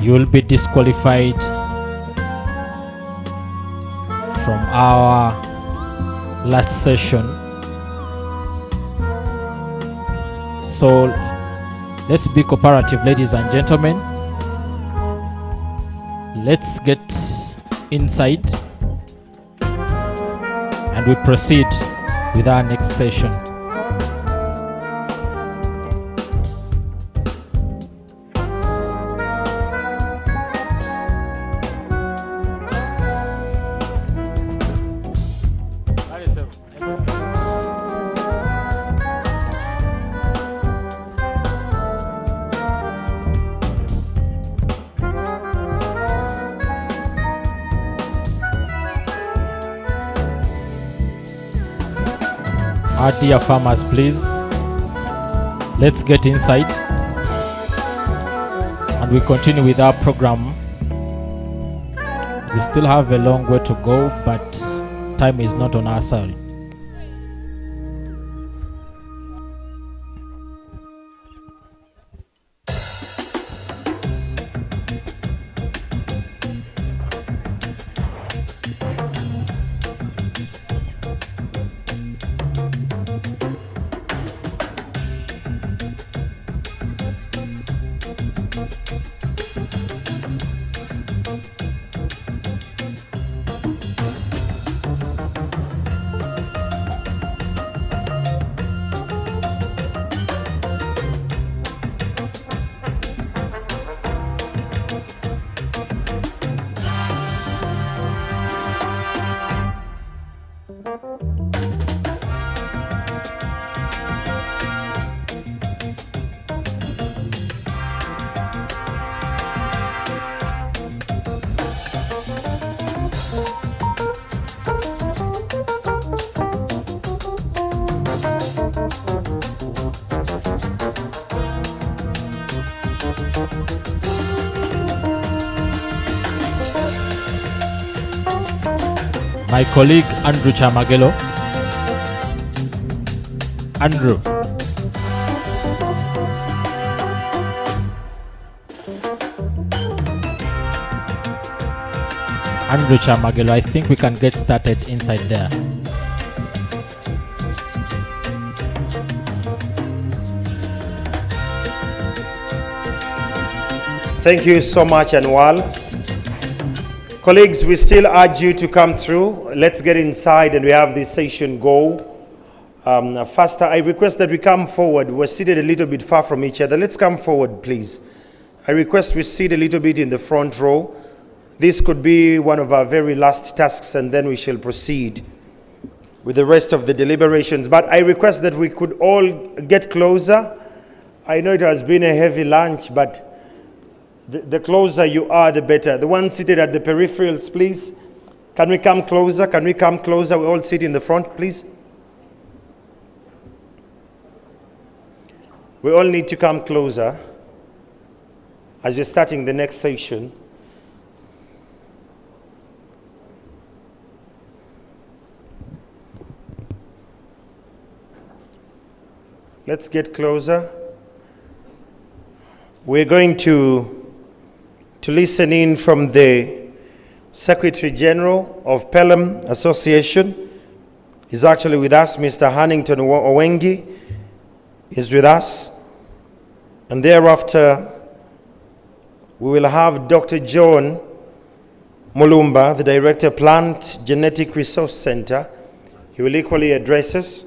you will be disqualified from our last session. So let's be cooperative, ladies and gentlemen. Let's get inside and we proceed with our next session. Our dear farmers, please, let's get inside and we continue with our program. We still have a long way to go, but time is not on our side. My colleague Andrew Chamagelo. Andrew. Andrew Chamagelo, I think we can get started inside there. Thank you so much, Anwal. Colleagues, we still urge you to come through. Let's get inside and we have this session go faster. I request that we come forward. We're seated a little bit far from each other. Let's come forward, please. I request we sit a little bit in the front row. This could be one of our very last tasks, and then we shall proceed with the rest of the deliberations. But I request that we could all get closer. I know it has been a heavy lunch, but the closer you are, the better. The ones seated at the peripherals, please. Can we come closer? Can we come closer? We all sit in the front, please. We all need to come closer as we're starting the next section. Let's get closer. We're going to listen in from the Secretary General of PELUM Association. He's actually with us. Mr. Hannington Owengi is with us. And thereafter, we will have Dr. John Mulumba, the Director, Plant Genetic Resource Center. He will equally address us.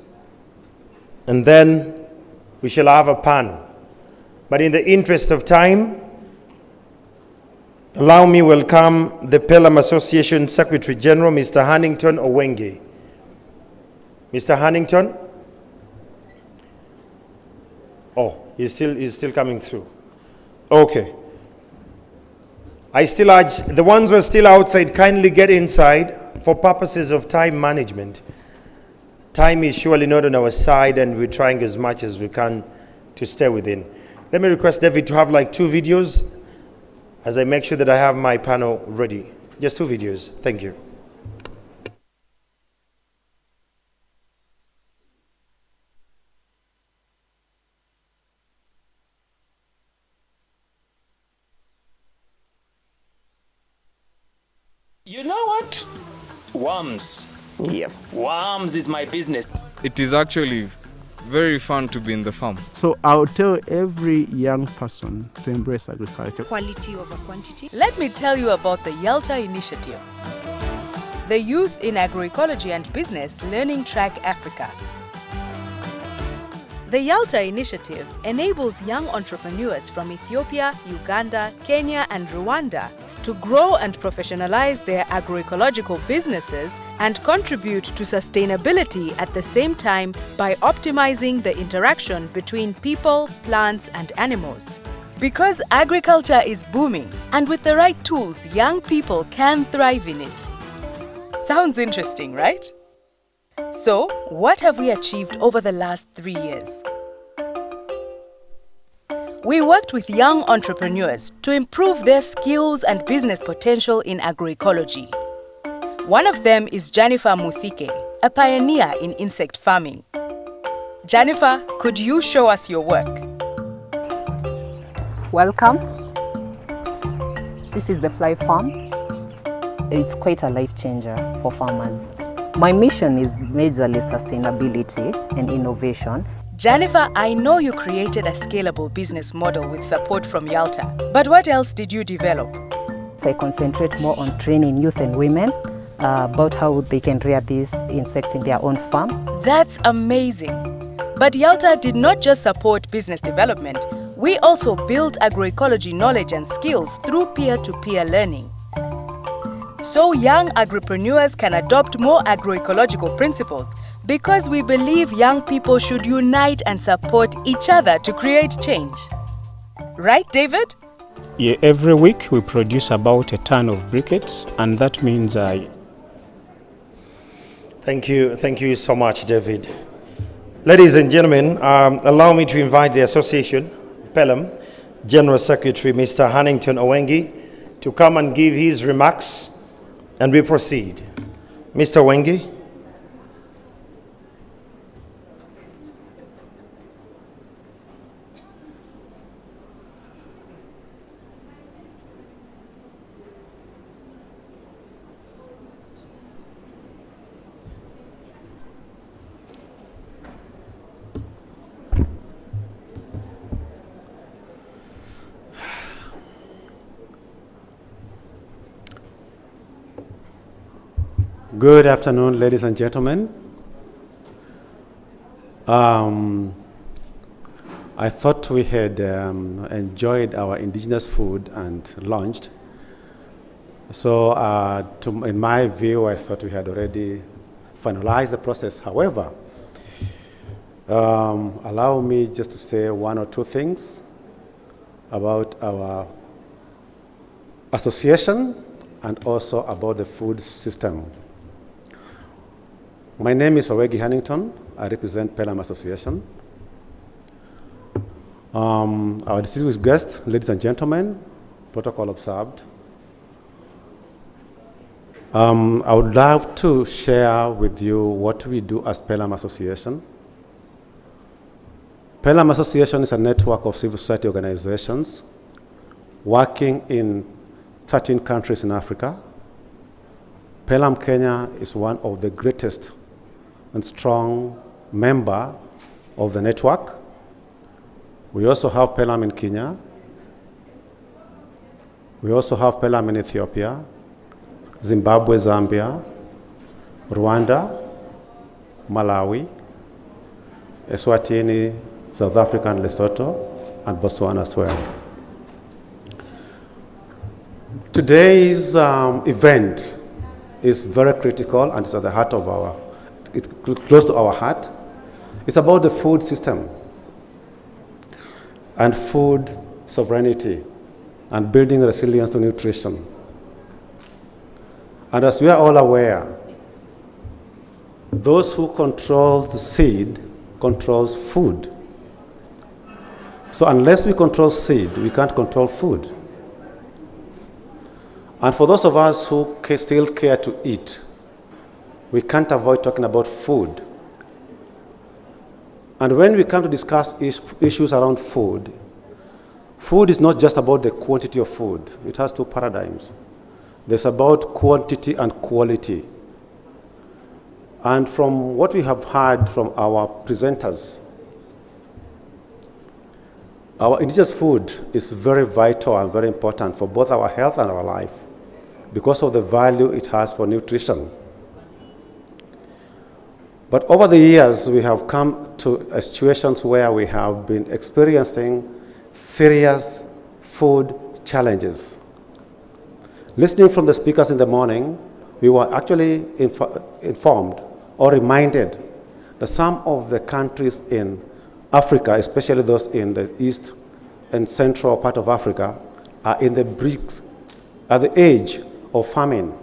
And then we shall have a panel. But in the interest of time, allow me welcome the PELUM Association Secretary General, Mr. Hannington Owengi. Mr. Hannington? Oh, he's still coming through. Okay. I still urge the ones who are still outside, kindly get inside for purposes of time management. Time is surely not on our side, and we're trying as much as we can to stay within. Let me request David to have like 2 videos as I make sure that I have my panel ready. Just 2 videos. Thank you. about worms. Yep. Worms is my business. It is actually very fun to be in the farm. So I'll tell every young person to embrace agriculture. Quality over quantity. Let me tell you about the YALTA initiative. The Youth in Agroecology and Business Learning Track Africa. The YALTA initiative enables young entrepreneurs from Ethiopia, Uganda, Kenya and Rwanda to grow and professionalize their agroecological businesses and contribute to sustainability at the same time by optimizing the interaction between people, plants and animals. Because agriculture is booming, and with the right tools, young people can thrive in it. Sounds interesting, right? So, what have we achieved over the last 3 years? We worked with young entrepreneurs to improve their skills and business potential in agroecology. One of them is Jennifer Muthike, a pioneer in insect farming. Jennifer, could you show us your work? Welcome. This is the fly farm. It's quite a life changer for farmers. My mission is majorly sustainability and innovation. Jennifer, I know you created a scalable business model with support from YALTA, but what else did you develop? I concentrate more on training youth and women about how they can rear these insects in their own farm. That's amazing. But YALTA did not just support business development, we also built agroecology knowledge and skills through peer-to-peer learning. So young agripreneurs can adopt more agroecological principles because we believe young people should unite and support each other to create change. Right, David? Yeah, every week we produce about a ton of briquettes, and that means Thank you so much, David. Ladies and gentlemen, allow me to invite the association, PELUM, General Secretary Mr. Hannington Owengi, to come and give his remarks, and we proceed. Mr. Owengi. Good afternoon, ladies and gentlemen. I thought we had enjoyed our indigenous food and launched. So in my view, I thought we had already finalized the process. However, allow me just to say one or two things about our association and also about the food system. My name is Owegi Hannington. I represent PELUM Association. Our distinguished guests, ladies and gentlemen, protocol observed. I would love to share with you what we do as PELUM Association. PELUM Association is a network of civil society organizations working in 13 countries in Africa. PELUM Kenya is one of the greatest and strong member of the network. We also have PELUM in Kenya. We also have PELUM in Ethiopia, Zimbabwe, Zambia, Rwanda, Malawi, Eswatini, South Africa and Lesotho, and Botswana as well. Today's event is very critical and it's at the heart of it's close to our heart. It's about the food system and food sovereignty and building resilience to nutrition. And as we are all aware, those who control the seed controls food. So unless we control seed, we can't control food. And for those of us who still care to eat, we can't avoid talking about food. And when we come to discuss issues around food, food is not just about the quantity of food. It has two paradigms. There's about quantity and quality. And from what we have heard from our presenters, our indigenous food is very vital and very important for both our health and our life because of the value it has for nutrition. But over the years, we have come to situations where we have been experiencing serious food challenges. Listening from the speakers in the morning, we were actually informed or reminded that some of the countries in Africa, especially those in the east and central part of Africa, are in the brink, at the edge of famine.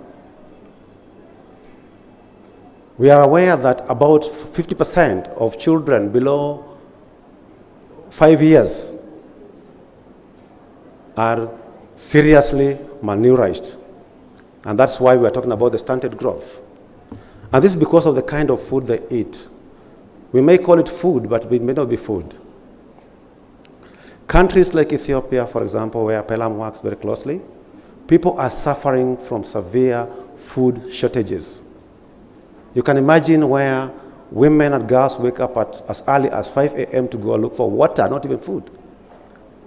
We are aware that about 50% of children below 5 years are seriously malnourished. And that's why we are talking about the stunted growth. And this is because of the kind of food they eat. We may call it food, but it may not be food. Countries like Ethiopia, for example, where PELUM works very closely, people are suffering from severe food shortages. You can imagine where women and girls wake up at as early as 5 a.m. to go look for water, not even food.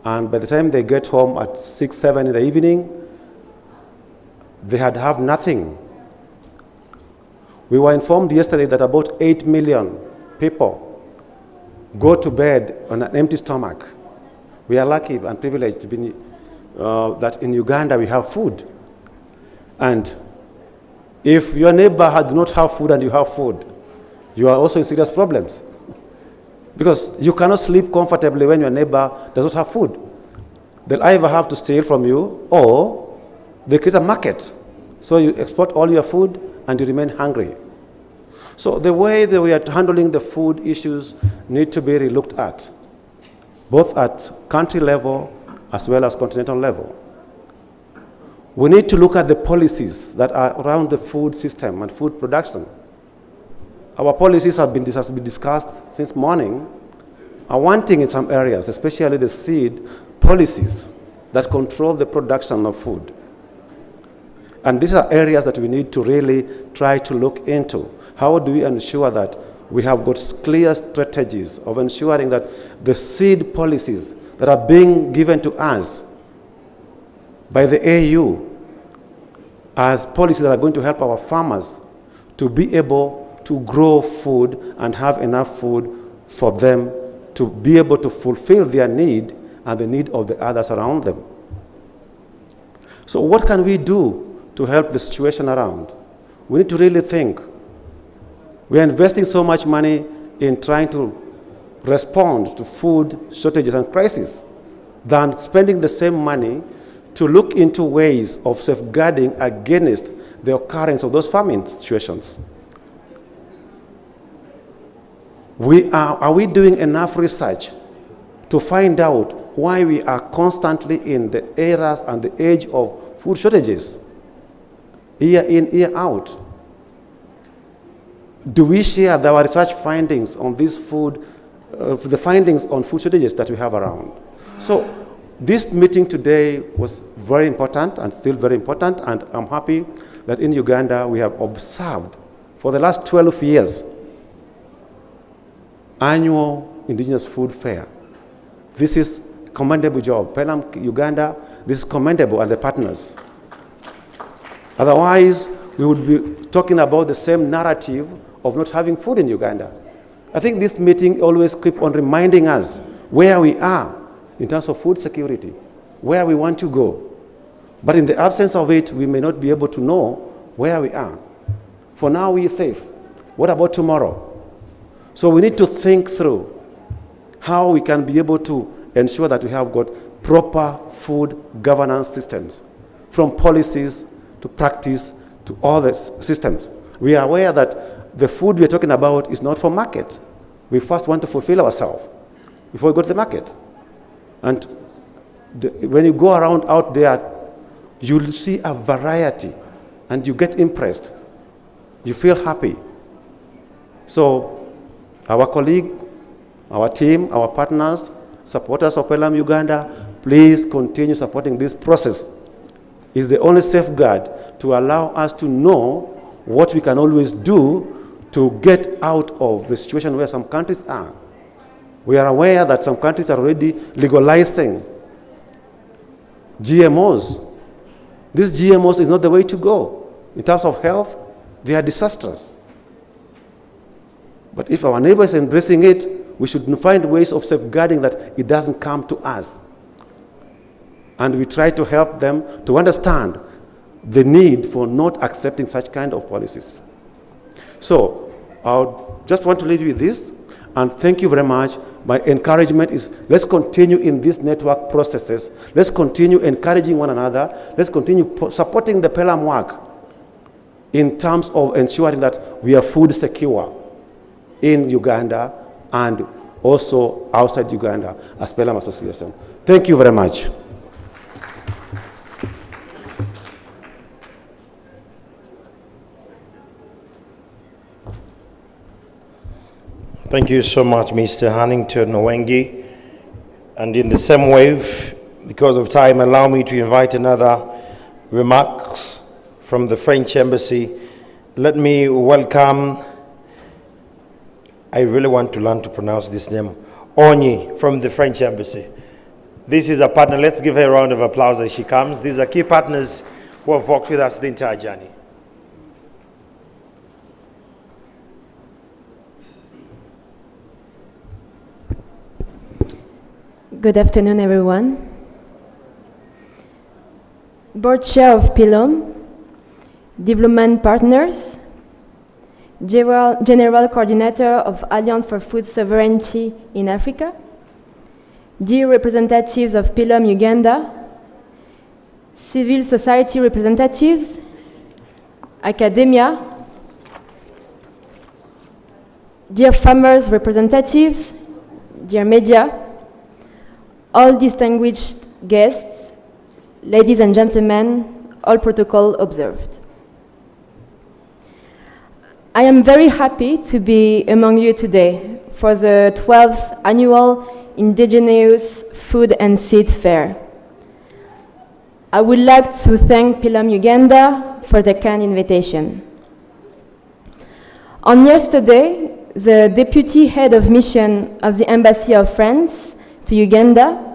And by the time they get home at 6, 7 in the evening, they have nothing. We were informed yesterday that about 8 million people go to bed on an empty stomach. We are lucky and privileged to be that in Uganda we have food. And if your neighbor does not have food and you have food, you are also in serious problems. Because you cannot sleep comfortably when your neighbor does not have food. They'll either have to steal from you or they create a market. So you export all your food and you remain hungry. So the way that we are handling the food issues need to be relooked at, both at country level as well as continental level. We need to look at the policies that are around the food system and food production. Our policies have been discussed since morning, are wanting in some areas, especially the seed policies that control the production of food. And these are areas that we need to really try to look into. How do we ensure that we have got clear strategies of ensuring that the seed policies that are being given to us by the AU as policies that are going to help our farmers to be able to grow food and have enough food for them to be able to fulfill their need and the need of the others around them. So what can we do to help the situation around? We need to really think. We are investing so much money in trying to respond to food shortages and crises than spending the same money to look into ways of safeguarding against the occurrence of those famine situations. Are we doing enough research to find out why we are constantly in the eras and the age of food shortages, year in, year out? Do we share our research findings on this food, the findings on food shortages that we have around? So this meeting today was very important and still very important, and I'm happy that in Uganda we have observed for the last 12 years annual indigenous food fair. This is a commendable job. PELUM Uganda, this is commendable, and the partners. Otherwise, we would be talking about the same narrative of not having food in Uganda. I think this meeting always keeps on reminding us where we are in terms of food security, where we want to go. But in the absence of it, we may not be able to know where we are. For now, we are safe. What about tomorrow? So we need to think through how we can be able to ensure that we have got proper food governance systems, from policies to practice to all the systems. We are aware that the food we are talking about is not for market. We first want to fulfill ourselves before we go to the market. And when you go around out there, you'll see a variety and you get impressed. You feel happy. So our colleague, our team, our partners, supporters of PELUM Uganda, please continue supporting this process is the only safeguard to allow us to know what we can always do to get out of the situation where some countries are. We are aware that some countries are already legalizing GMOs. These GMOs is not the way to go. In terms of health, they are disastrous. But if our neighbor is embracing it, we should find ways of safeguarding that it doesn't come to us. And we try to help them to understand the need for not accepting such kind of policies. So I just want to leave you with this, and thank you very much. My encouragement is, let's continue in these network processes. Let's continue encouraging one another. Let's continue supporting the PELUM work in terms of ensuring that we are food secure in Uganda and also outside Uganda as PELUM Association. Thank you very much. Thank you so much, Mr. Hannington Owengi. And in the same wave, because of time, allow me to invite another remarks from the French Embassy. Let me welcome, I really want to learn to pronounce this name, Onyi from the French Embassy. This is a partner. Let's give her a round of applause as she comes. These are key partners who have worked with us the entire journey. Good afternoon, everyone. Board Chair of PELUM, Development Partners, General Coordinator of Alliance for Food Sovereignty in Africa, dear representatives of PELUM Uganda, civil society representatives, academia, dear farmers representatives, dear media, all distinguished guests, ladies and gentlemen, all protocol observed. I am very happy to be among you today for the 12th annual Indigenous Food and Seed Fair. I would like to thank PELUM Uganda for the kind invitation. On yesterday, the Deputy Head of Mission of the Embassy of France to Uganda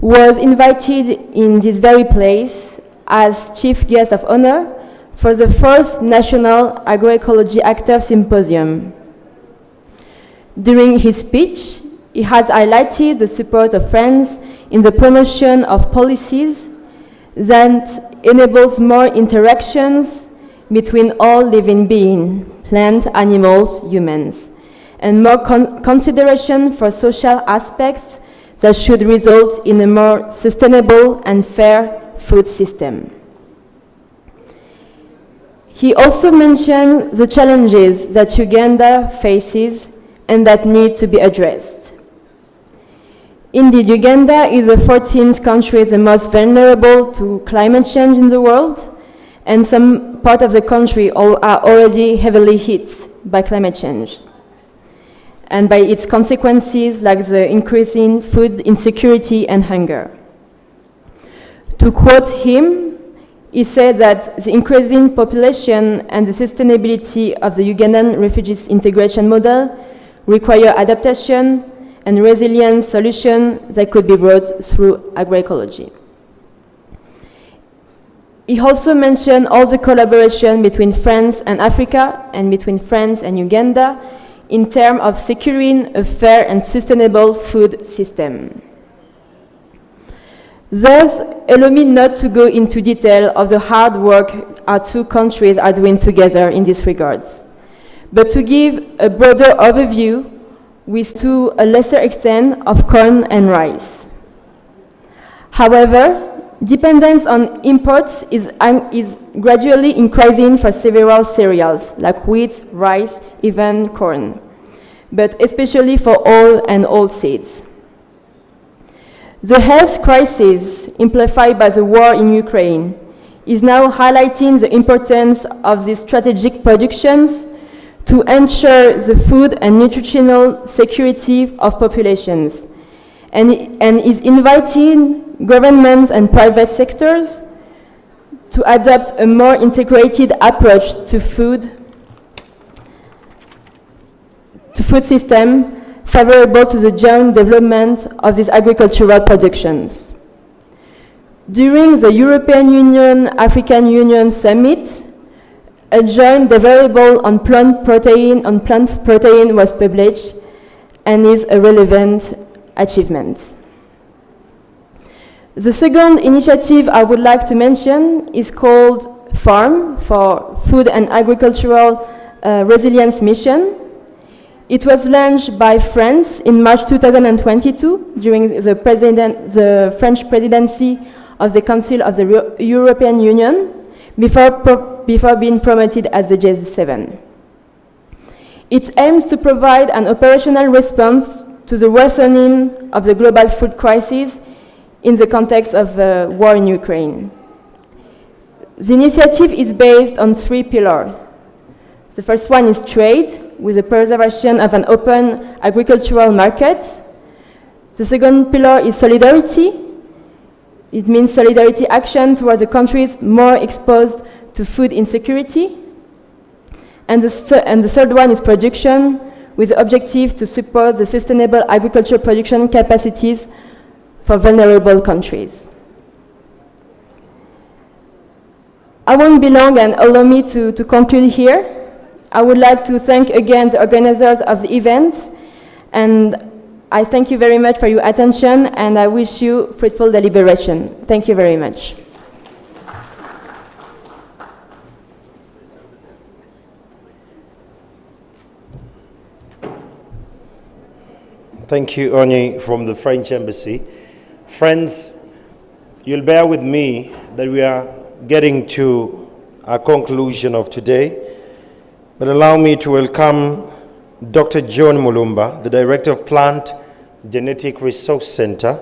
was invited in this very place as chief guest of honor for the first National Agroecology Actors Symposium. During his speech, he has highlighted the support of France in the promotion of policies that enables more interactions between all living beings, plants, animals, humans, and more consideration for social aspects that should result in a more sustainable and fair food system. He also mentioned the challenges that Uganda faces and that need to be addressed. Indeed, Uganda is the 14th country the most vulnerable to climate change in the world, and some part of the country are already heavily hit by climate change and by its consequences like the increasing food insecurity and hunger. To quote him, he said that the increasing population and the sustainability of the Ugandan refugees integration model require adaptation and resilient solutions that could be brought through agroecology. He also mentioned all the collaboration between France and Africa and between France and Uganda in terms of securing a fair and sustainable food system. Thus, allow me not to go into detail of the hard work our two countries are doing together in this regard, but to give a broader overview with to a lesser extent of corn and rice. However, dependence on imports is gradually increasing for several cereals like wheat, rice, even corn, but especially for oil and oilseeds. The health crisis amplified by the war in Ukraine is now highlighting the importance of these strategic productions to ensure the food and nutritional security of populations, and is inviting governments and private sectors to adopt a more integrated approach to food system favorable to the joint development of these agricultural productions. During the European Union African Union Summit, a joint deliverable on plant protein was published and is a relevant achievement. The second initiative I would like to mention is called FARM, for Food and Agricultural Resilience Mission. It was launched by France in March 2022 during the French presidency of the Council of the European Union before being promoted as the G7. It aims to provide an operational response to the worsening of the global food crisis in the context of the war in Ukraine. The initiative is based on 3 pillars. The first one is trade, with the preservation of an open agricultural market. The second pillar is solidarity. It means solidarity action towards the countries more exposed to food insecurity. And the third one is production, with the objective to support the sustainable agricultural production capacities for vulnerable countries. I won't be long, and allow me to conclude here. I would like to thank again the organizers of the event, and I thank you very much for your attention, and I wish you fruitful deliberation. Thank you very much. Thank you, Onye, from the French Embassy. Friends, you'll bear with me that we are getting to our conclusion of today, but allow me to welcome Dr. John Mulumba, the Director of Plant Genetic Resource Center,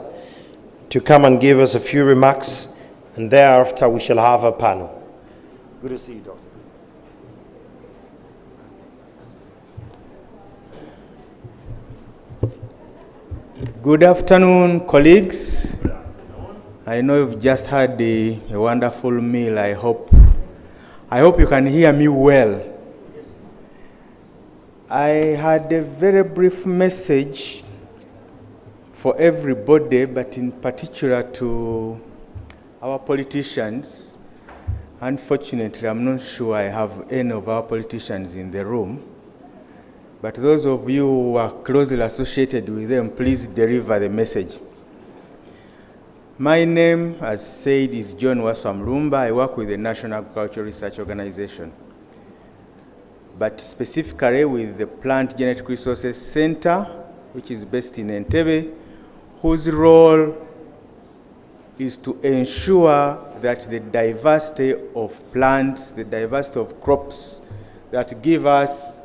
to come and give us a few remarks, and thereafter we shall have a panel. Good to see you, Doctor. Good afternoon, colleagues. I know you've just had a wonderful meal. I hope you can hear me well. I had a very brief message for everybody, but in particular to our politicians. Unfortunately, I'm not sure I have any of our politicians in the room, but those of you who are closely associated with them, please deliver the message. My name, as said, is John Mulumba. I work with the National Agricultural Research Organization, but specifically with the Plant Genetic Resources Center, which is based in Entebbe, whose role is to ensure that the diversity of plants, the diversity of crops that give us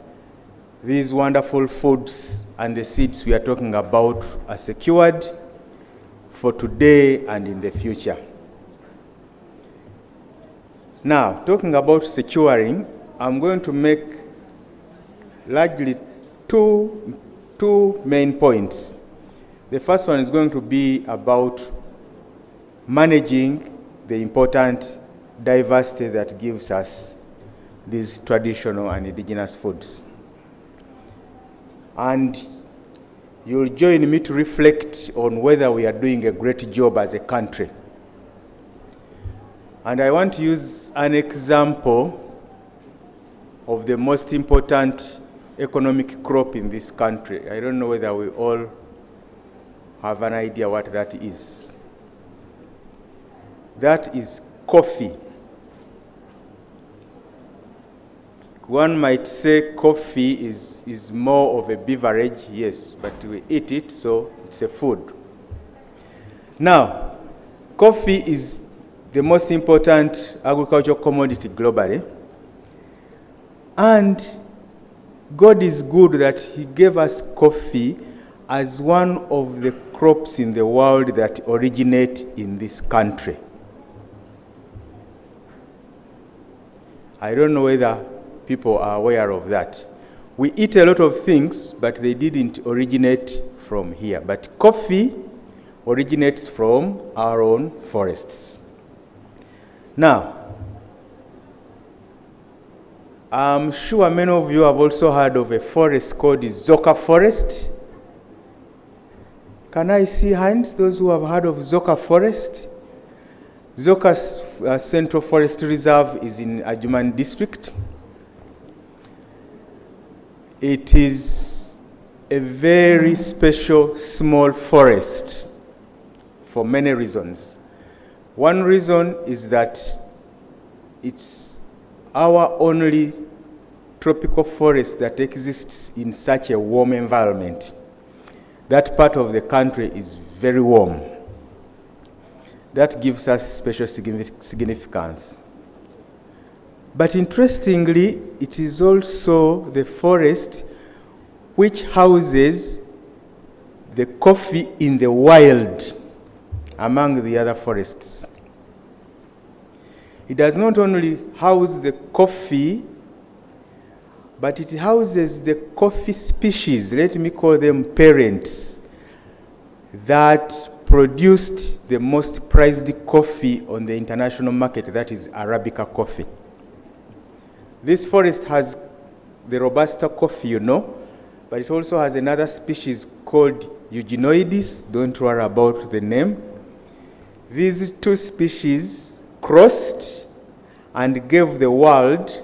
these wonderful foods and the seeds we are talking about are secured for today and in the future. Now, talking about securing, I'm going to make largely two main points. The first one is going to be about managing the important diversity that gives us these traditional and indigenous foods. And you'll join me to reflect on whether we are doing a great job as a country. And I want to use an example of the most important economic crop in this country. I don't know whether we all have an idea what that is. That is coffee. One might say coffee is more of a beverage, yes, but we eat it, so it's a food. Now, coffee is the most important agricultural commodity globally. And God is good that He gave us coffee as one of the crops in the world that originate in this country. I don't know whether people are aware of that. We eat a lot of things, but they didn't originate from here. But coffee originates from our own forests. Now, I'm sure many of you have also heard of a forest called the Zoka Forest. Can I see hands, those who have heard of Zoka Forest? Zoka's Central Forest Reserve is in Ajuman district. It is a very special small forest for many reasons. One reason is that it's our only tropical forest that exists in such a warm environment. That part of the country is very warm. That gives us special significance. But interestingly, it is also the forest which houses the coffee in the wild among the other forests. It does not only house the coffee, but it houses the coffee species, let me call them parents, that produced the most prized coffee on the international market, that is Arabica coffee. This forest has the Robusta coffee, you know, but it also has another species called Eugenioides. Don't worry about the name. These two species crossed and gave the world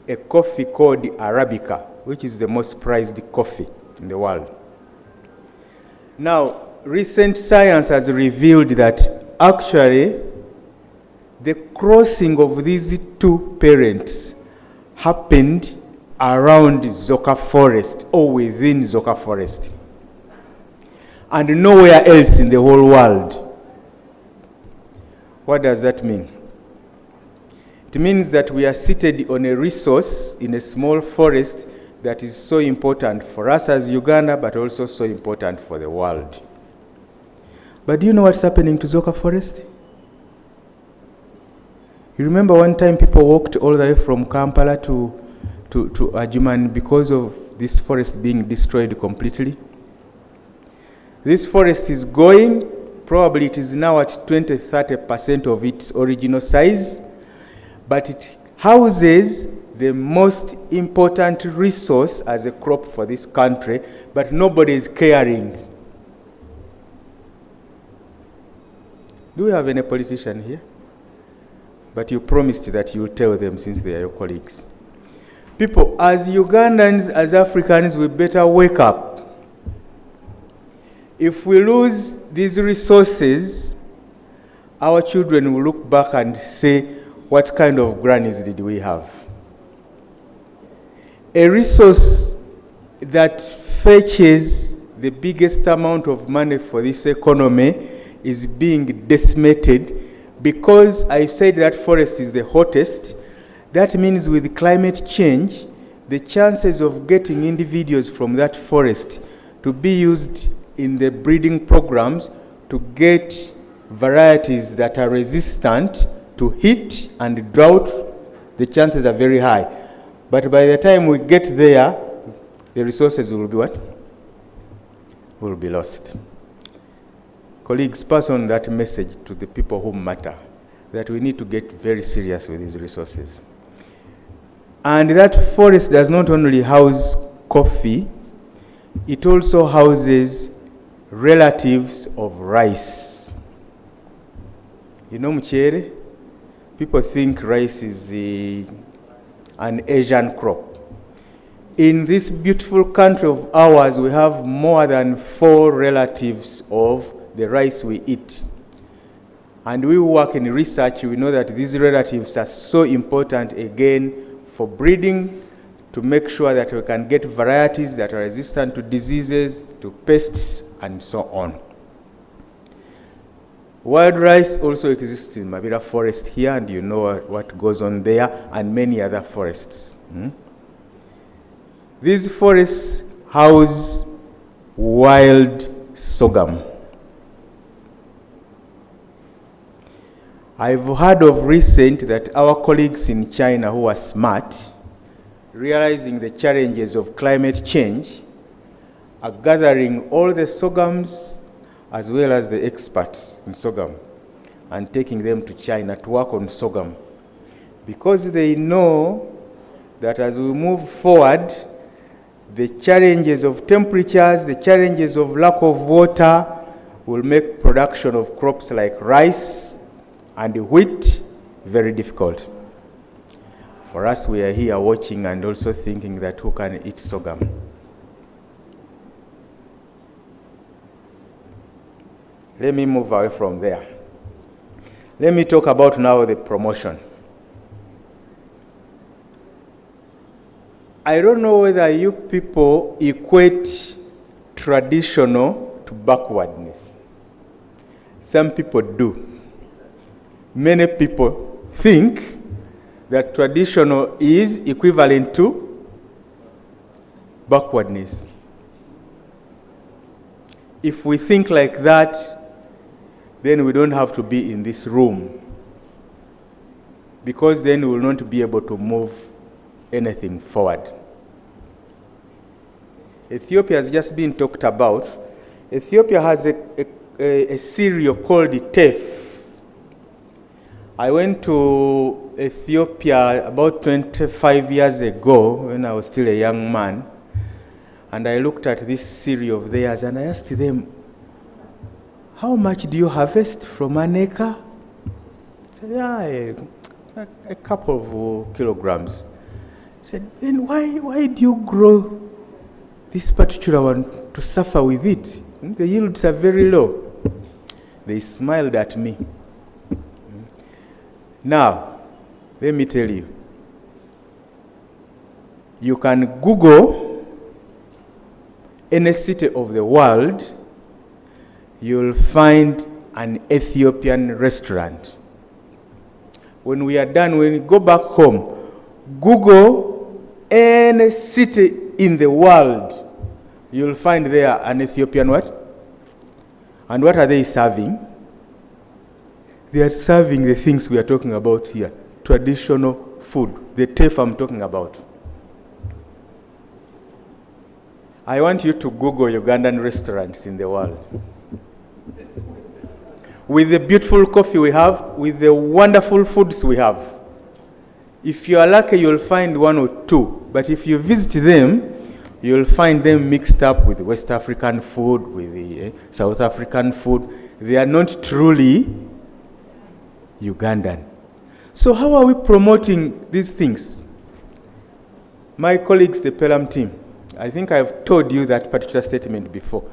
a coffee called Arabica, which is the most prized coffee in the world. Now, recent science has revealed that actually the crossing of these two parents happened around Zoka Forest or within Zoka Forest and nowhere else in the whole world. What does that mean? It means that we are seated on a resource in a small forest that is so important for us as Uganda, but also so important for the world. But do you know what's happening to Zoka Forest? You remember one time people walked all the way from Kampala to Ajuman because of this forest being destroyed completely? This forest is going, probably it is now at 20-30% of its original size, but it houses the most important resource as a crop for this country, but nobody is caring. Do we have any politician here? But you promised that you will tell them since they are your colleagues. People, as Ugandans, as Africans, we better wake up. If we lose these resources, our children will look back and say, what kind of grannies did we have? A resource that fetches the biggest amount of money for this economy is being decimated because I said that forest is the hottest. That means with climate change, the chances of getting individuals from that forest to be used in the breeding programs to get varieties that are resistant to heat and drought, the chances are very high. But by the time we get there, the resources will be what? Will be lost. Colleagues, pass on that message to the people who matter, that we need to get very serious with these resources. And that forest does not only house coffee, it also houses relatives of rice. You know mchere? People think rice is an Asian crop. In this beautiful country of ours, we have more than 4 relatives of the rice we eat. And we work in research, we know that these relatives are so important again for breeding, to make sure that we can get varieties that are resistant to diseases, to pests, and so on. Wild rice also exists in Mabira Forest here, and you know what goes on there, and many other forests. These forests house wild sorghum. I've heard of recent that our colleagues in China who are smart, realizing the challenges of climate change, are gathering all the sorghums as well as the experts in sorghum and taking them to China to work on sorghum, because they know that as we move forward, the challenges of temperatures, the challenges of lack of water will make production of crops like rice and wheat very difficult. For us, we are here watching and also thinking that who can eat sorghum? Let me move away from there. Let me talk about now the promotion. I don't know whether you people equate traditional to backwardness. Some people do. Many people think that traditional is equivalent to backwardness. If we think like that, then we don't have to be in this room, because then we will not be able to move anything forward. Ethiopia has just been talked about. Ethiopia has a cereal called teff. I went to Ethiopia about 25 years ago when I was still a young man, and I looked at this cereal of theirs and I asked them, how much do you harvest from an acre? I said, yeah, a couple of kilograms. I said, then why do you grow this particular one to suffer with it? The yields are very low. They smiled at me. Now, let me tell you, you can Google any city of the world, you'll find an Ethiopian restaurant. When we are done, when we go back home, Google any city in the world, you'll find there an Ethiopian what? And what are they serving? They are serving the things we are talking about here, traditional food, the teff I'm talking about. I want you to Google Ugandan restaurants in the world. With the beautiful coffee we have, with the wonderful foods we have. If you are lucky, you'll find one or two. But if you visit them, you'll find them mixed up with West African food, with the South African food. They are not truly Ugandan. So how are we promoting these things? My colleagues, the PELUM team, I think I've told you that particular statement before.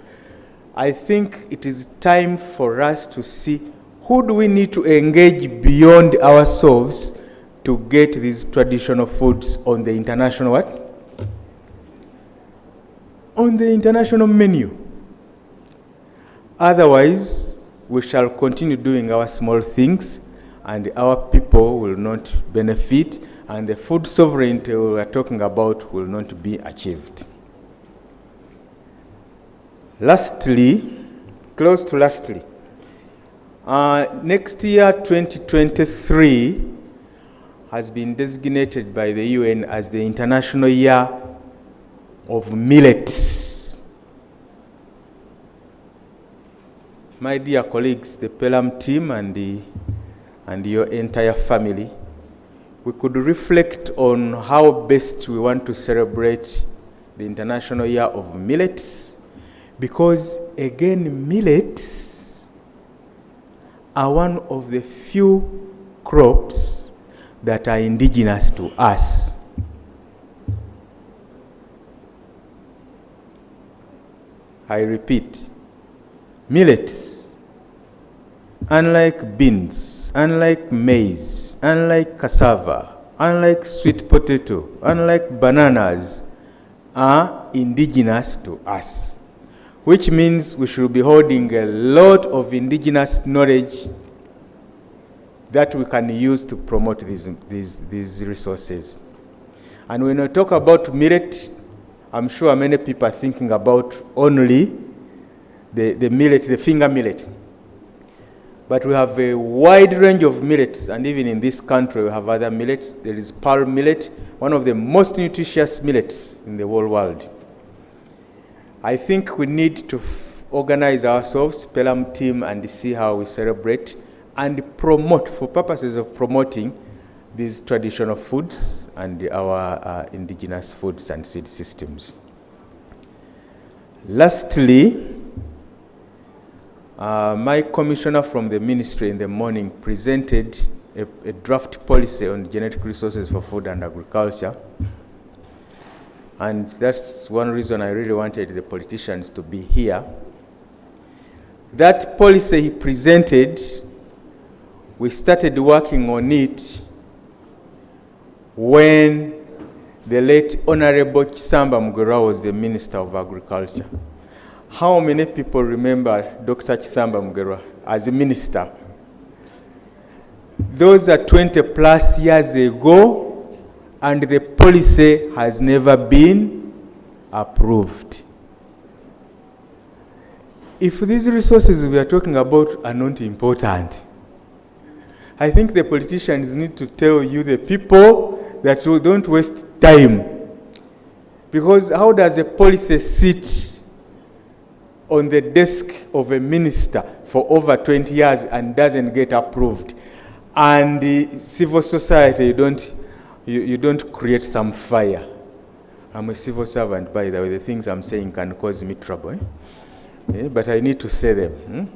I think it is time for us to see who do we need to engage beyond ourselves to get these traditional foods on the international what? On the international menu. Otherwise, we shall continue doing our small things and our people will not benefit, and the food sovereignty we are talking about will not be achieved. Lastly, close to lastly, next year, 2023, has been designated by the UN as the International Year of Millets. My dear colleagues, the PELUM team and your entire family, we could reflect on how best we want to celebrate the International Year of Millets. Because, again, millets are one of the few crops that are indigenous to us. I repeat, millets, unlike beans, unlike maize, unlike cassava, unlike sweet potato, unlike bananas, are indigenous to us. Which means we should be holding a lot of indigenous knowledge that we can use to promote these resources. And when we talk about millet, I'm sure many people are thinking about only the millet, the finger millet. But we have a wide range of millets, and even in this country we have other millets. There is pearl millet, one of the most nutritious millets in the whole world. I think we need to organize ourselves, PELUM team, and see how we celebrate and promote, for purposes of promoting these traditional foods and our indigenous foods and seed systems. Lastly, my commissioner from the ministry in the morning presented a draft policy on genetic resources for food and agriculture. And that's one reason I really wanted the politicians to be here. That policy he presented, we started working on it when the late Honorable Chisamba Mugera was the Minister of Agriculture. How many people remember Dr. Chisamba Mugera as a minister? Those are 20 plus years ago, and the policy has never been approved. If these resources we are talking about are not important, I think the politicians need to tell you, the people, that you don't waste time. Because how does a policy sit on the desk of a minister for over 20 years and doesn't get approved? And the civil society, you don't create some fire. I'm a civil servant, by the way. The things I'm saying can cause me trouble. But I need to say them.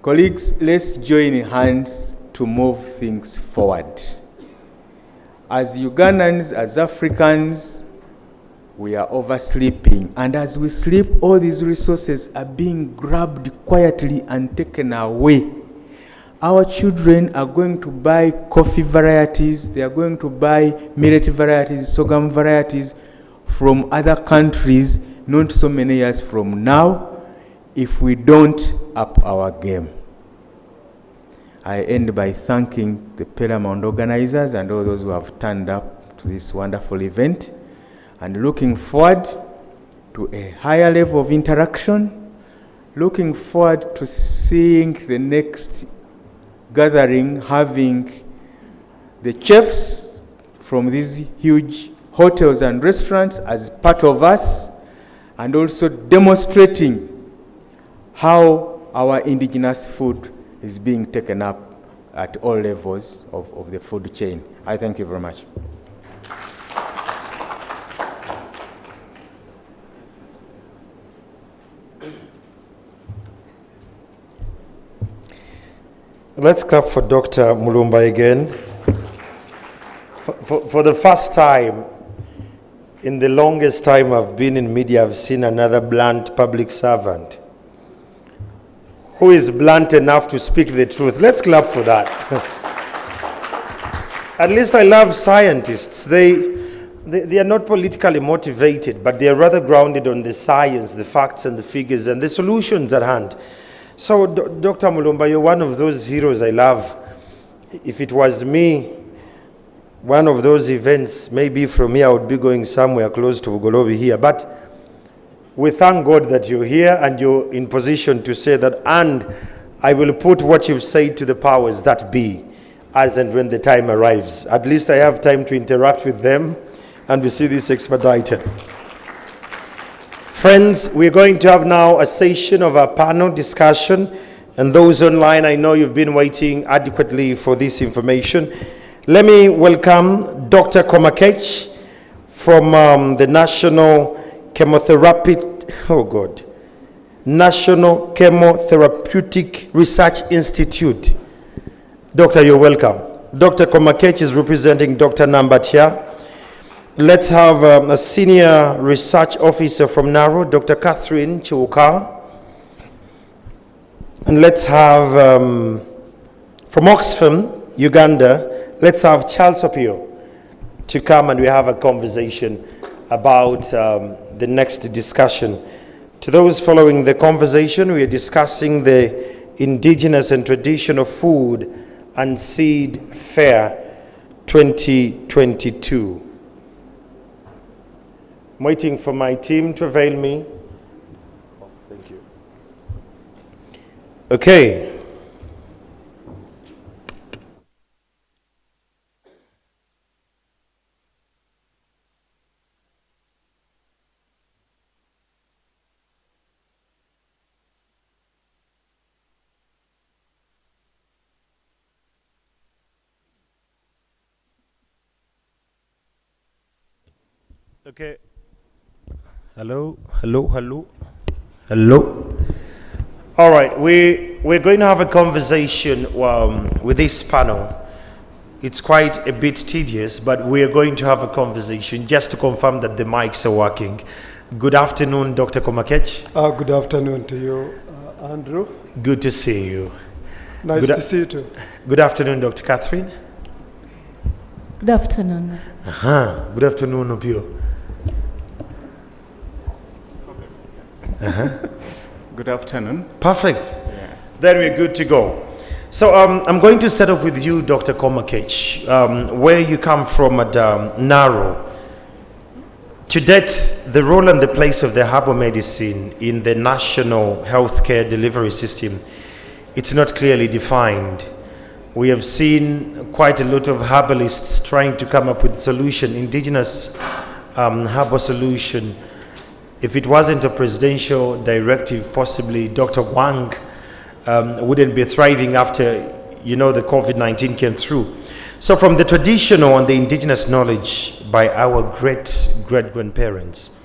Colleagues, let's join hands to move things forward. As Ugandans, as Africans, we are oversleeping. And as we sleep, all these resources are being grabbed quietly and taken away. Our children are going to buy coffee varieties, they are going to buy millet varieties, sorghum varieties from other countries not so many years from now if we don't up our game. I end by thanking the PELUM organizers and all those who have turned up to this wonderful event, and looking forward to a higher level of interaction, looking forward to seeing the next gathering having the chefs from these huge hotels and restaurants as part of us, and also demonstrating how our indigenous food is being taken up at all levels of the food chain. I thank you very much. Let's clap for Dr. Mulumba again. For the first time, in the longest time I've been in media, I've seen another blunt public servant who is blunt enough to speak the truth. Let's clap for that. At least I love scientists. They are not politically motivated, but they are rather grounded on the science, the facts and the figures and the solutions at hand. So, Dr. Mulumba, you're one of those heroes I love. If it was me, one of those events, maybe from here I would be going somewhere close to Ugolobi here. But we thank God that you're here and you're in position to say that, and I will put what you've said to the powers that be, as and when the time arrives. At least I have time to interact with them, and we see this expedited. Friends, we're going to have now a session of our panel discussion, and those online, I know you've been waiting adequately for this information. Let me welcome Dr. Komakech from the National National Chemotherapeutic Research Institute. Doctor, you're welcome. Dr. Komakech is representing Dr. Nambatia. Let's have a senior research officer from NARO, Dr. Catherine Chiuka. And let's have, from Oxfam, Uganda, let's have Charles Opio to come and we have a conversation about the next discussion. To those following the conversation, we are discussing the Indigenous and Traditional Food and Seed Fair 2022. I'm waiting for my team to avail me. Thank you. Okay. Okay. Hello, hello, hello, hello. All right, we're going to have a conversation with this panel. It's quite a bit tedious, but we're going to have a conversation just to confirm that the mics are working. Good afternoon, Dr. Komakech. Good afternoon to you, Andrew. Good to see you. Nice to see you too. Good afternoon, Dr. Catherine. Good afternoon. Good afternoon, Opio. Good afternoon. Perfect. Yeah. Then we're good to go. So I'm going to start off with you, Dr. Komakech, where you come from at Naro. To date, the role and the place of the herbal medicine in the national healthcare delivery system, it's not clearly defined. We have seen quite a lot of herbalists trying to come up with solution, indigenous herbal solution. If it wasn't a presidential directive, possibly Dr. Wang wouldn't be thriving after, the COVID-19 came through. So from the traditional and the indigenous knowledge by our great-great-grandparents,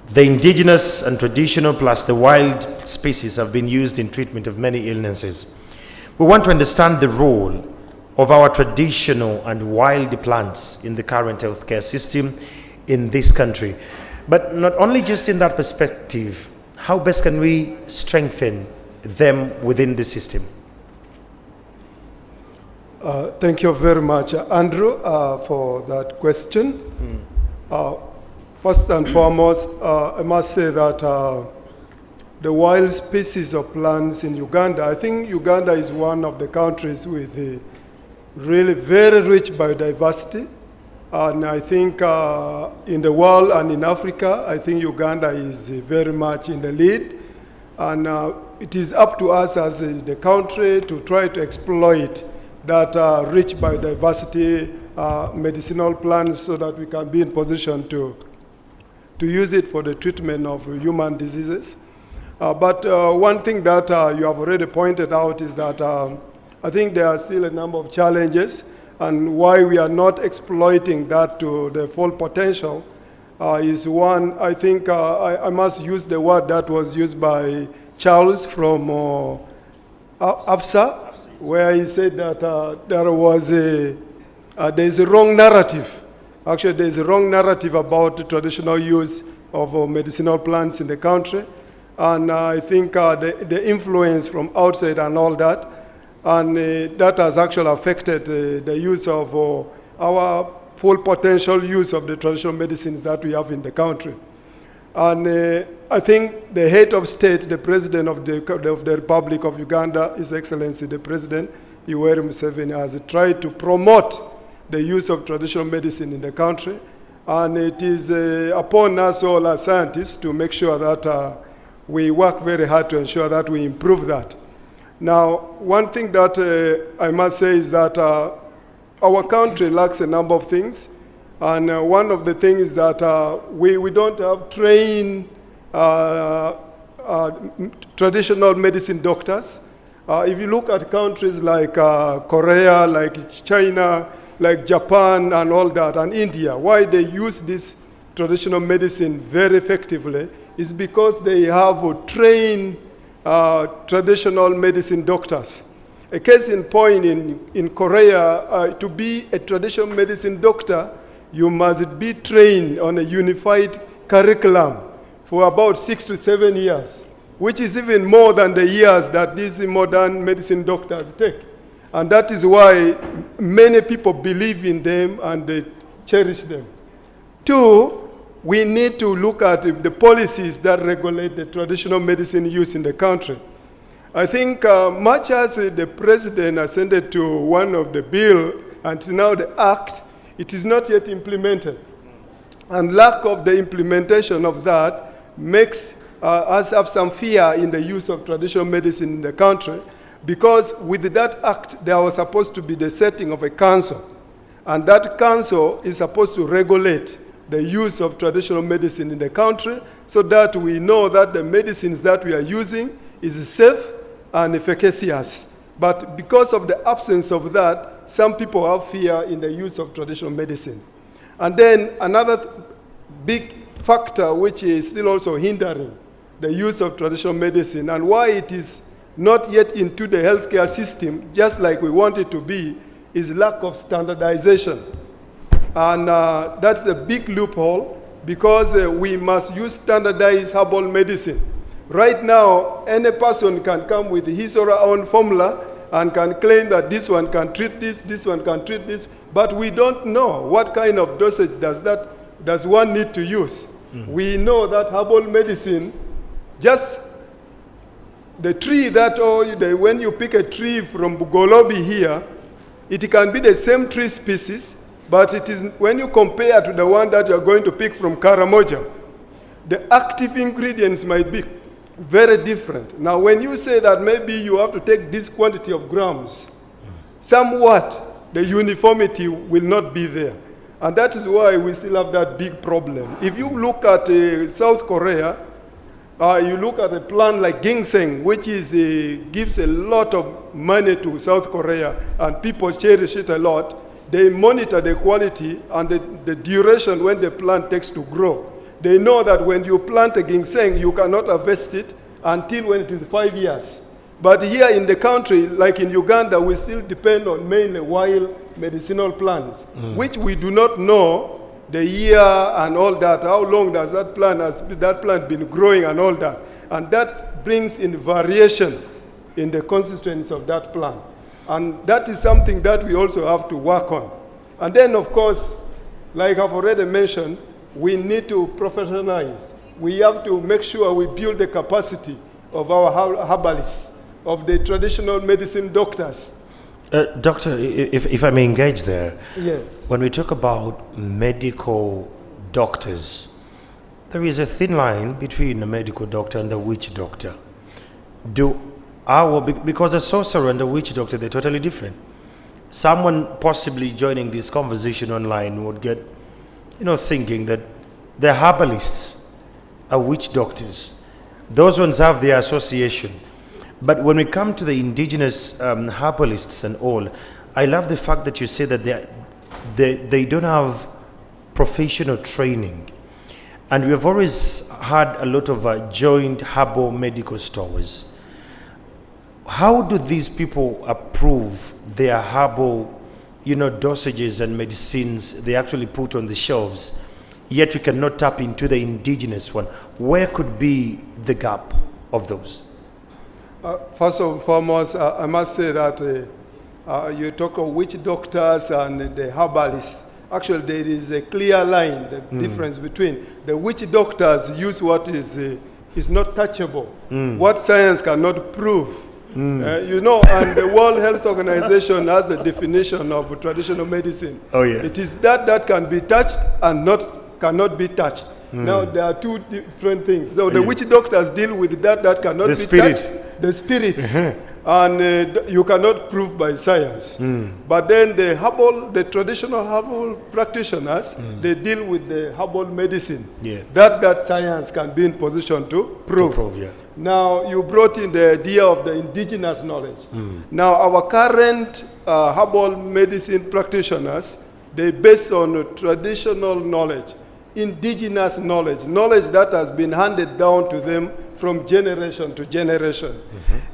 the indigenous and traditional plus the wild species have been used in treatment of many illnesses. We want to understand the role of our traditional and wild plants in the current healthcare system in this country. But not only just in that perspective, how best can we strengthen them within the system? Thank you very much, Andrew, for that question. First and foremost, I must say that the wild species of plants in Uganda, I think Uganda is one of the countries with really very rich biodiversity. And I think in the world and in Africa, I think Uganda is very much in the lead. And it is up to us as the country to try to exploit that rich biodiversity medicinal plants so that we can be in position to use it for the treatment of human diseases. But one thing that you have already pointed out is that I think there are still a number of challenges, and why we are not exploiting that to the full potential is one, I think I must use the word that was used by Charles from APSA, where he said that there's a wrong narrative. Actually, there's a wrong narrative about the traditional use of medicinal plants in the country. And I think the influence from outside and all that, and that has actually affected the use of our full potential use of the traditional medicines that we have in the country. And I think the head of state, the president of the Republic of Uganda, His Excellency the President, Yoweri Museveni, has tried to promote the use of traditional medicine in the country. And it is upon us all as scientists to make sure that we work very hard to ensure that we improve that. Now, one thing that I must say is that our country lacks a number of things. And one of the things is that we don't have trained traditional medicine doctors. If you look at countries like Korea, like China, like Japan and all that, and India, why they use this traditional medicine very effectively is because they have trained traditional medicine doctors. A case in point in Korea, to be a traditional medicine doctor, you must be trained on a unified curriculum for about 6 to 7 years, which is even more than the years that these modern medicine doctors take. And that is why many people believe in them and they cherish them. Two, we need to look at the policies that regulate the traditional medicine use in the country. I think much as the president ascended to one of the bill until now the act, it is not yet implemented. And lack of the implementation of that makes us have some fear in the use of traditional medicine in the country, because with that act, there was supposed to be the setting of a council. And that council is supposed to regulate the use of traditional medicine in the country so that we know that the medicines that we are using is safe and efficacious. But because of the absence of that, some people have fear in the use of traditional medicine. And then another big factor which is still also hindering the use of traditional medicine, and why it is not yet into the healthcare system, just like we want it to be, is lack of standardization. And that's a big loophole, because we must use standardized herbal medicine. Right now, any person can come with his or her own formula and can claim that this one can treat this, this one can treat this, but we don't know what kind of dosage does one need to use. We know that herbal medicine, just the tree that, when you pick a tree from Bugolobi here, it can be the same tree species, but it is, when you compare to the one that you're going to pick from Karamoja, the active ingredients might be very different. Now, when you say that maybe you have to take this quantity of grams, somewhat the uniformity will not be there. And that is why we still have that big problem. If you look at South Korea, you look at a plant like ginseng, which is gives a lot of money to South Korea, and people cherish it a lot. They monitor the quality and the duration when the plant takes to grow. They know that when you plant a ginseng, you cannot harvest it until when it is 5 years. But here in the country, like in Uganda, we still depend on mainly wild medicinal plants, which we do not know the year and all that. How long does that plant been growing and all that? And that brings in variation in the consistency of that plant. And that is something that we also have to work on. And then, of course, like I've already mentioned, we need to professionalize. We have to make sure we build the capacity of our herbalists, of the traditional medicine doctors. Doctor, if I may engage there. Yes. When we talk about medical doctors, there is a thin line between the medical doctor and the witch doctor. Because the sorcerer and the witch doctor, they're totally different. Someone possibly joining this conversation online would get, thinking that the herbalists are witch doctors. Those ones have their association. But when we come to the indigenous herbalists and all, I love the fact that you say that they don't have professional training. And we have always had a lot of joint herbal medical stores. How do these people approve their herbal, dosages and medicines they actually put on the shelves, yet we cannot tap into the indigenous one? Where could be the gap of those? First and foremost, I must say that you talk of witch doctors and the herbalists. Actually, there is a clear line, the difference between the witch doctors use what is not touchable, what science cannot prove. And the World Health Organization has a definition of traditional medicine. Oh, yeah. It is that can be touched and cannot be touched. Now, there are two different things. So the witch doctors deal with that cannot be touched. The spirits. And you cannot prove by science. But then the traditional herbal practitioners, they deal with the herbal medicine. Yeah. That science can be in position to prove. Now, you brought in the idea of the indigenous knowledge. Now, our current herbal medicine practitioners, they base on traditional knowledge, indigenous knowledge that has been handed down to them from generation to generation.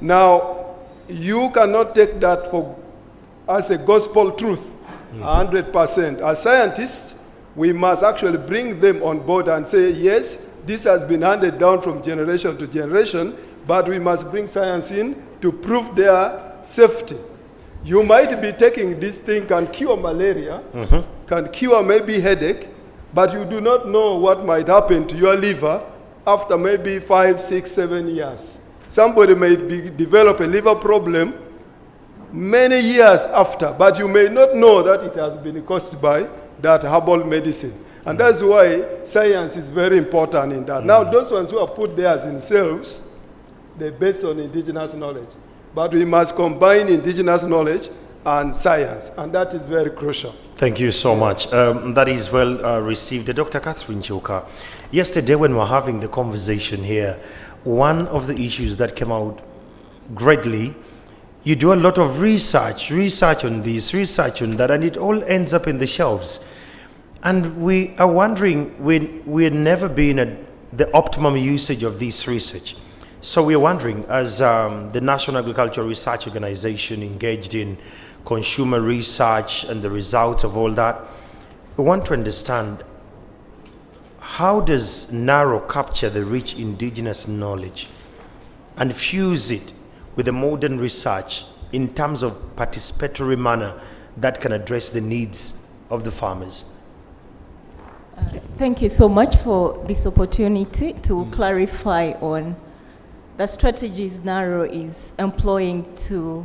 Now, you cannot take that as a gospel truth, 100%. As scientists, we must actually bring them on board and say, yes, this has been handed down from generation to generation, but we must bring science in to prove their safety. You might be taking this thing can cure malaria, can cure maybe headache, but you do not know what might happen to your liver after maybe 5, 6, 7 years. Somebody may develop a liver problem many years after, but you may not know that it has been caused by that herbal medicine. And that's why science is very important in that. Now, those ones who have put theirs themselves, they're based on indigenous knowledge. But we must combine indigenous knowledge and science, and that is very crucial. Thank you so much. That is well received. Dr. Catherine Choka, yesterday when we were having the conversation here, one of the issues that came out greatly, you do a lot of research on this, research on that, and it all ends up in the shelves. And we are wondering, we're never been at the optimum usage of this research. So we're wondering, as the National Agricultural Research Organization engaged in consumer research and the results of all that, we want to understand, how does NARO capture the rich indigenous knowledge and fuse it with the modern research in terms of participatory manner that can address the needs of the farmers? Thank you so much for this opportunity to clarify on the strategies NARO is employing to,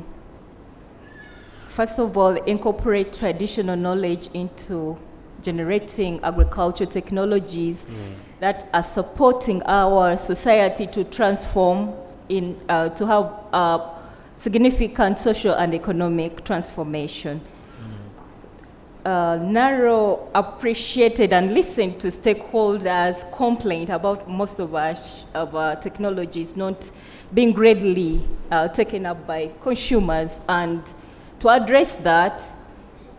first of all, incorporate traditional knowledge into generating agricultural technologies that are supporting our society to transform to have significant social and economic transformation. NARO appreciated and listened to stakeholders' complaint about most of our technologies not being greatly taken up by consumers. And to address that,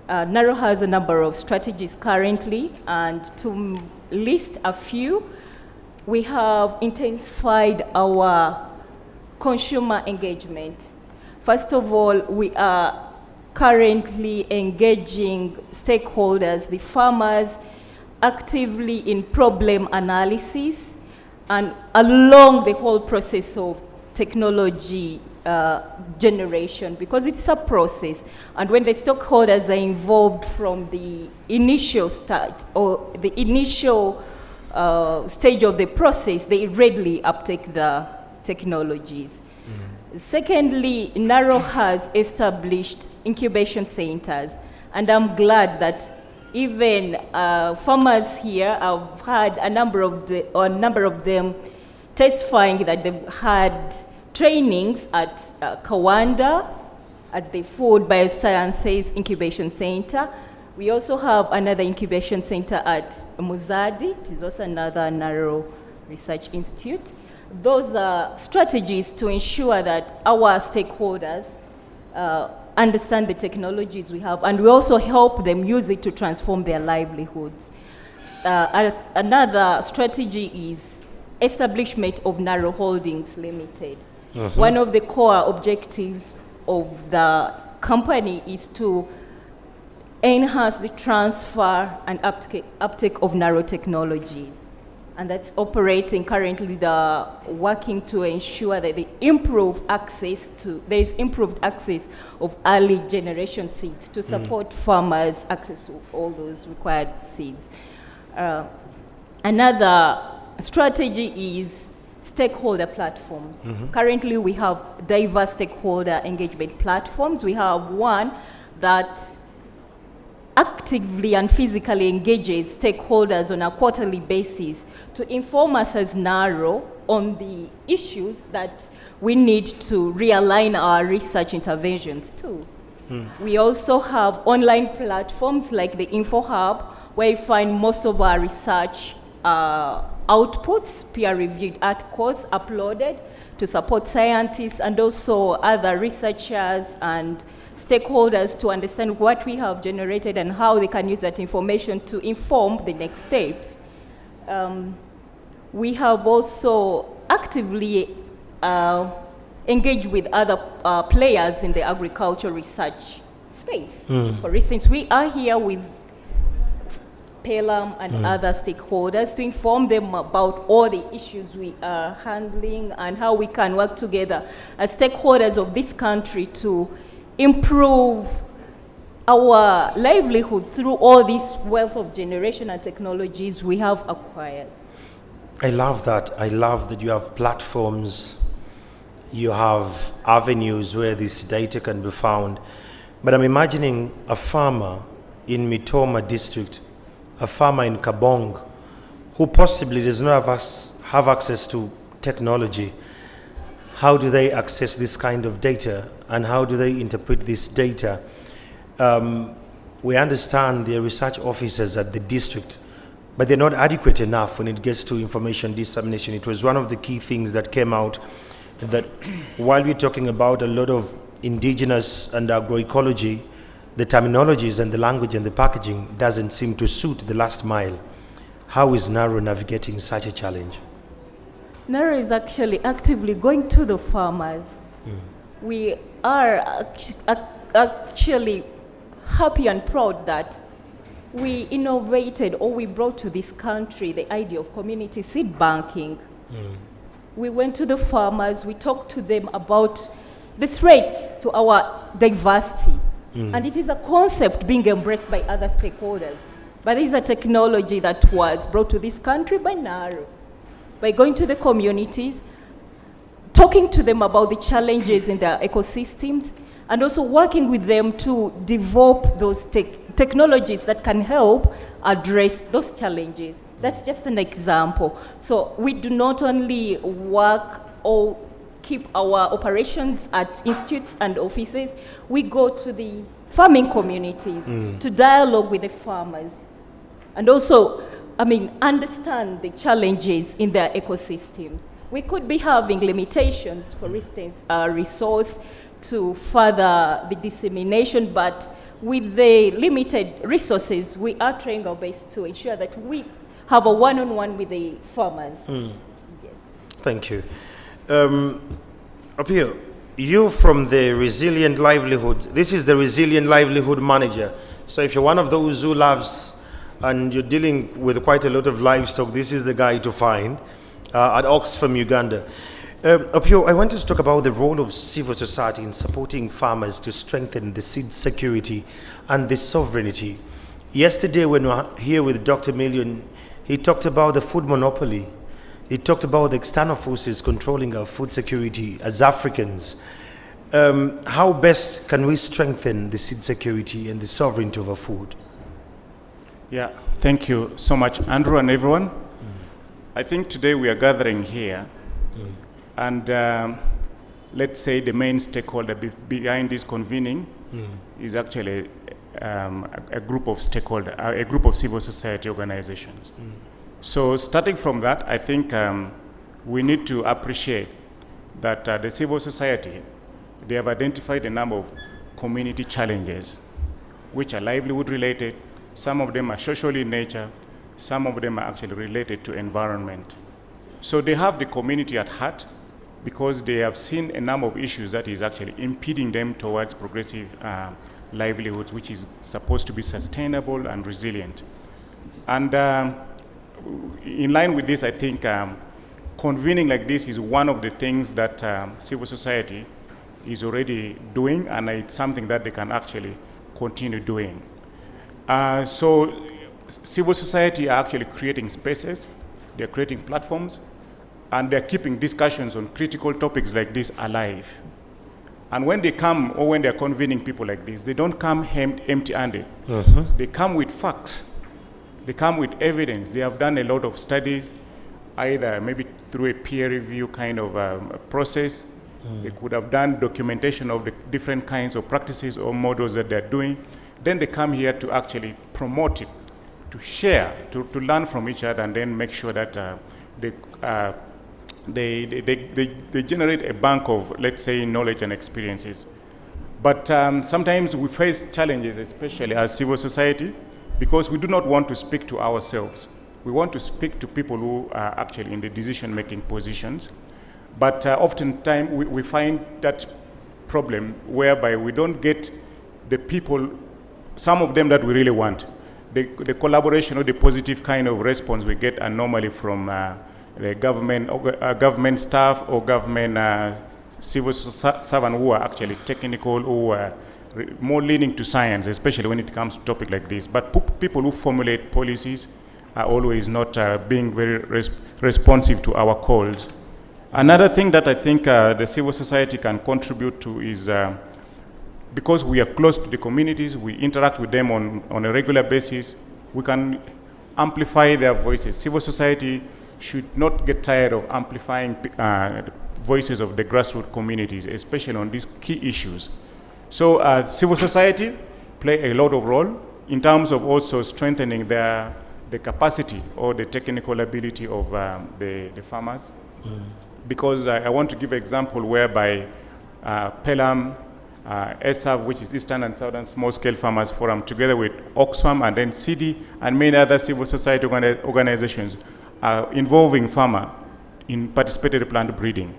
NARO has a number of strategies currently, and to list a few, we have intensified our consumer engagement. First of all, we are currently engaging stakeholders, the farmers, actively in problem analysis and along the whole process of technology generation, because it's a process. And when the stakeholders are involved from the initial start or the initial stage of the process, they readily uptake the technologies. Secondly, NARO has established incubation centers, and I'm glad that even farmers here have had a number of them testifying that they've had trainings at Rwanda, at the Food Biosciences Incubation Center. We also have another incubation center at Muzadi. It is also another NARO research institute. Those are strategies to ensure that our stakeholders understand the technologies we have, and we also help them use it to transform their livelihoods. Another strategy is establishment of NARO Holdings Limited. One of the core objectives of the company is to enhance the transfer and uptake of NARO technologies. And that's operating currently, working to ensure that there is improved access of early generation seeds to support farmers' access to all those required seeds. Another strategy is stakeholder platforms. Currently, we have diverse stakeholder engagement platforms. We have one that actively and physically engages stakeholders on a quarterly basis to inform us as NARO on the issues that we need to realign our research interventions to. We also have online platforms like the Info Hub, where you find most of our research outputs, peer-reviewed articles uploaded to support scientists and also other researchers and stakeholders to understand what we have generated and how they can use that information to inform the next steps. We have also actively engaged with other players in the agricultural research space. For instance, we are here with PELUM and other stakeholders to inform them about all the issues we are handling and how we can work together as stakeholders of this country to improve our livelihood through all this wealth of generation and technologies we have acquired. I love that. I love that you have platforms, you have avenues where this data can be found. But I'm imagining a farmer in Mitoma district, a farmer in Kabong, who possibly does not have access to technology. How do they access this kind of data, and how do they interpret this data? We understand the research officers at the district, but they're not adequate enough when it gets to information dissemination. It was one of the key things that came out, that while we're talking about a lot of indigenous and agroecology, the terminologies and the language and the packaging doesn't seem to suit the last mile. How is NARO navigating such a challenge? NARO is actually actively going to the farmers. We are actually happy and proud that we innovated, or we brought to this country the idea of community seed banking. We went to the farmers, we talked to them about the threats to our diversity. And it is a concept being embraced by other stakeholders. But it is a technology that was brought to this country by NARO. By going to the communities, talking to them about the challenges in their ecosystems, and also working with them to develop those technologies that can help address those challenges. That's just an example. So we do not only work or keep our operations at institutes and offices, we go to the farming communities to dialogue with the farmers and also, understand the challenges in their ecosystems. We could be having limitations, for instance, resource to further the dissemination, but with the limited resources, we are trying our best to ensure that we have a one-on-one with the farmers. Yes. Thank you. Up here, you from the Resilient Livelihoods, this is the Resilient Livelihood Manager. So if you're one of those who loves and you're dealing with quite a lot of livestock, this is the guy to find at Oxfam, Uganda. Up here, I want to talk about the role of civil society in supporting farmers to strengthen the seed security and the sovereignty. Yesterday, when we were here with Dr. Million, he talked about the food monopoly. He talked about the external forces controlling our food security as Africans. How best can we strengthen the seed security and the sovereignty of our food? Yeah, thank you so much, Andrew, and everyone. I think today we are gathering here, and let's say the main stakeholder behind this convening is actually a group of stakeholders, a group of civil society organizations. So starting from that, I think we need to appreciate that the civil society, they have identified a number of community challenges, which are livelihood related. Some of them are social in nature. Some of them are actually related to environment. So they have the community at heart because they have seen a number of issues that is actually impeding them towards progressive livelihoods, which is supposed to be sustainable and resilient. And in line with this, I think convening like this is one of the things that civil society is already doing, and it's something that they can actually continue doing. So civil society are actually creating spaces, they're creating platforms, and they're keeping discussions on critical topics like this alive. And when they come, or when they're convening people like this, they don't come empty-handed. They come with facts. They come with evidence. They have done a lot of studies, either maybe through a peer review kind of process. They could have done documentation of the different kinds of practices or models that they're doing. Then they come here to actually promote it, to share, to learn from each other, and then make sure that they generate a bank of, let's say, knowledge and experiences. But sometimes we face challenges, especially as civil society, because we do not want to speak to ourselves. We want to speak to people who are actually in the decision-making positions. But oftentimes we find that problem whereby we don't get the people, some of them that we really want. The collaboration or the positive kind of response we get are normally from the government staff or government civil servants who are actually technical, who are more leaning to science, especially when it comes to topic like this. But people who formulate policies are always not being very responsive to our calls. Another thing that I think the civil society can contribute to is because we are close to the communities, we interact with them on a regular basis, we can amplify their voices. Civil society should not get tired of amplifying voices of the grassroots communities, especially on these key issues. So civil society play a lot of role in terms of also strengthening the capacity or the technical ability of the farmers. Because I want to give an example whereby PELUM ESAF, which is Eastern and Southern Small Scale Farmers Forum, together with Oxfam and then CD and many other civil society organizations involving farmer in participatory plant breeding.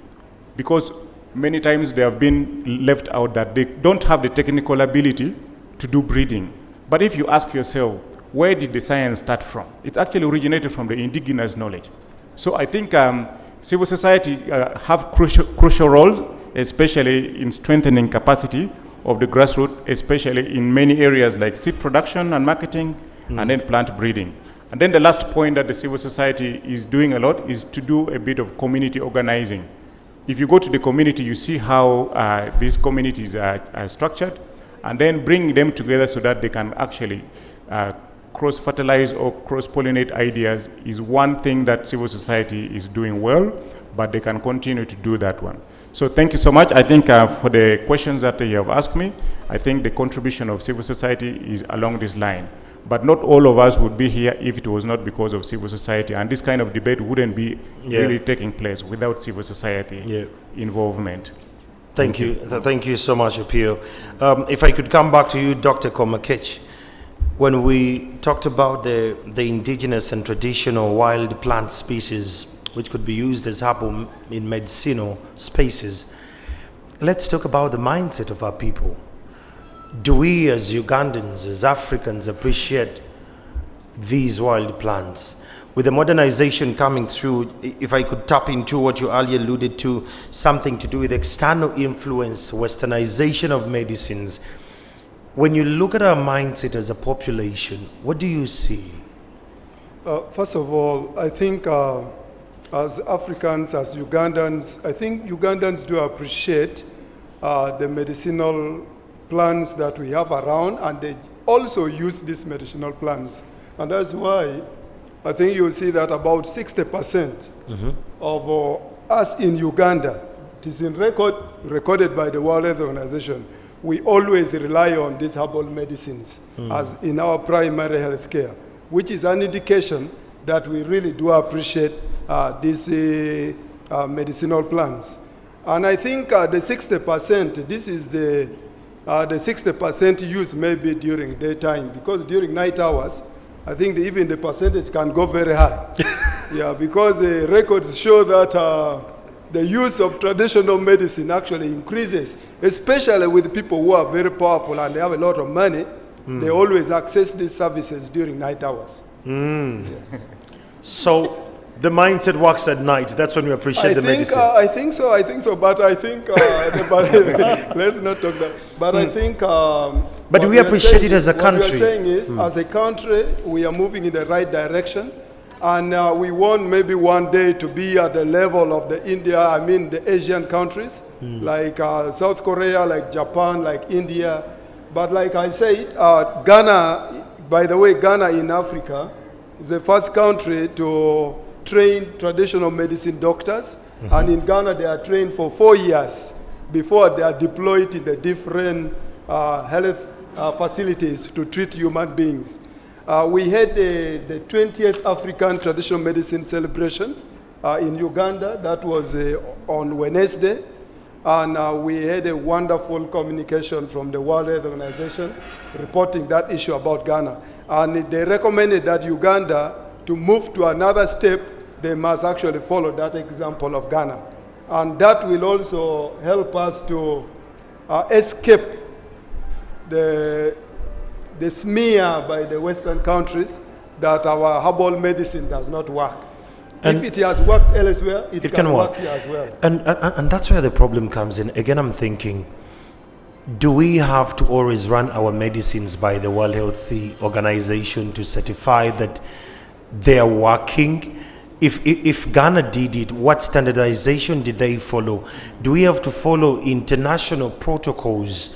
Because many times they have been left out that they don't have the technical ability to do breeding. But if you ask yourself, where did the science start from? It actually originated from the indigenous knowledge. So I think civil society have crucial roles, especially in strengthening capacity of the grassroots, especially in many areas like seed production and marketing, and then plant breeding. And then the last point that the civil society is doing a lot is to do a bit of community organizing. If you go to the community, you see how these communities are structured, and then bring them together so that they can actually cross-fertilize or cross-pollinate ideas is one thing that civil society is doing well, but they can continue to do that one. So thank you so much. I think for the questions that you have asked me, I think the contribution of civil society is along this line. But not all of us would be here if it was not because of civil society. And this kind of debate wouldn't be really taking place without civil society involvement. Thank you. Thank you so much, Apio. If I could come back to you, Dr. Komakech. When we talked about the indigenous and traditional wild plant species which could be used as herbal in medicinal spaces, let's talk about the mindset of our people. Do we as Ugandans, as Africans, appreciate these wild plants? With the modernization coming through, if I could tap into what you earlier alluded to, something to do with external influence, westernization of medicines, when you look at our mindset as a population, what do you see? First of all, I think as Africans, as Ugandans, I think Ugandans do appreciate the medicinal plants that we have around, and they also use these medicinal plants. And that's why I think you'll see that about 60% of us in Uganda, it is in recorded by the World Health Organization, we always rely on these herbal medicines as in our primary health care, which is an indication that we really do appreciate these medicinal plants. And I think the 60%, this is the 60% use maybe during daytime, because during night hours, I think even the percentage can go very high. Because the records show that the use of traditional medicine actually increases, especially with people who are very powerful and they have a lot of money. They always access these services during night hours. Yes. So the mindset works at night. That's when we appreciate the medicine. I think so. But I think, let's not talk that. But I think. But do we appreciate it as a country? What we are saying is, as a country, we are moving in the right direction. And we want maybe one day to be at the level of the Asian countries, like South Korea, like Japan, like India. But like I said, Ghana, by the way, Ghana in Africa is the first country to train traditional medicine doctors. And in Ghana, they are trained for 4 years before they are deployed in the different health facilities to treat human beings. We had the 20th African Traditional Medicine Celebration in Uganda. That was on Wednesday. And we had a wonderful communication from the World Health Organization reporting that issue about Ghana. And they recommended that Uganda, to move to another step, they must actually follow that example of Ghana. And that will also help us to escape the smear by the Western countries that our herbal medicine does not work. And if it has worked elsewhere, it can work here as well. And that's where the problem comes in. Again, I'm thinking, do we have to always run our medicines by the World Health Organization to certify that they are working? If Ghana did it, what standardization did they follow? Do we have to follow international protocols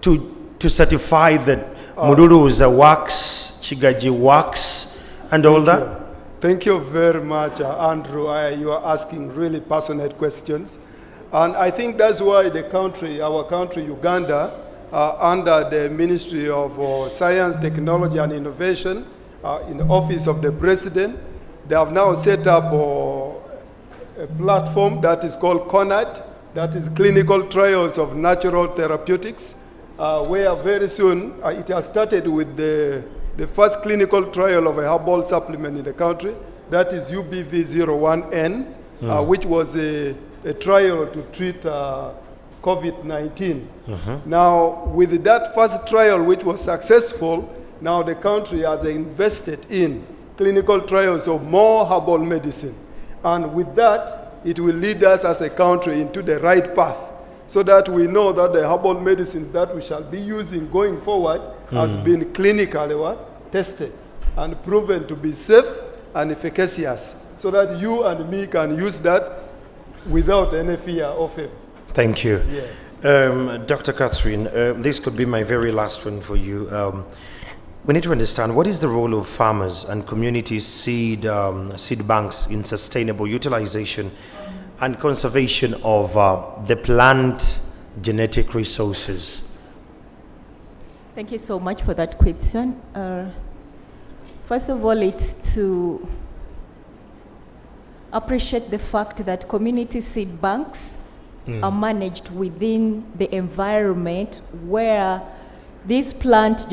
to certify that Mururuza works, Chigaji works, and all that? Thank you very much, Andrew. You are asking really passionate questions. And I think that's why our country, Uganda, under the Ministry of Science, Technology and Innovation, in the Office of the President, they have now set up a platform that is called CONAT, that is clinical trials of natural therapeutics, where very soon it has started with the first clinical trial of a herbal supplement in the country, that is UBV01N, which was a trial to treat COVID-19. Now, with that first trial, which was successful, now the country has invested in clinical trials of more herbal medicine. And with that, it will lead us as a country into the right path, so that we know that the herbal medicines that we shall be using going forward has been clinically tested and proven to be safe and efficacious, so that you and me can use that without any fear of favor. Thank you. Yes. Dr. Catherine, this could be my very last one for you. We need to understand, what is the role of farmers and community seed banks in sustainable utilization and conservation of the plant genetic resources? Thank you so much for that question. First of all, it's to appreciate the fact that community seed banks are managed within the environment where these plant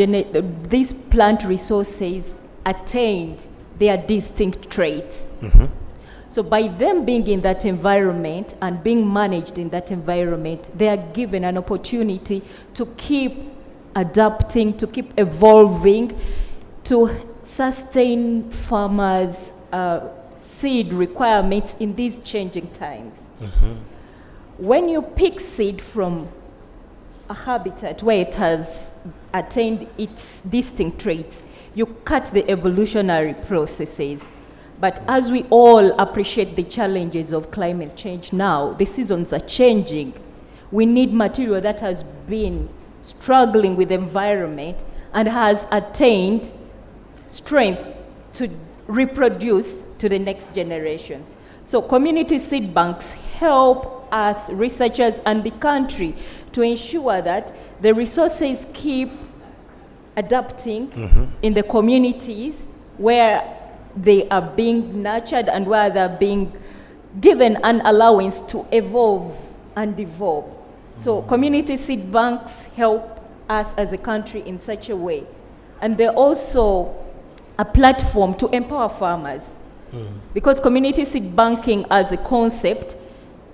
resources attained their distinct traits. So by them being in that environment and being managed in that environment, they are given an opportunity to keep adapting, to keep evolving, to sustain farmers' seed requirements in these changing times. When you pick seed from a habitat where it has attained its distinct traits, you cut the evolutionary processes. But as we all appreciate the challenges of climate change now, the seasons are changing. We need material that has been struggling with the environment and has attained strength to reproduce to the next generation. So community seed banks help us, researchers and the country, to ensure that the resources keep adapting in the communities where they are being nurtured and where they're being given an allowance to evolve and develop. So community seed banks help us as a country in such a way. And they're also a platform to empower farmers. Because community seed banking as a concept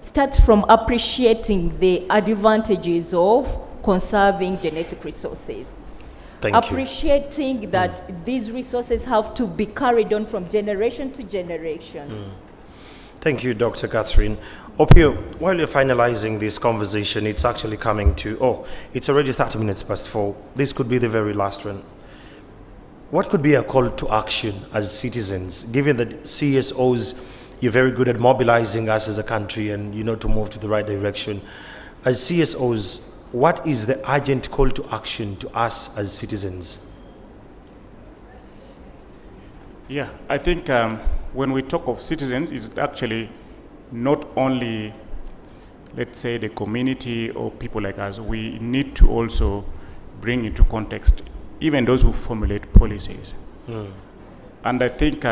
starts from appreciating the advantages of conserving genetic resources. Appreciating that these resources have to be carried on from generation to generation. Thank you, Dr. Catherine. Opio, while you're finalizing this conversation, it's actually coming to, it's already 30 minutes past 4. This could be the very last one. What could be a call to action as citizens, given that CSOs, you're very good at mobilizing us as a country and to move to the right direction. As CSOs, what is the urgent call to action to us as citizens? Yeah, I think when we talk of citizens, it's actually not only, let's say, the community or people like us. We need to also bring into context even those who formulate policies. And I think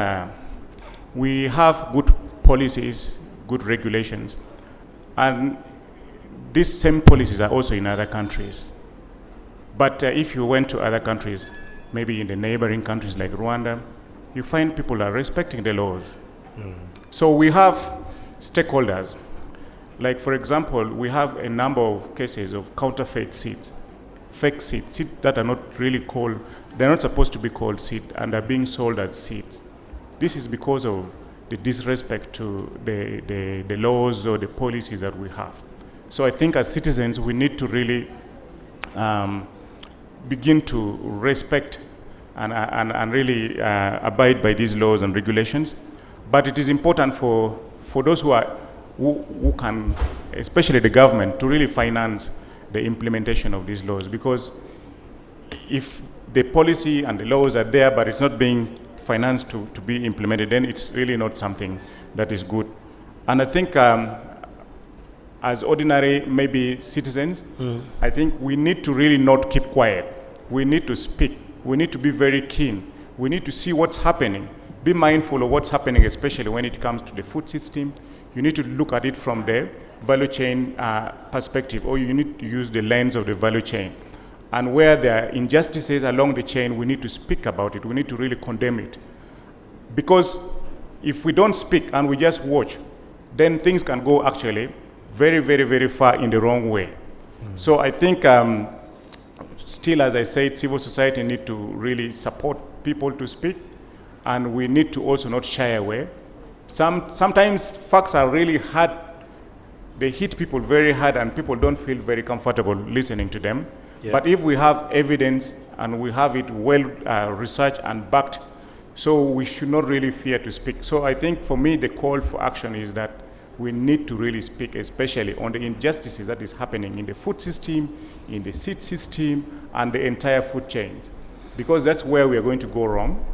we have good policies, good regulations, and these same policies are also in other countries. But if you went to other countries, maybe in the neighboring countries like Rwanda, you find people are respecting the laws. So we have stakeholders. Like, for example, we have a number of cases of counterfeit seeds, fake seeds that are not really called, they're not supposed to be called seed and are being sold as seeds. This is because of the disrespect to the laws or the policies that we have. So I think as citizens, we need to really begin to respect and really abide by these laws and regulations. But it is important for those who can, especially the government, to really finance the implementation of these laws, because if the policy and the laws are there but it's not being financed to be implemented, then it's really not something that is good. And I think as ordinary maybe citizens, I think we need to really not keep quiet. We need to speak. We need to be very keen. We need to see what's happening. Be mindful of what's happening, especially when it comes to the food system, you need to look at it from the value chain perspective, or you need to use the lens of the value chain. And where there are injustices along the chain, we need to speak about it. We need to really condemn it. Because if we don't speak and we just watch, then things can go actually very, very, very far in the wrong way. So I think still, as I said, civil society need to really support people to speak, and we need to also not shy away. Sometimes facts are really hard. They hit people very hard, and people don't feel very comfortable listening to them. Yeah. But if we have evidence and we have it well researched and backed, so we should not really fear to speak. So I think for me, the call for action is that we need to really speak, especially on the injustices that is happening in the food system, in the seed system, and the entire food chains. Because that's where we are going to go wrong.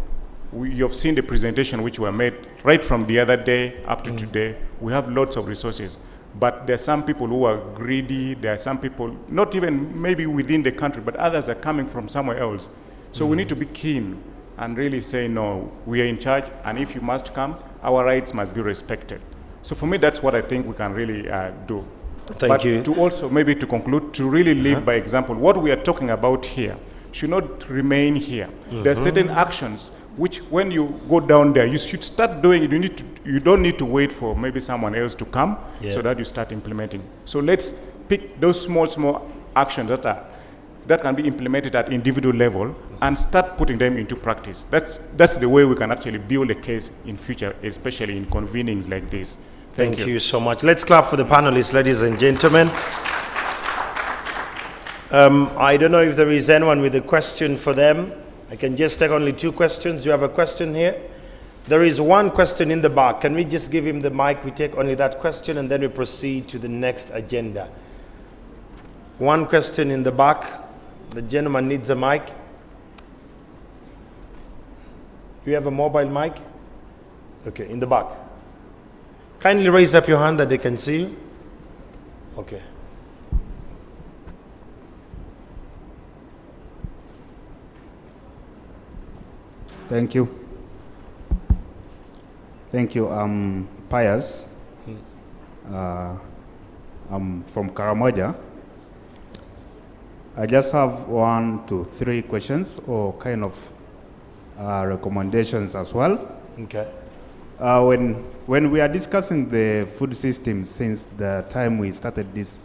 You've seen the presentation which were made right from the other day up to today. We have lots of resources. But there are some people who are greedy. There are some people, not even maybe within the country, but others are coming from somewhere else. So we need to be keen and really say, no, we are in charge, and if you must come, our rights must be respected. So for me, that's what I think we can really do. Thank you. To also, maybe to conclude, to really lead by example. What we are talking about here should not remain here. There are certain actions which, when you go down there, you should start doing it. You don't need to wait for maybe someone else to come so that you start implementing. So let's pick those small actions that can be implemented at individual level and start putting them into practice. That's the way we can actually build a case in future, especially in convenings like this. Thank you so much. Let's clap for the panelists, ladies and gentlemen. I don't know if there is anyone with a question for them. I can just take only 2 questions. Do you have a question here? There is one question in the back. Can we just give him the mic? We take only that question and then we proceed to the next agenda. One question in the back. The gentleman needs a mic. You have a mobile mic? Okay, in the back. Kindly raise up your hand that they can see you. Okay. Thank you. Thank you. I'm Pius. I'm from Karamoja. I just have 1 to 3 questions or kind of recommendations as well. Okay. When we are discussing the food system since the time we started this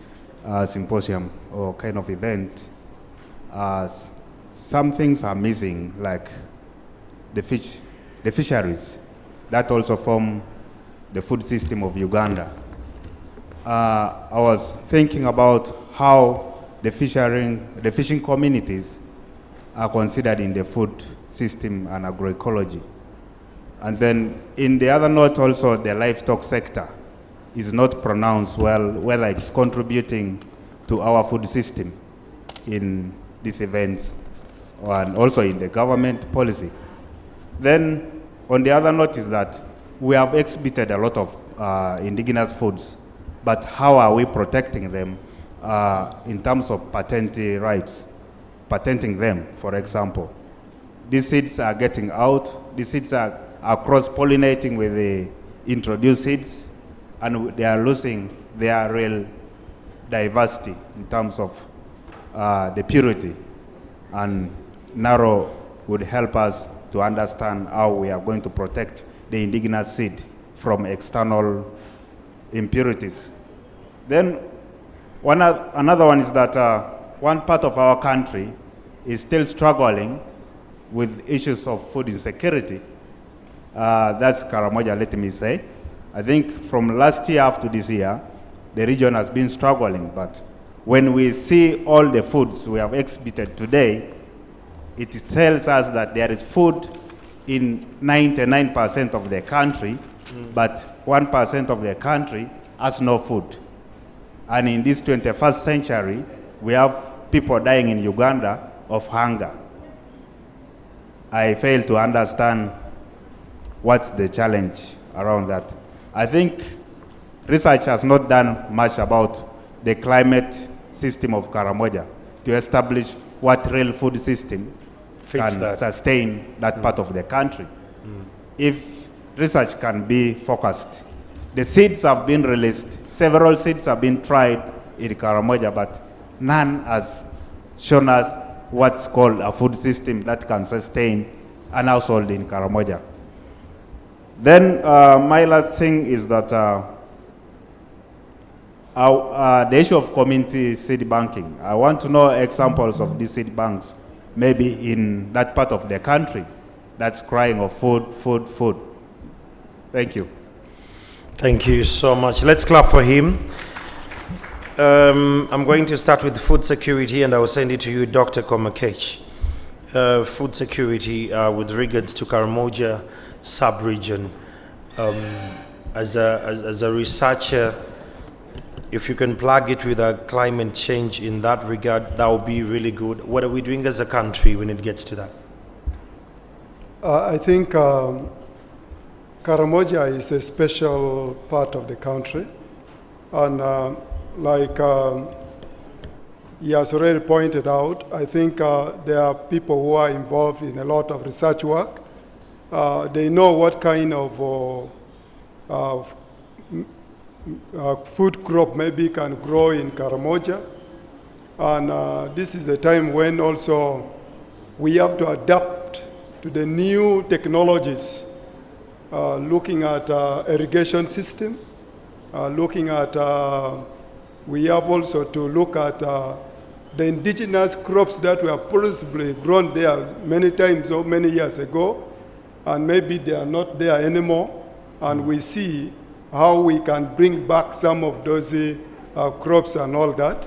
symposium or kind of event, some things are missing, like the fisheries that also form the food system of Uganda. I was thinking about how the fishing communities are considered in the food system and agroecology. And then in the other note also, the livestock sector is not pronounced well, whether it's contributing to our food system in these events and also in the government policy. Then on the other note is that we have exhibited a lot of indigenous foods, but how are we protecting them in terms of patent rights, patenting them, for example? These seeds are getting out, these seeds are cross-pollinating with the introduced seeds, and they are losing their real diversity in terms of the purity. And narrow would help us to understand how we are going to protect the indigenous seed from external impurities. Then another one is that one part of our country is still struggling with issues of food insecurity. That's Karamoja, let me say. I think from last year up to this year, the region has been struggling, but when we see all the foods we have exhibited today, it tells us that there is food in 99% of the country, but 1% of the country has no food. And in this 21st century, we have people dying in Uganda of hunger. I fail to understand what's the challenge around that. I think research has not done much about the climate system of Karamoja to establish what real food system can sustain that part of the country. If research can be focused, the seeds have been released. Several seeds have been tried in Karamoja, but none has shown us what's called a food system that can sustain an household in Karamoja. Then my last thing is that the issue of community seed banking. I want to know examples of these seed banks, maybe in that part of the country that's crying of food, food, food. Thank you. Thank you so much. Let's clap for him. I'm going to start with food security, and I will send it to you, Dr. Komakech. Food security with regards to Karamoja sub-region. As a researcher, if you can plug it with a climate change in that regard, that would be really good. What are we doing as a country when it gets to that? I think Karamoja is a special part of the country. And like he has already pointed out, I think there are people who are involved in a lot of research work. They know what kind of food crop maybe can grow in Karamoja. And this is the time when also we have to adapt to the new technologies, looking at irrigation system, looking at, we have also to look at the indigenous crops that were possibly grown there many times or many years ago, and maybe they are not there anymore, and we see how we can bring back some of those crops and all that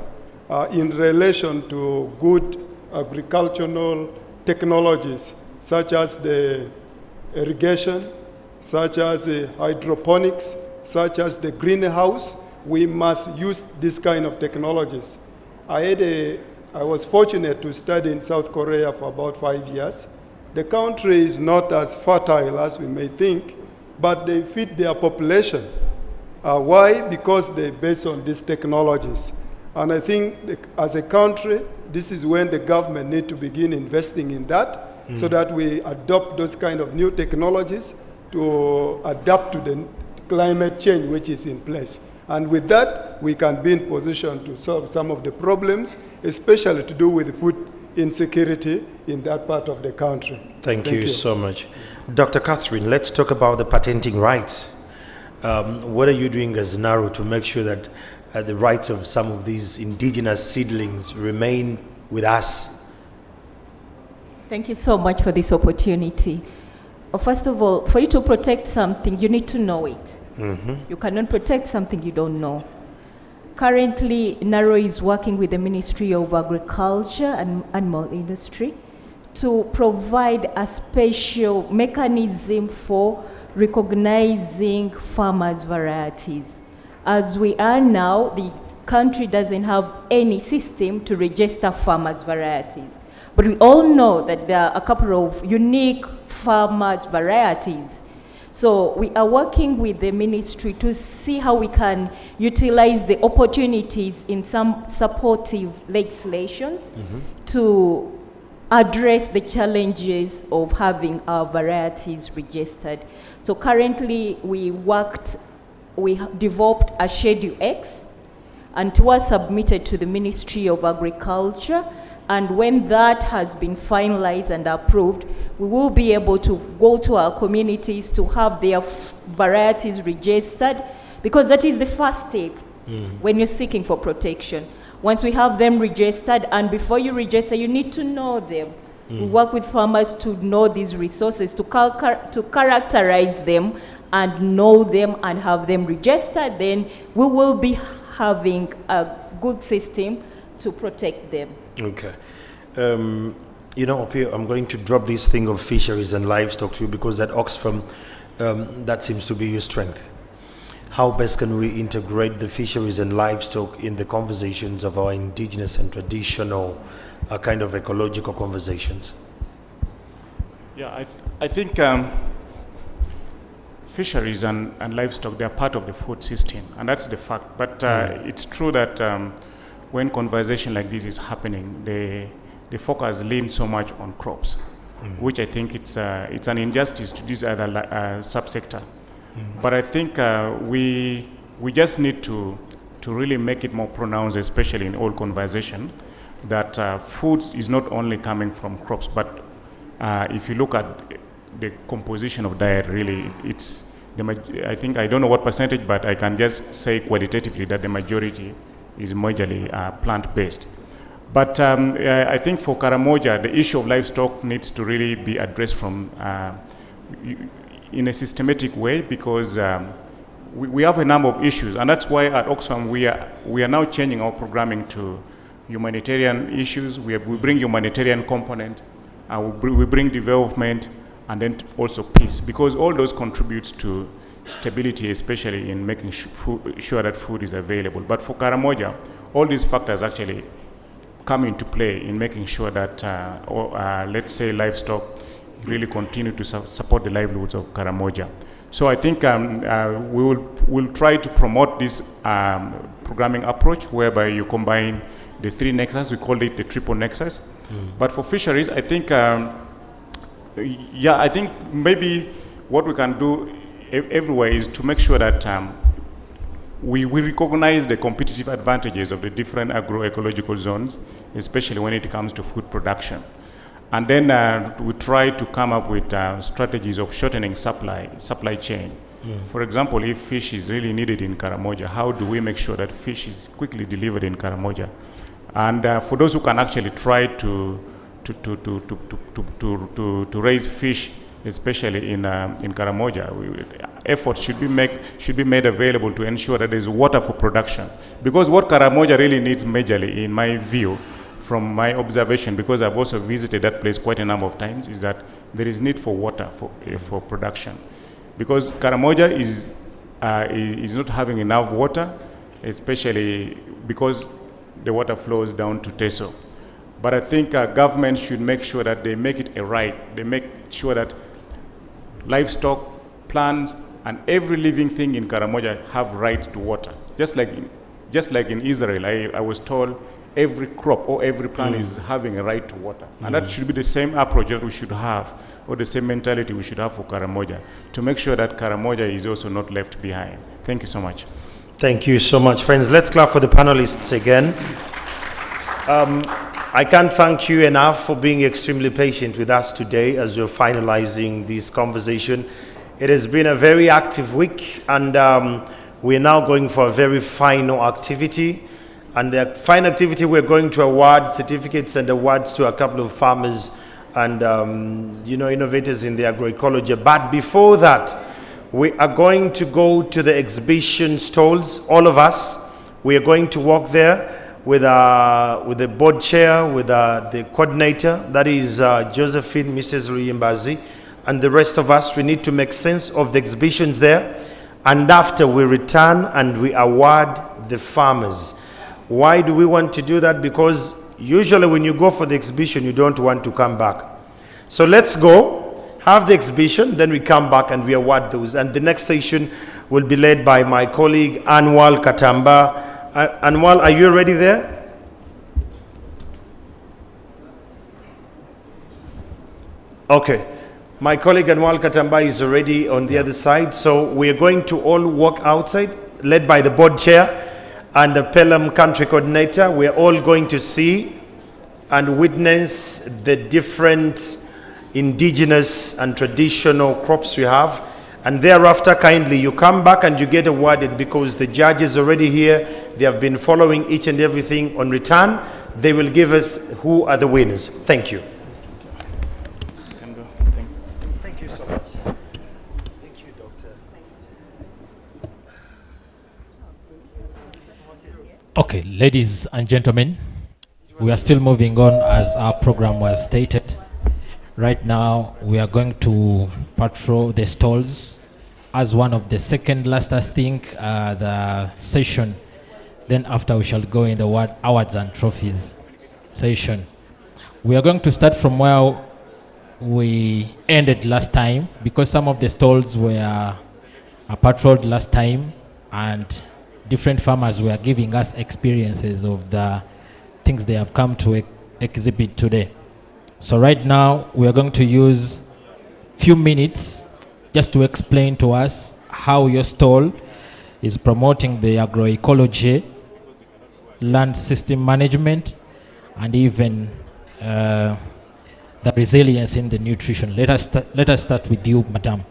in relation to good agricultural technologies, such as the irrigation, such as the hydroponics, such as the greenhouse. We must use this kind of technologies. I was fortunate to study in South Korea for about 5 years. The country is not as fertile as we may think, but they feed their population. Why? Because they're based on these technologies. And I think as a country, this is when the government need to begin investing in that, so that we adopt those kind of new technologies to adapt to the climate change which is in place. And with that, we can be in position to solve some of the problems, especially to do with food insecurity in that part of the country. Thank you so much. Dr. Catherine, let's talk about the patenting rights. What are you doing as NARU to make sure that the rights of some of these indigenous seedlings remain with us? Thank you so much for this opportunity. First of all, for you to protect something, you need to know it. You cannot protect something you don't know. Currently, NARU is working with the Ministry of Agriculture and Animal Industry to provide a special mechanism for recognizing farmers' varieties. As we are now, the country doesn't have any system to register farmers' varieties. But we all know that there are a couple of unique farmers' varieties. So we are working with the ministry to see how we can utilize the opportunities in some supportive legislations to address the challenges of having our varieties registered. So currently we developed a Schedule X, and it was submitted to the Ministry of Agriculture. And when that has been finalized and approved, we will be able to go to our communities to have their varieties registered, because that is the first step when you're seeking for protection. Once we have them registered, and before you register, you need to know them. We work with farmers to know these resources, to characterize them and know them and have them registered. Then we will be having a good system to protect them. Okay. You know, up here, I'm going to drop this thing of fisheries and livestock to you, because at Oxfam, that seems to be your strength. How best can we integrate the fisheries and livestock in the conversations of our indigenous and traditional kind of ecological conversations? Yeah, I think fisheries and livestock, they are part of the food system, and that's the fact. But it's true that when conversation like this is happening, the focus leans so much on crops, which I think it's an injustice to this other subsector. But I think we just need to really make it more pronounced, especially in all conversation, that food is not only coming from crops, but if you look at the composition of diet, really, it's I think, I don't know what percentage, but I can just say qualitatively that the majority is majorly plant-based. But I think for Karamoja, the issue of livestock needs to really be addressed from in a systematic way, because we have a number of issues, and that's why at Oxfam we are now changing our programming to humanitarian issues. We bring humanitarian component, we bring development, and then also peace, because all those contributes to stability, especially in making sure that food is available. But for Karamoja, all these factors actually come into play in making sure that, let's say, livestock really continue to support the livelihoods of Karamoja. So I think we'll try to promote this programming approach, whereby you combine the three nexus. We call it the triple nexus. But for fisheries, I think, I think maybe what we can do everywhere is to make sure that we recognize the competitive advantages of the different agroecological zones, especially when it comes to food production. And then we try to come up with strategies of shortening supply chain. For example, if fish is really needed in Karamoja, how do we make sure that fish is quickly delivered in Karamoja? And for those who can actually try to raise fish, especially in Karamoja, efforts should be made available to ensure that there is water for production. Because what Karamoja really needs majorly, in my view, from my observation, because I've also visited that place quite a number of times, is that there is need for water for production. Because Karamoja is not having enough water, especially because the water flows down to Teso. But I think government should make sure that they make it a right. They make sure that livestock, plants, and every living thing in Karamoja have right to water. Just like in Israel, I was told every crop or every plant is having a right to water. And that should be the same approach that we should have, or the same mentality we should have for Karamoja, to make sure that Karamoja is also not left behind. Thank you so much. Thank you so much, friends. Let's clap for the panelists again. I can't thank you enough for being extremely patient with us today as we're finalizing this conversation. It has been a very active week, and we're now going for a very final activity. And the final activity, we're going to award certificates and awards to a couple of farmers and innovators in the agroecology. But before that, we are going to go to the exhibition stalls, all of us. We are going to walk there with the board chair, with the coordinator, that is Josephine, Mrs. Ruyimbazi, and the rest of us. We need to make sense of the exhibitions there. And after, we return and we award the farmers. Why do we want to do that? Because usually when you go for the exhibition, you don't want to come back. So let's go, have the exhibition, then we come back and we award those. And the next session will be led by my colleague, Anwal Katamba. Anwal, are you already there? Okay. My colleague Anwal Katamba is already on the other side. So we are going to all walk outside, led by the board chair and the PELUM country coordinator. We are all going to see and witness the different indigenous and traditional crops we have. And thereafter, kindly, you come back and you get awarded, because the judge is already here. They have been following each and everything. On return, they will give us who are the winners. Thank you. Thank you so much. Thank you, Doctor. Okay, ladies and gentlemen, we are still moving on as our program was stated. Right now, we are going to patrol the stalls as one of the second last, I think, the session. Then after, we shall go in the awards and trophies session. We are going to start from where we ended last time, because some of the stalls were patrolled last time, and different farmers were giving us experiences of the things they have come to exhibit today. So right now, we are going to use few minutes just to explain to us how your stall is promoting the agroecology, land system management, and even the resilience in the nutrition. Let us start with you, Madam.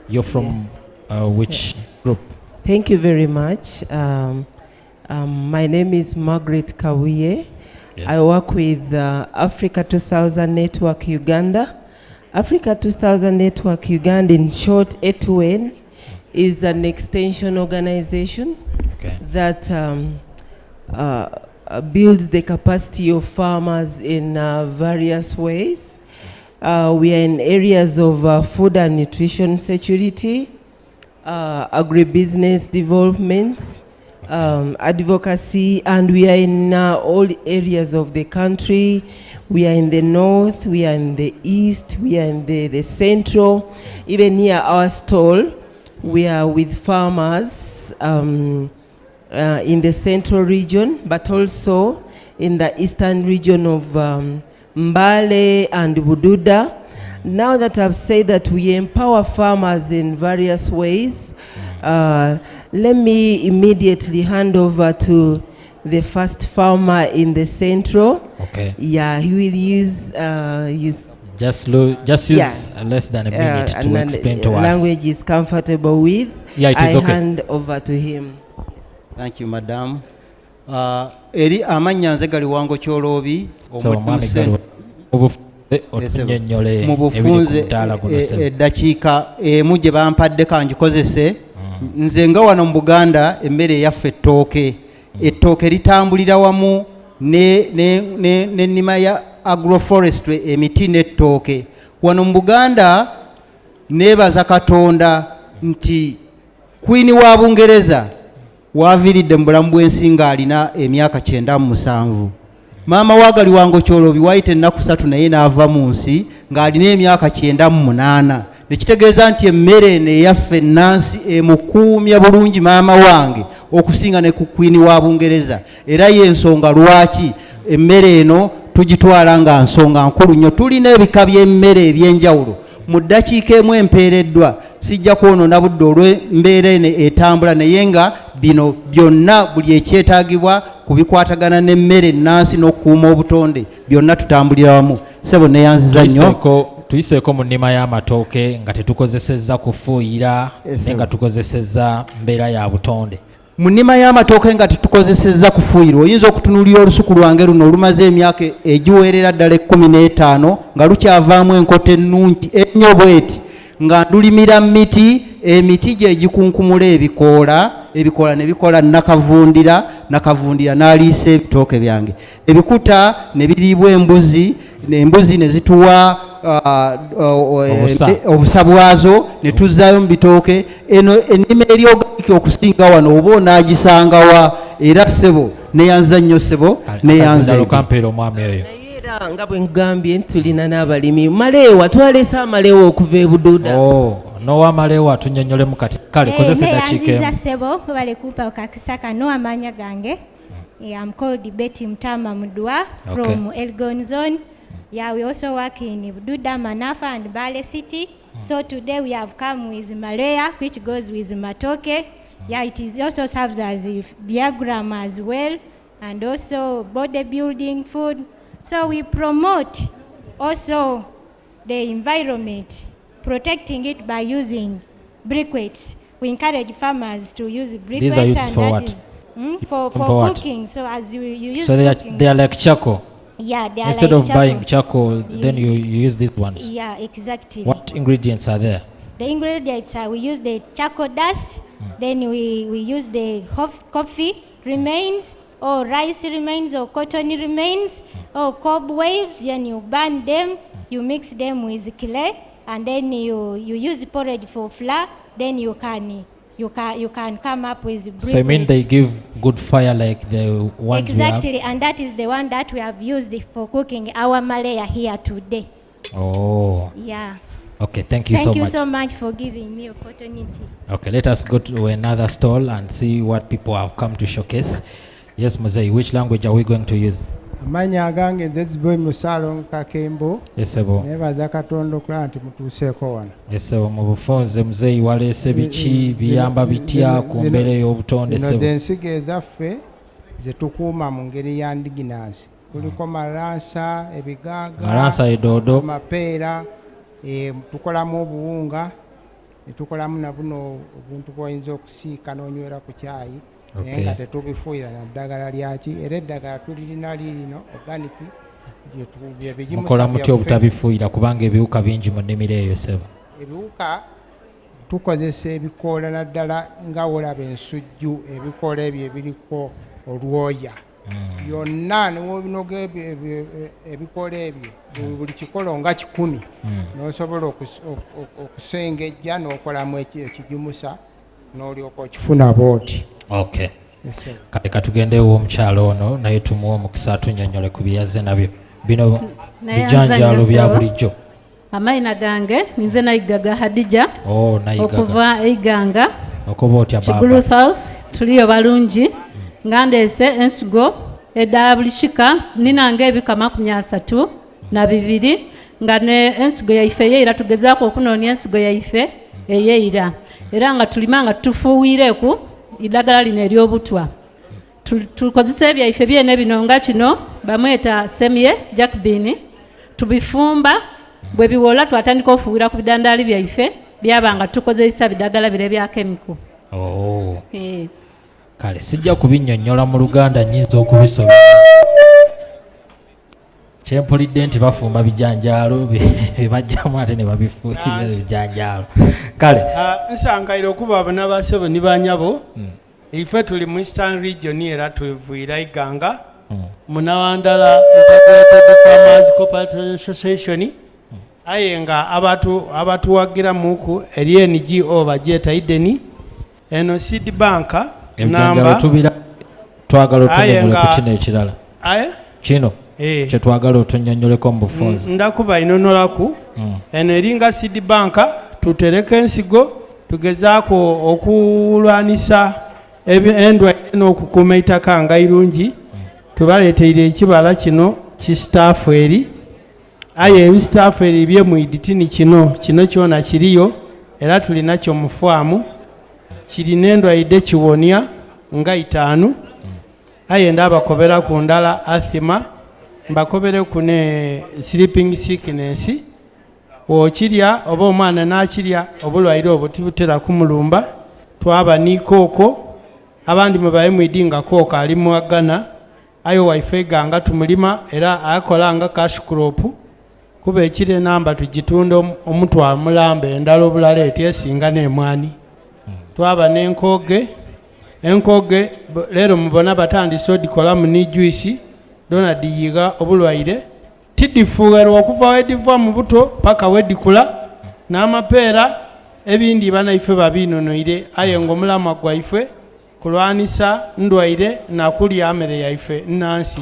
You're from which group? Thank you very much. My name is Margaret Kawiye. Yes. I work with Africa 2000 Network Uganda. Africa 2000 Network Uganda, in short, A2N, is an extension organization that builds the capacity of farmers in various ways. We are in areas of food and nutrition security, agribusiness development, advocacy, and we are in all areas of the country. We are in the north, we are in the east, we are in the central. Even near our stall, we are with farmers in the central region, but also in the eastern region of Mbale and Bududa. Now that I've said that we empower farmers in various ways, let me immediately hand over to the first farmer in the central. Okay. Yeah, he will use his... Just use less than a minute to explain to us. Language is comfortable with. Yeah, it is okay. I hand over to him. Thank you, Madam. Eri amanya nze gali wango kyolobi mu bufunze eddakiika emu gye bampadde kangikozese. Nze nga wano mu Buganda emmere yaffe ettooke litambulira wamu n'ennima ya agroforestry, emiti n'ettooke. Wano mu Buganda neebaza Katonda nti Queen wa Bungereza waviridde mu bulamu bw'ensi ng'alina emyaka 97. Maama waagali wango kyolobi wayita ennaku 3 naye n'ava mu nsi ng'alina emyaka 98. Nekitegeeza nti emmere eno eyaffe Nansi emukuumya bulungi maama wange okusinga ne ku Queen wa Bungereza. Era y'ensonga lwaki emmere eno tugitwala nga nsonga nkulu nnyo. Tulina ebika by'emmere eby'enjawulo. Mu ddakiika emu empeereddwa sijja kwonoona budde olw'embeera eno etambula, naye nga bino byonna buli ekyetaagibwa ku bikwatagana n'emmere Nansi n'okukuuma obutonde byonna tutambulira wamu. Ssebo neeyanziza nnyo. Tuyiseeko mu nnima y'amatooke nga tetukozesezza kufuuyira nga tukozesezza mbeera ya butonde. Mu nnima y'amatooke nga tetukozesezza kufuuyira, oyinza okutunuulira olusuku lwange luno olumaze emyaka egiwerera ddala 15 nga lukyavaamu enkota ennungi ennyo bweti, nga ndulimira emiti gye gikunkumula ebikoola ne bikola nakavundira n'aliisa ebitooke byange. Ebikuta ne biriibwa embuzi ne zituwa obusa bwazo ne tuzzaayo mu bitooke. Eno ennima eri ogaiki okusinga wano oba onaagisangawa. Era ssebo neeyanza nnyo ssebo neeyanza era nga bwe nkugambye nti tulina n'abalimi. Maleewa twaleese amaleewa okuva e Bududa. Nowa maleewa tunnyonnyolemu kati. Kale kozesa eddakiika emu. Neeyanziza ssebo bale kupa okakisa kano amanya gange. I'm called Betty Mtama Mudua from Elgon Zone. Yeah, we also work in Bududa, Manafa and Bale City. So today we have come with Malaya, which goes with Matoke. Yeah, it is also serves as a diagram as well, and also bodybuilding food. So we promote also the environment, protecting it by using briquettes. We encourage farmers to use briquettes. These are used for what? For cooking. So as you use so they are like charcoal. Yeah, they are instead like of buying charcoal, then you use these ones. Yeah, exactly. What ingredients are there? The ingredients are we use the charcoal dust, then we use the coffee remains, or rice remains, or cotton remains, or cobwebs, and you burn them, you mix them with clay, and then you use porridge for flour, then you can come up with briquettes. So I mean they give good fire like the ones exactly, we have? And that is the one that we have used for cooking our Malaya here today. Oh. Yeah. Okay, thank you so much. Thank you so much for giving me opportunity. Okay, let us go to another stall and see what people have come to showcase. Yes, Mosei, which language are we going to use? Amanya agange nze Ziboyi Musalo Kakembo. Yesebo. Nebaza Katonda okulaba nti mutuuseeko wano. Yesebo mu bufunze muzeeyi waleese biki biyamba bitya ku mbeera y'obutonde sebo. Zino ensigo ezaffe ze tukuuma mu ngeri ya indigenous. Kuliko maransa, ebigaga, maransa edoodo, amapeera, tukolamu obuwunga, tukolamu na buno obuntu bw'oyinza okusiika n'onywera ku caayi. Naye nga tetubifuuyira na ddagala lyaki era eddagala tulirina lirino organic mukola mutya obutabifuuyira kubanga ebiwuka bingi mu nnimiro eyo sebo. Ebiwuka tukozesa ebikoola naddala nga wolaba ensujju ebikoola ebyo ebiriko olwoya byonna newobinoga ebikoola ebyo buli kikolo nga 100 n'osobola okusengejja n'okolamu ekigimusa n'olyoka okifuna bwoti. Okay. Kale katugendewo omukyalo ono naye tumuwa omukisa atunnyonnyole ku byeyaze nabyo bino bijanjaalo bya bulijjo. Amayina gange ninze Nayigaga Hadija okuva Eiganga okuba otya baba Kigulu South tuliyo balungi nga ndeese ensigo edda buli kika ninange ebika 32 nga ne ensigo yaife eyeira tugezaako okunoonya ensigo yaife eyeira era nga tulima nga tufuuwireku idagala lino ery'obutwa tukozesa ebyaife byene bino nga kino bamweta semye jakbini tubifumba bwe biwola twatandika ofuuwira ku bidandaali byaife byabanga tukozesa bidagala bire bya kemiko. Kale sijja kubinnyonnyola mu Luganda nnyinza okubisoba kyempulidde nti bafumba bijanjaalo bebajjamu ate ne babifuuyira ebijanjaalo. Kale nsangaire okuba abana basebo ni banyabo ife tuli mu Eastern Region era tuvuira Iganga munawandala Integrated Farmers Cooperative Association ayenga abatuwagira muku eri NGO bajeta ideni eno seed bank namba twagala otunyonyole ku kino ekirala kino kye twagala otunyonyoleko mu bufunze ndakuba inonolaku eno eringa seed bank tutereka ensigo tugezaako okulwanisa endwadde n'okukuuma ettaka nga irungi tubaleeteire ekibala kino kisitaafu eri aye ebisitaafu eri bye mu iditini kino kyona kiriyo era tulinakyo mu faamu kirina endwadde kiwonya nga 5 aye ndabakobera ku ndala athima mbakobere ku ne sleeping sickness okirya oba omwana n'akirya obulwaire obwo tibutera kumulumba twaba nikooko abandi mubaye mwidinga kooko ali muwagana ayo waife ganga tumulima era akola nga cash crop kuba ekire namba tugitunda omutwa mulamba endala obulala etyesinga n'emwani twaba n'enkoge lero mubona batandise odikolamu ni juice dona diyiga obulwaire tidifuugerwa okuva wediva mu buto paka wedikula n'amapeera ebindi banaife babinonoire aye ng'omulama gwaife kulwanisa ndwaire nakulya amere yaife nansi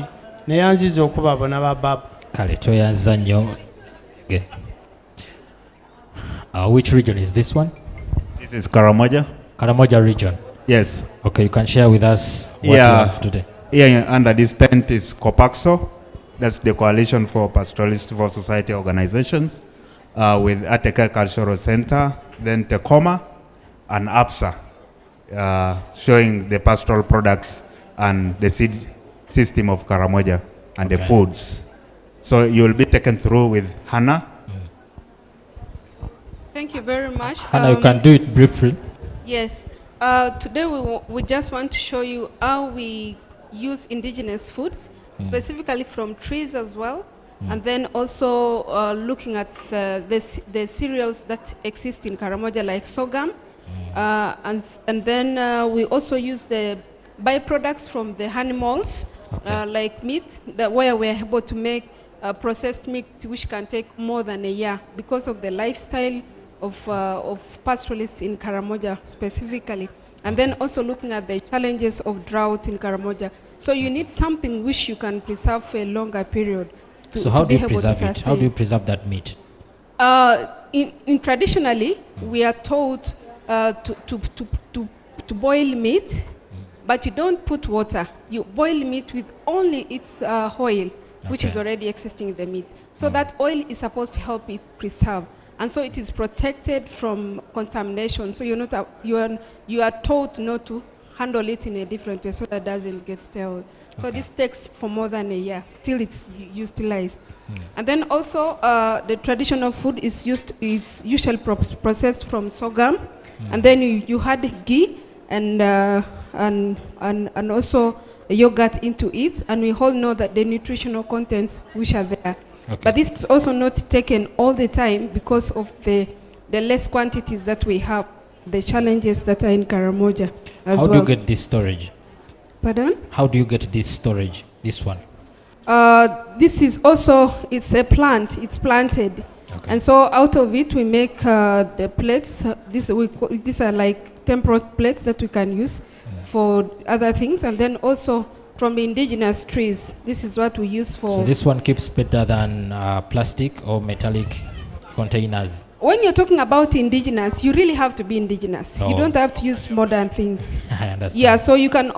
neyanziza okubabona bababa. Kale toyanza nnyo. Which region is this one? This is Karamoja. Karamoja region. Yes. Okay, you can share with us what you have today. Here under this tent is COPAXO. That's the Coalition for Pastoralist Civil Society Organizations, with Ateka Cultural Center, then Tecoma and APSA, showing the pastoral products and the seed system of Karamoja and the foods. So you will be taken through with Hannah. Thank you very much. Hannah, you can do it briefly. Yes. Today we just want to show you how we use indigenous foods, specifically from trees as well, and then also looking at the cereals that exist in Karamoja like sorghum, and then we also use the byproducts from the animals like meat, where we are able to make processed meat which can take more than a year because of the lifestyle of pastoralists in Karamoja specifically, and then also looking at the challenges of drought in Karamoja. So you need something which you can preserve for a longer period So how do you preserve it? How do you preserve that meat? Traditionally, we are told to boil meat but you don't put water. You boil meat with only its oil, which is already existing in the meat. So that oil is supposed to help it preserve. And so it is protected from contamination. So you're not you are told not to handle it in a different way so that it doesn't get stale. So this takes for more than a year till it's utilized. And then also the traditional food is usually processed from sorghum, and then you add ghee and also yogurt into it, and we all know that the nutritional contents which are there. But this is also not taken all the time because of the less quantities that we have, the challenges that are in Karamoja as well. How do you get this storage? Pardon? How do you get this storage, this one? This is also, it's a plant, it's planted. And so out of it we make the plates. These are like temporal plates that we can use for other things. And then also from the indigenous trees, this is what we use for. So this one keeps better than plastic or metallic containers? When you're talking about indigenous, you really have to be indigenous. You don't have to use modern things. I understand. Yeah, so you can,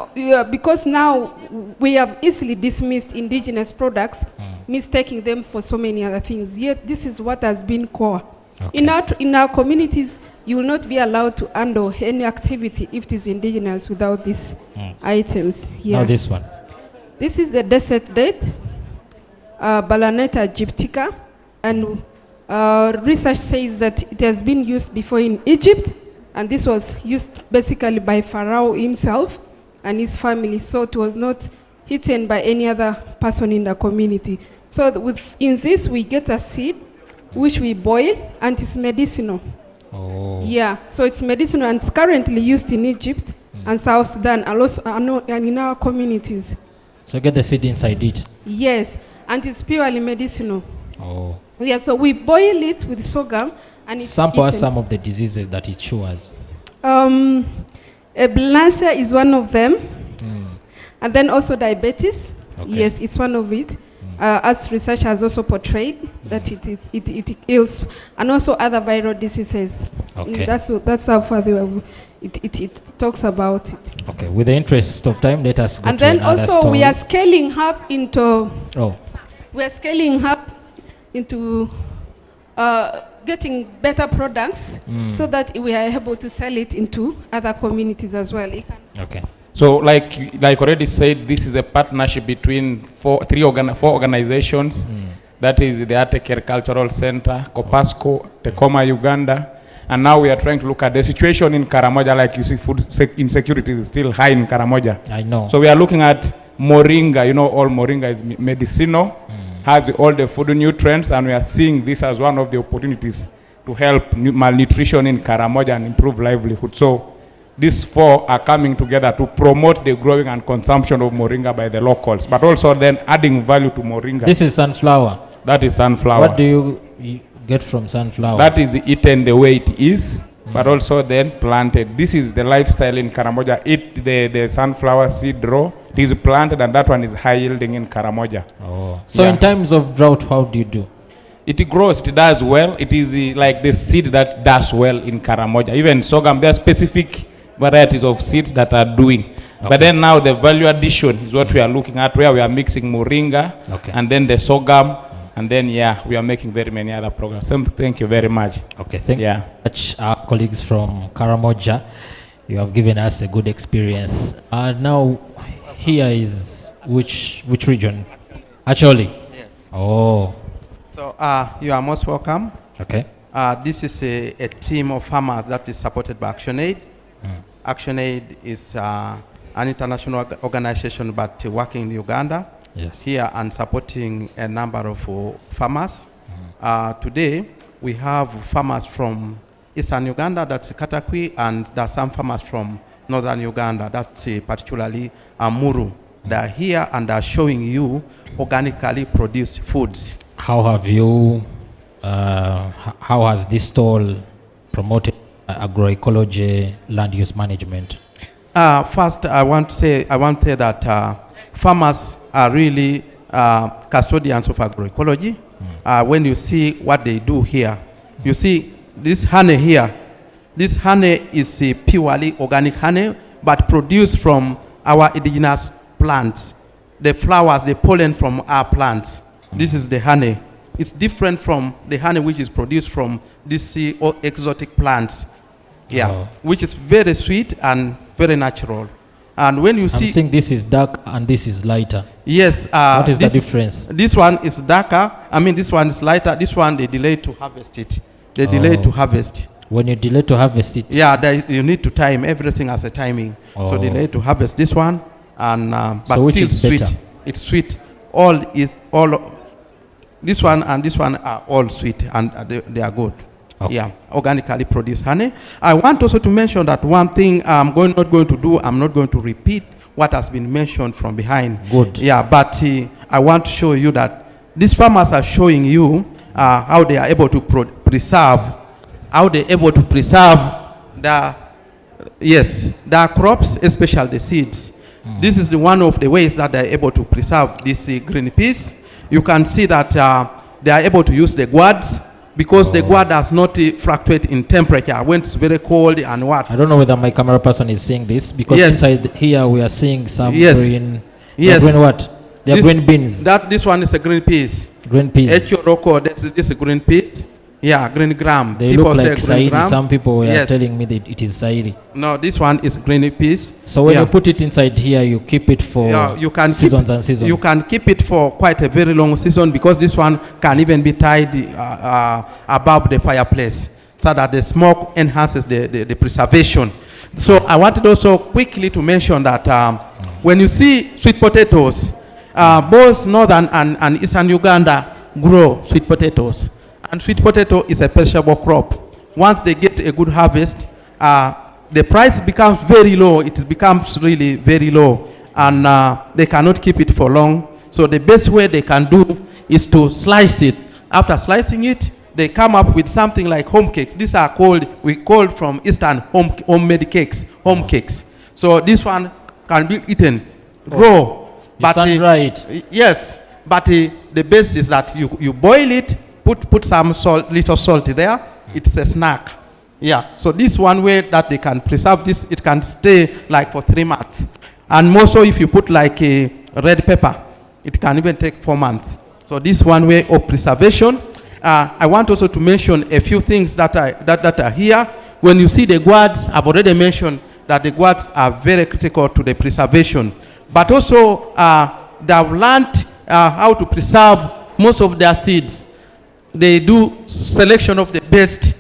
because now we have easily dismissed indigenous products, mistaking them for so many other things. Yet this is what has been core. In our communities, you will not be allowed to handle any activity if it is indigenous without these items. Now this one. This is the desert date, Balanetta egyptica, and research says that it has been used before in Egypt, and this was used basically by Pharaoh himself and his family, so it was not eaten by any other person in the community. So in this we get a seed which we boil, and it's medicinal. Yeah, so it's medicinal and it's currently used in Egypt and South Sudan and also and in our communities. So get the seed inside it? Yes, and it's purely medicinal. Yeah, so we boil it with sorghum and it's Sample eaten. some of the diseases that it cures. Bilharzia is one of them. And then also diabetes. Yes, it's one of it. As research has also portrayed that it kills, and also other viral diseases. That's how far it talks about it. Okay, with the interest of time, let us go and to then another also story. we are scaling up into getting better products so that we are able to sell it into other communities as well. Okay. So like already said, this is a partnership between four organizations. That is the Agroecological Center, Copasco, Tecoma Uganda, and now we are trying to look at the situation in Karamoja. Like you see, food insecurity is still high in Karamoja. I know. So we are looking at moringa. You know, all moringa is medicinal, has all the food nutrients, and we are seeing this as one of the opportunities to help malnutrition in Karamoja and improve livelihood. So these four are coming together to promote the growing and consumption of moringa by the locals, but also then adding value to moringa. This is sunflower. That is sunflower. What do you get from sunflower? That is eaten the way it is, but also then planted. This is the lifestyle in Karamoja. Eat the sunflower seed raw. It is planted, and that one is high yielding in Karamoja. So in times of drought, how do you do? It grows, it does well. It is like the seed that does well in Karamoja. Even sorghum, there are specific varieties of seeds that are doing. But then now the value addition is what we are looking at, where we are mixing moringa and then the sorghum, and then we are making very many other programs. Thank you very much. Okay, thank you very much, our colleagues from Karamoja. You have given us a good experience. Now, here is which region? Actually. Yes. So you are most welcome. Okay. This is a team of farmers that is supported by ActionAid. ActionAid is an international organization, but working in Uganda. Here and supporting a number of farmers. Today we have farmers from Eastern Uganda, that's Katakwi, and there are some farmers from Northern Uganda, that's particularly Muru. They are here and are showing you organically produced foods. How have you, how has this stall promoted agroecology, land use management? First, I want to say that farmers are really custodians of agroecology. When you see what they do here, you see this honey here. This honey is purely organic honey, but produced from our indigenous plants, the flowers, the pollen from our plants. This is the honey. It's different from the honey which is produced from these exotic plants. Yeah, which is very sweet and very natural. And when you see, I'm saying this is dark and this is lighter. Yes. What is the difference? This one is darker. I mean, this one is lighter. This one they delay to harvest it. They delay to harvest. When you delay to harvest it. Yeah, you need to time everything as a timing. So delay to harvest this one, and but so still sweet. Better? It's sweet. This one and this one are all sweet, and they are good. Okay. Yeah, organically produced honey. I want also to mention that one thing I'm not going to repeat what has been mentioned from behind. Good. Yeah, but I want to show you that these farmers are showing you how they are able to preserve the crops, especially the seeds. This is one of the ways that they are able to preserve this green peas. You can see that they are able to use the gourds, because the gourd does not fluctuate in temperature when it's very cold and what. I don't know whether my camera person is seeing this, because inside here we are seeing some green. Yes. Green what? They are green beans. This one is a green peas. Green peas. This is a green peas. Yeah, green gram. They look like sairi. Some people were telling me that it is sairi. No, this one is green peas. So when you put it inside here, you keep it for seasons and seasons. You can keep it for quite a very long season, because this one can even be tied above the fireplace, so that the smoke enhances the preservation. So I wanted also quickly to mention that when you see sweet potatoes, both northern and eastern Uganda grow sweet potatoes. And sweet potato is a perishable crop. Once they get a good harvest, the price becomes very low. It becomes really very low, and they cannot keep it for long. So the best way they can do is to slice it. After slicing it, they come up with something like home cakes. These are we call from Eastern homemade cakes, home cakes. So this one can be eaten raw. But right. Yes, but the best is that you boil it. Put some salt, little salt there. It's a snack. Yeah. So this one way that they can preserve this. It can stay like for 3 months. And more so if you put like a red pepper, it can even take 4 months. So this one way of preservation. I want also to mention a few things that are here. When you see the gourds, I've already mentioned that the gourds are very critical to the preservation. But also they have learned how to preserve most of their seeds. They do selection of the best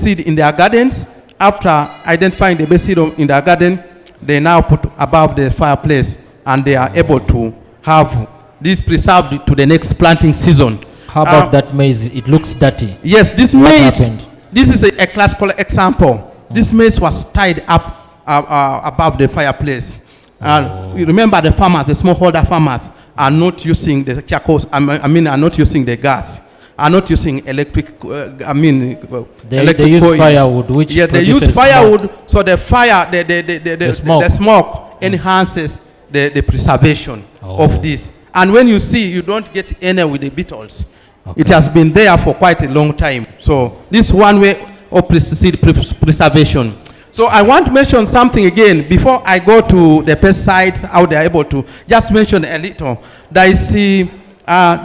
seed in their gardens. After identifying the best seed in their garden, they now put above the fireplace, and they are able to have this preserved to the next planting season. How about that maize? It looks dirty. Yes, this maize. This is a classical example. This maize was tied up above the fireplace. You remember the farmers, the smallholder farmers, are not using the charcoals. are not using the gas. Are not using electric. They use firewood, which they use firewood. So the fire, the smoke enhances the preservation of this. And when you see, you don't get any with the beetles. Okay. It has been there for quite a long time. So this one way of preservation. So I want to mention something again before I go to the pesticides, how they are able to just mention a little. There is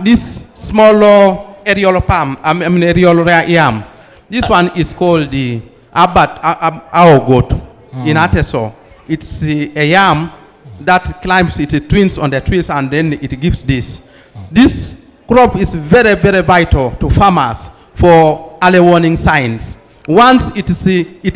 this small aerial palm, aerial yam. This one is called the aogot in Ateso. It's a yam that climbs, it twins on the trees, and then it gives this. This crop is very, very vital to farmers for early warning signs. Once it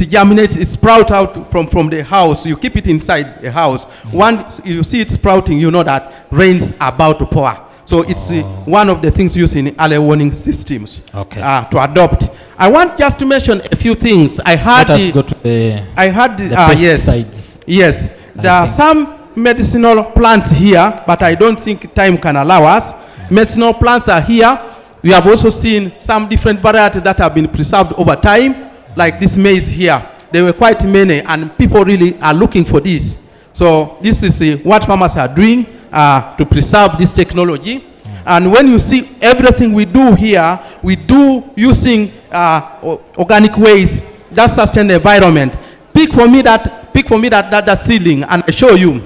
germinates, it sprouts out from the house. You keep it inside the house. Once you see it sprouting, you know that rain's about to pour. So it's one of the things used in early warning systems to adopt. I want just to mention a few things. Let us go to the pesticides. Yes. There are some medicinal plants here, but I don't think time can allow us. Medicinal plants are here. We have also seen some different varieties that have been preserved over time, like this maize here. There were quite many, and people really are looking for this. So this is what farmers are doing to preserve this technology. And when you see everything we do here, we do using organic ways that sustain the environment. Pick for me that pick for me that seedling and I show you.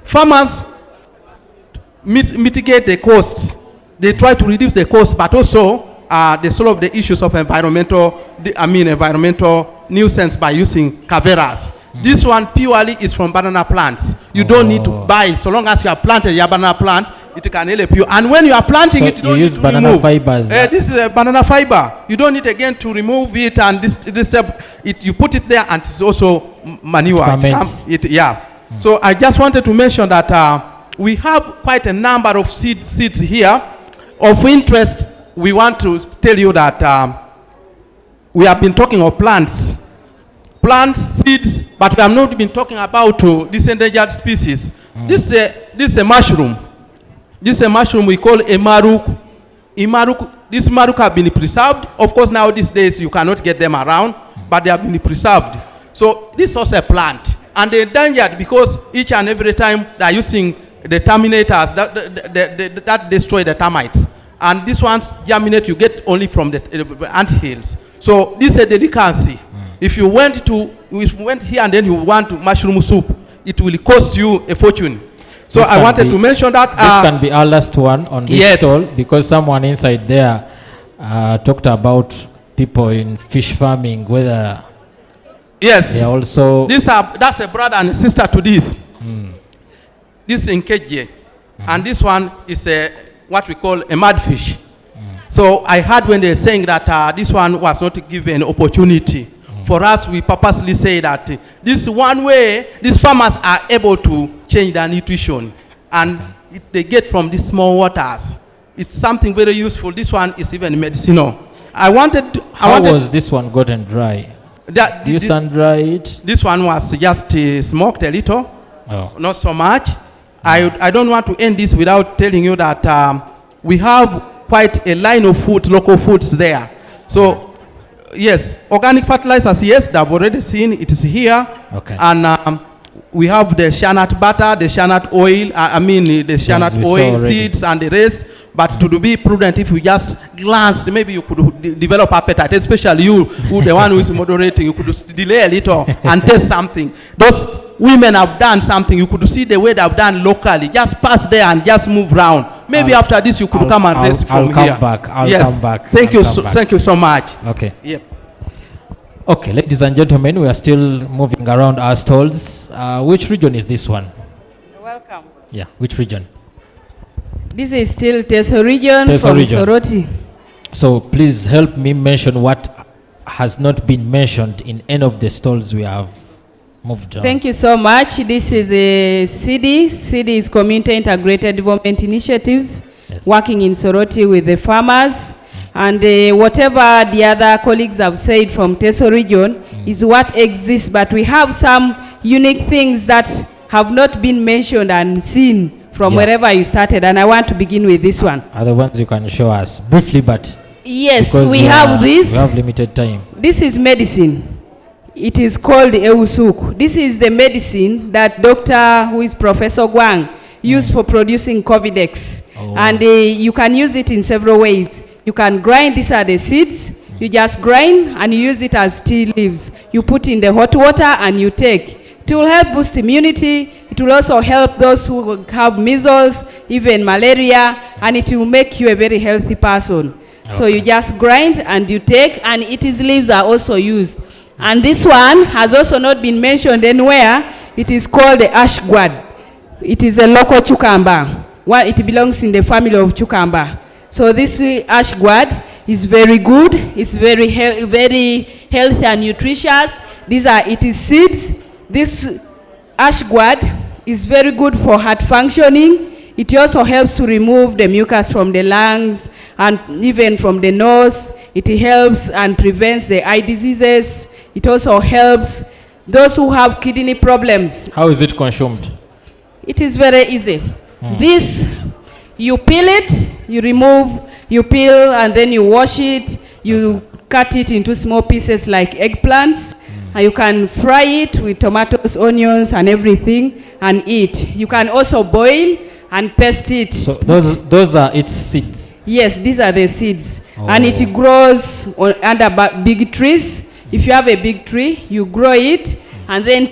Farmers mitigate the costs. They try to reduce the costs, but also they solve the issues of environmental nuisance by using caveras. This one purely is from banana plants. You don't need to buy. So long as you have planted your banana plant, it can help you. And when you are planting so it, you don't use need to banana remove. fibers. This is a banana fiber. You don't need again to remove it, and this step, you put it there, and it's also manure. So I just wanted to mention that we have quite a number of seeds here. Of interest, we want to tell you that we have been talking of plants, seeds, but we have not been talking about this endangered species. This is a mushroom. This is a mushroom we call a maruk. This maruk have been preserved. Of course, now these days you cannot get them around, but they have been preserved. So this is also a plant, and they're endangered because each and every time they are using the terminators that destroy the termites. And this ones germinate, you get only from the ant hills. So this is a delicacy. If you went here and then you want mushroom soup, it will cost you a fortune. So I wanted to mention that. This can be our last one on this stall, because someone inside there talked about people in fish farming, whether they also... That's a brother and a sister to this. This is Nkeje. And this one is what we call a mudfish. So I heard when they're saying that this one was not given opportunity. For us, we purposely say that this one way, these farmers are able to change their nutrition. And they get from these small waters. It's something very useful. This one is even medicinal. How was this one gotten dry? You sun dry it? This one was just smoked a little. Not so much. I don't want to end this without telling you that we have quite a line of food, local foods there. So, yes, organic fertilizers, yes, they've already seen, it is here. Okay. And we have the shannat butter, the shannat oil, the shannat oil, seeds, and the rest. But to be prudent, if you just glance, maybe you could develop appetite, especially you, the one who is moderating, you could delay a little and taste something. Those women have done something. You could see the way they have done locally. Just pass there and just move around. Maybe after this, you could come and rest from here. I'll come back. Thank you so much. Okay. Yep. Okay, ladies and gentlemen, we are still moving around our stalls. Which region is this one? You're welcome. Yeah, which region? This is still Teso region from Soroti. So please help me mention what has not been mentioned in any of the stalls we have moved on. Thank you so much. This is a CD. CD is Community Integrated Development Initiatives, working in Soroti with the farmers. And whatever the other colleagues have said from Teso region is what exists, but we have some unique things that have not been mentioned and seen from wherever you started, and I want to begin with this one. Are the ones you can show us briefly, but yes, we have this. We have limited time. This is medicine. It is called Eusuk. This is the medicine that Dr. who is Professor Gwang used for producing Covidex. And you can use it in several ways. You can grind, these are the seeds. You just grind and you use it as tea leaves. You put in the hot water and you take. It will help boost immunity. It will also help those who have measles, even malaria, and it will make you a very healthy person. Okay. So you just grind and you take, and its leaves are also used. And this one has also not been mentioned anywhere. It is called the ashguad. It is a local cucumber. Well, it belongs in the family of cucumber. So this ashguad is very good. It's very healthy and nutritious. It is seeds. This ashguad is very good for heart functioning. It also helps to remove the mucus from the lungs and even from the nose. It helps and prevents the eye diseases. It also helps those who have kidney problems. How is it consumed? It is very easy. This, you peel it, you peel and then you wash it, you cut it into small pieces like eggplants. And you can fry it with tomatoes, onions, and everything, and eat. You can also boil and paste it. So those are its seeds? Yes, these are the seeds. And it grows under big trees. If you have a big tree, you grow it, and then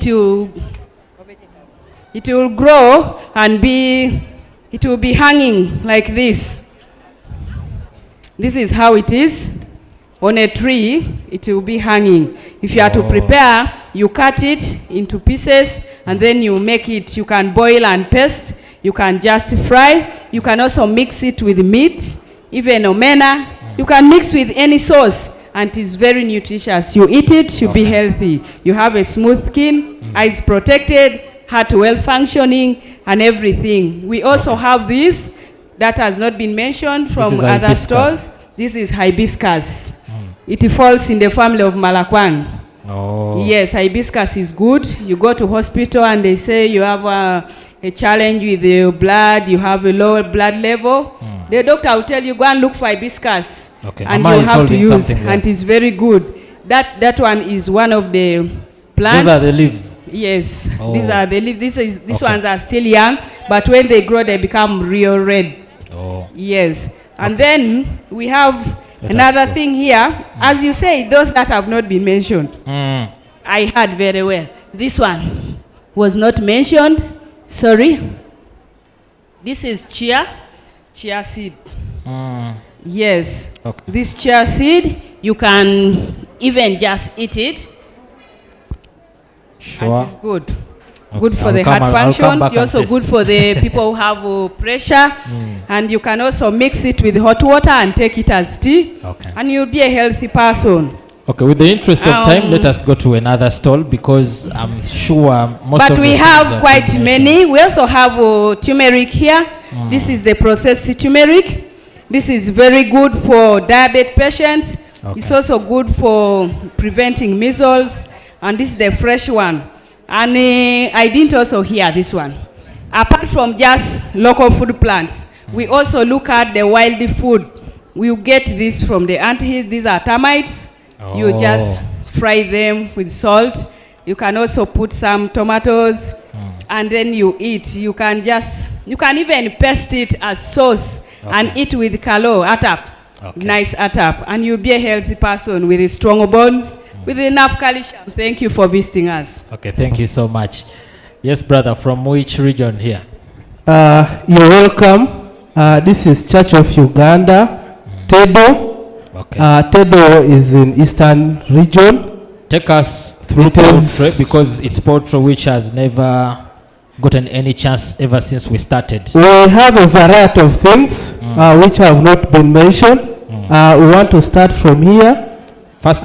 it will grow and it will be hanging like this. This is how it is. On a tree, it will be hanging. If you are to prepare, you cut it into pieces and then you make it. You can boil and paste. You can just fry. You can also mix it with meat, even omena. You can mix with any sauce, and it is very nutritious. You eat it, you'll be healthy. You have a smooth skin, eyes protected, heart well functioning, and everything. We also have this that has not been mentioned from other stores. This is hibiscus. It falls in the family of Malakwang. Oh. Yes, hibiscus is good. You go to hospital and they say you have a challenge with your blood, you have a low blood level. The doctor will tell you, go and look for hibiscus. Okay. And you have to use, and it's very good. That one is one of the plants. These are the leaves? Yes, these are the leaves. These ones are still young, but when they grow, they become real red. Oh. Yes. And then we have another thing here. As you say, those that have not been mentioned. I heard very well. This one was not mentioned. Sorry. This is chia seed. Yes. Okay. This chia seed, you can even just eat it. Sure. And it's good. Okay. Good for the heart function. It's also good for the people who have pressure. And you can also mix it with hot water and take it as tea. Okay. And you'll be a healthy person. Okay, with the interest of time, let us go to another stall because I'm sure most of But the we things have are quite mentioned. many. We also have turmeric here. This is the processed turmeric. This is very good for diabetes patients. Okay. It's also good for preventing measles. And this is the fresh one. And I didn't also hear this one. Apart from just local food plants, we also look at the wild food. We get this from the ants. These are termites. You just fry them with salt. You can also put some tomatoes, and then you eat. You can even paste it as sauce and eat with kalo, atap, nice atap, and you'll be a healthy person with strong bones, with enough calcium. Thank you for visiting us. Okay, thank you so much. Yes, brother, from which region here? You're welcome. This is Church of Uganda, Tedo. Okay. Tedo is in Eastern region. Take us through poultry because it's poultry which has never gotten any chance ever since we started. We have a variety of things which have not been mentioned. We want to start from here. First,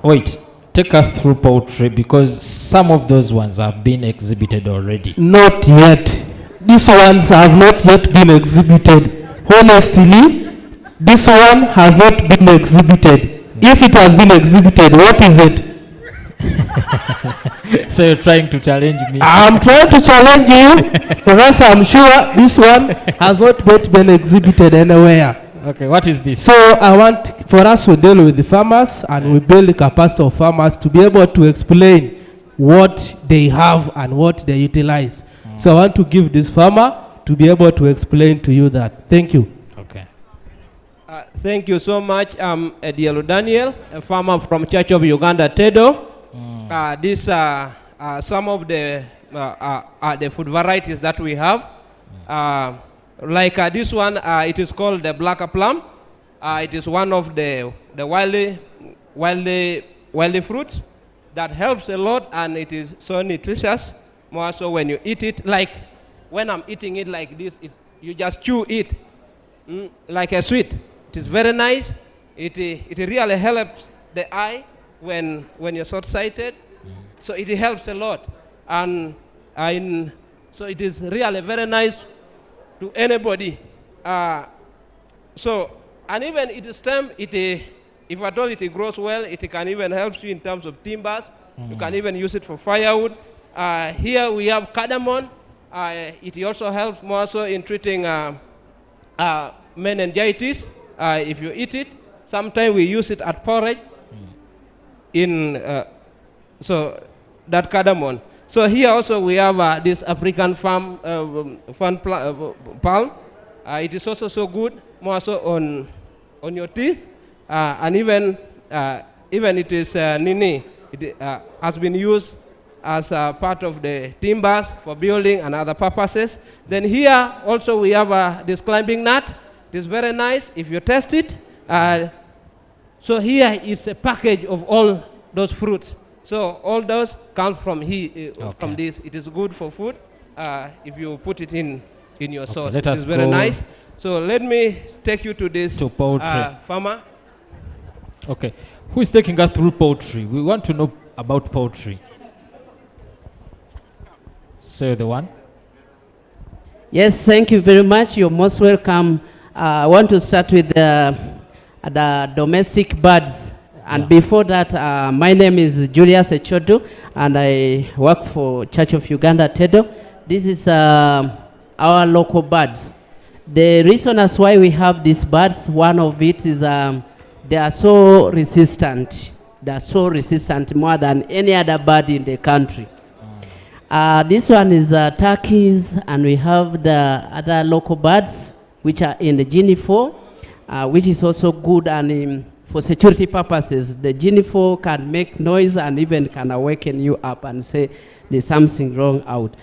wait. Take us through poultry because some of those ones have been exhibited already. Not yet. These ones have not yet been exhibited. Honestly, this one has not been exhibited. If it has been exhibited, what is it? So you're trying to challenge me? I'm trying to challenge you. For us, I'm sure this one has not yet been exhibited anywhere. Okay, what is this? So I want for us to deal with the farmers and we build the capacity of farmers to be able to explain what they have and what they utilize. So I want to give this farmer to be able to explain to you that. Thank you. Okay. Thank you so much. I'm Edielo Daniel, a farmer from Church of Uganda, Tedo. These are some of the food varieties that we have. Like this one, it is called the black plum. It is one of the wildly fruits that helps a lot, and it is so nutritious. More so when you eat it, like when I'm eating it like this, you just chew it like a sweet. It is very nice. It really helps the eye when you're short-sighted. So it helps a lot, and so it is really very nice to anybody. So, and even it is time, if at all it grows well, it can even help you in terms of timbers. You can even use it for firewood. Here we have cardamom. It also helps more so in treating meningitis. If you eat it, sometimes we use it at porridge. So that cardamom. So here also we have this African palm. It is also so good, more so on your teeth, and even it is nini. It has been used as part of the timbers for building and other purposes. Then here also we have this climbing nut. It is very nice if you test it. So here is a package of all those fruits. So all those come from here, from this. It is good for food if you put it in your sauce. It is very nice. So let me take you to this farmer. Okay, who is taking us through poultry? We want to know about poultry. So the one. Yes, thank you very much. You're most welcome. I want to start with the domestic birds. And before that, my name is Julius Echodo, and I work for Church of Uganda, Tedo. This is our local birds. The reason as why we have these birds, one of it is they are so resistant. They are so resistant more than any other bird in the country. This one is turkeys, and we have the other local birds, which are in the Guinea-fowl, which is also good and for security purposes. The Guinea-fowl can make noise and even can awaken you up and say there's something wrong out.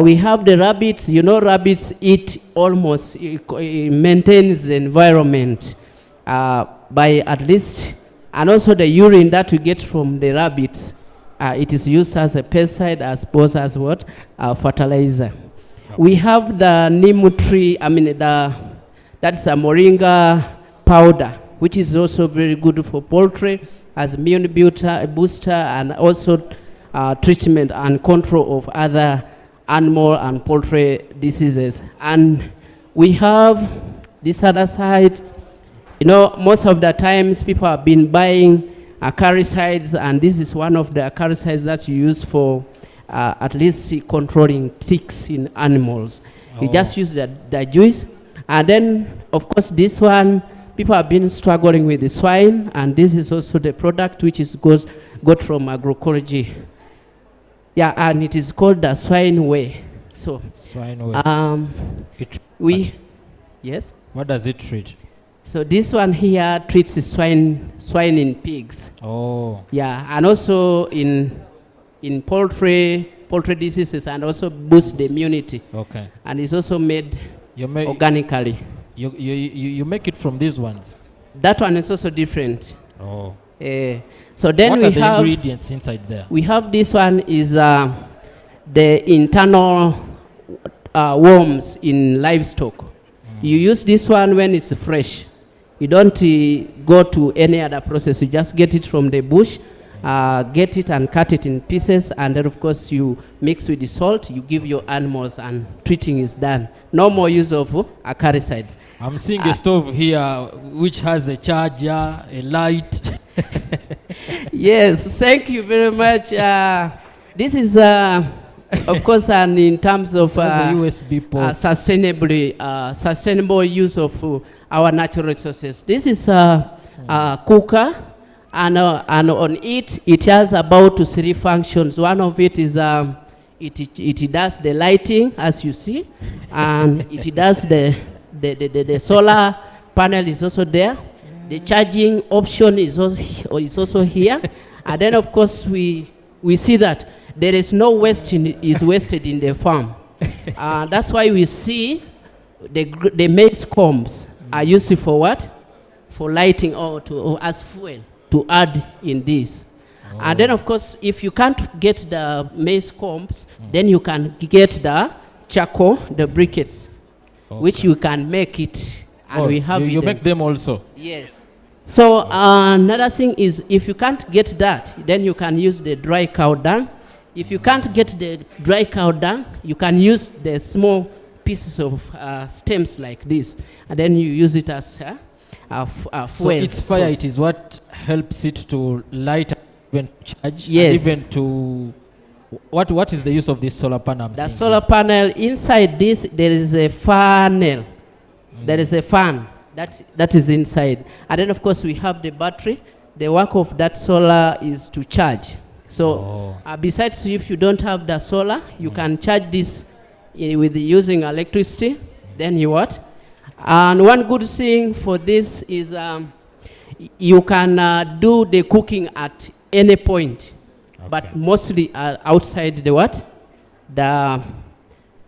We have the rabbits. You know, rabbits eat almost, it maintains the environment by at least, and also the urine that we get from the rabbits, it is used as a pesticide as opposed as what? Fertilizer. We have the neem tree, that's a moringa powder, which is also very good for poultry as immune booster and also treatment and control of other animal and poultry diseases. And we have this other side. You know, most of the times people have been buying acaricides, and this is one of the acaricides that you use for at least controlling ticks in animals. You just use the juice. And then, of course, this one, people have been struggling with the swine, and this is also the product which is got from Agroecology. Yeah, and it is called the swine way. So, swine way. Yes? What does it treat? So this one here treats the swine in pigs. Oh. Yeah, and also in poultry diseases, and also boost the immunity. Okay. And it's also made organically. You make it from these ones? That one is also different. Oh. So then what we are the have ingredients inside there? We have this one is the internal worms in livestock. You use this one when it's fresh. You don't go to any other process. You just get it from the bush, get it and cut it in pieces, and then of course you mix with the salt, you give your animals, and treating is done. No more use of acaricides. I'm seeing a stove here which has a charger, a light. Yes, thank you very much. This is of course, and in terms of USB port. sustainable use of our natural resources. This is a cooker, and on it has about 3 functions. One of it is it does the lighting, as you see, and it does the solar panel is also there. The charging option is also here, and then of course we see that there is no waste is wasted in the farm. That's why we see the maize combs are used for what? For lighting or as fuel to add in this. And then of course, if you can't get the maize combs, then you can get the charcoal, the briquettes, which you can make it. And we have you make them also? Yes. So another thing is, if you can't get that, then you can use the dry cow dung. If you can't get the dry cow dung, you can use the small pieces of stems like this, and then you use it as fuel. So its fire, it is what helps it to light, even charge, yes, and even to what is the use of this solar panel? The solar panel, inside this there is a funnel. There is a fan that is inside, and then of course we have the battery. The work of that solar is to charge. So besides, if you don't have the solar, you can charge this with using electricity. Then you what? And one good thing for this is you can do the cooking at any point. but mostly are outside the what? The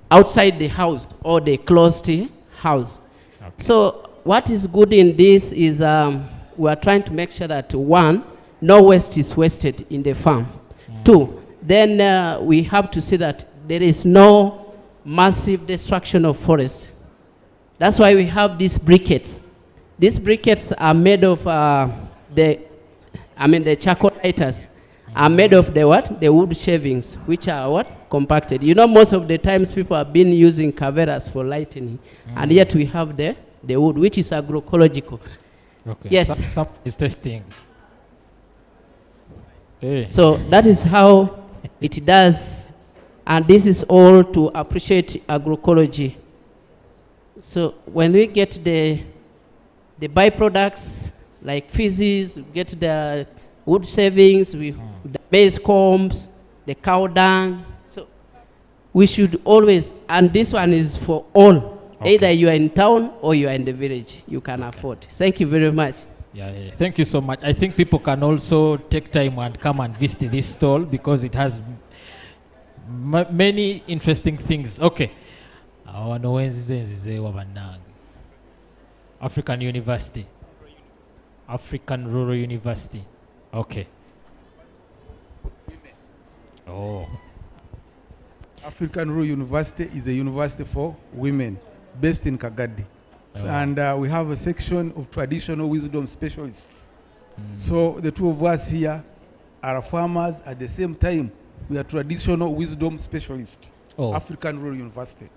outside the house or the closed house. So what is good in this is we are trying to make sure that one, no waste is wasted in the farm. Two, then we have to see that there is no massive destruction of forest. That's why we have these briquettes. These briquettes are made of the charcoal lighters are made of the what? The wood shavings, which are what? Compacted. You know, most of the times people have been using caveras for lighting, and yet we have the wood, which is agroecological. Okay. Yes. Some is testing. Hey. So that is how it does, and this is all to appreciate agroecology. So when we get the byproducts like feces, we get the wood savings, the maize combs, the cow dung. So we should always, and this one is for all. Okay. Either you are in town or you are in the village, you can afford. Thank you very much. Yeah. Thank you so much. I think people can also take time and come and visit this stall because it has many interesting things. Okay. African University. African Rural University. Okay. Oh. African Rural University is a university for women based in Kagadi. Oh. And we have a section of traditional wisdom specialists. So the two of us here are farmers at the same time. We are traditional wisdom specialists. Oh. African Rural University.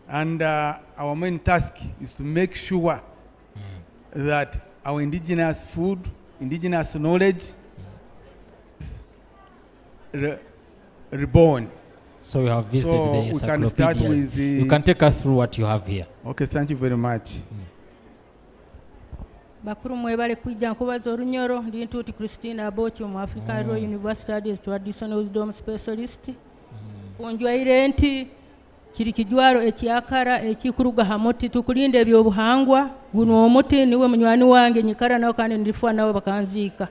And our main task is to make sure that our indigenous food, indigenous knowledge is reborn. So you have visited the we can start with the... You can take us through what you have here. Okay, thank you very much. Bakuru mwebale kwijja nkubaza olunyoro ndi ntuuti Christine Abocho mu African Rural University as traditional wisdom specialist. Kunjwaire nti kiri kijwaro ekyakara ekikuruga hamuti tukulinde ebyobuhangwa guno omuti niwe munywani wange nyikara nawo kandi ndifwa nawo bakanziika.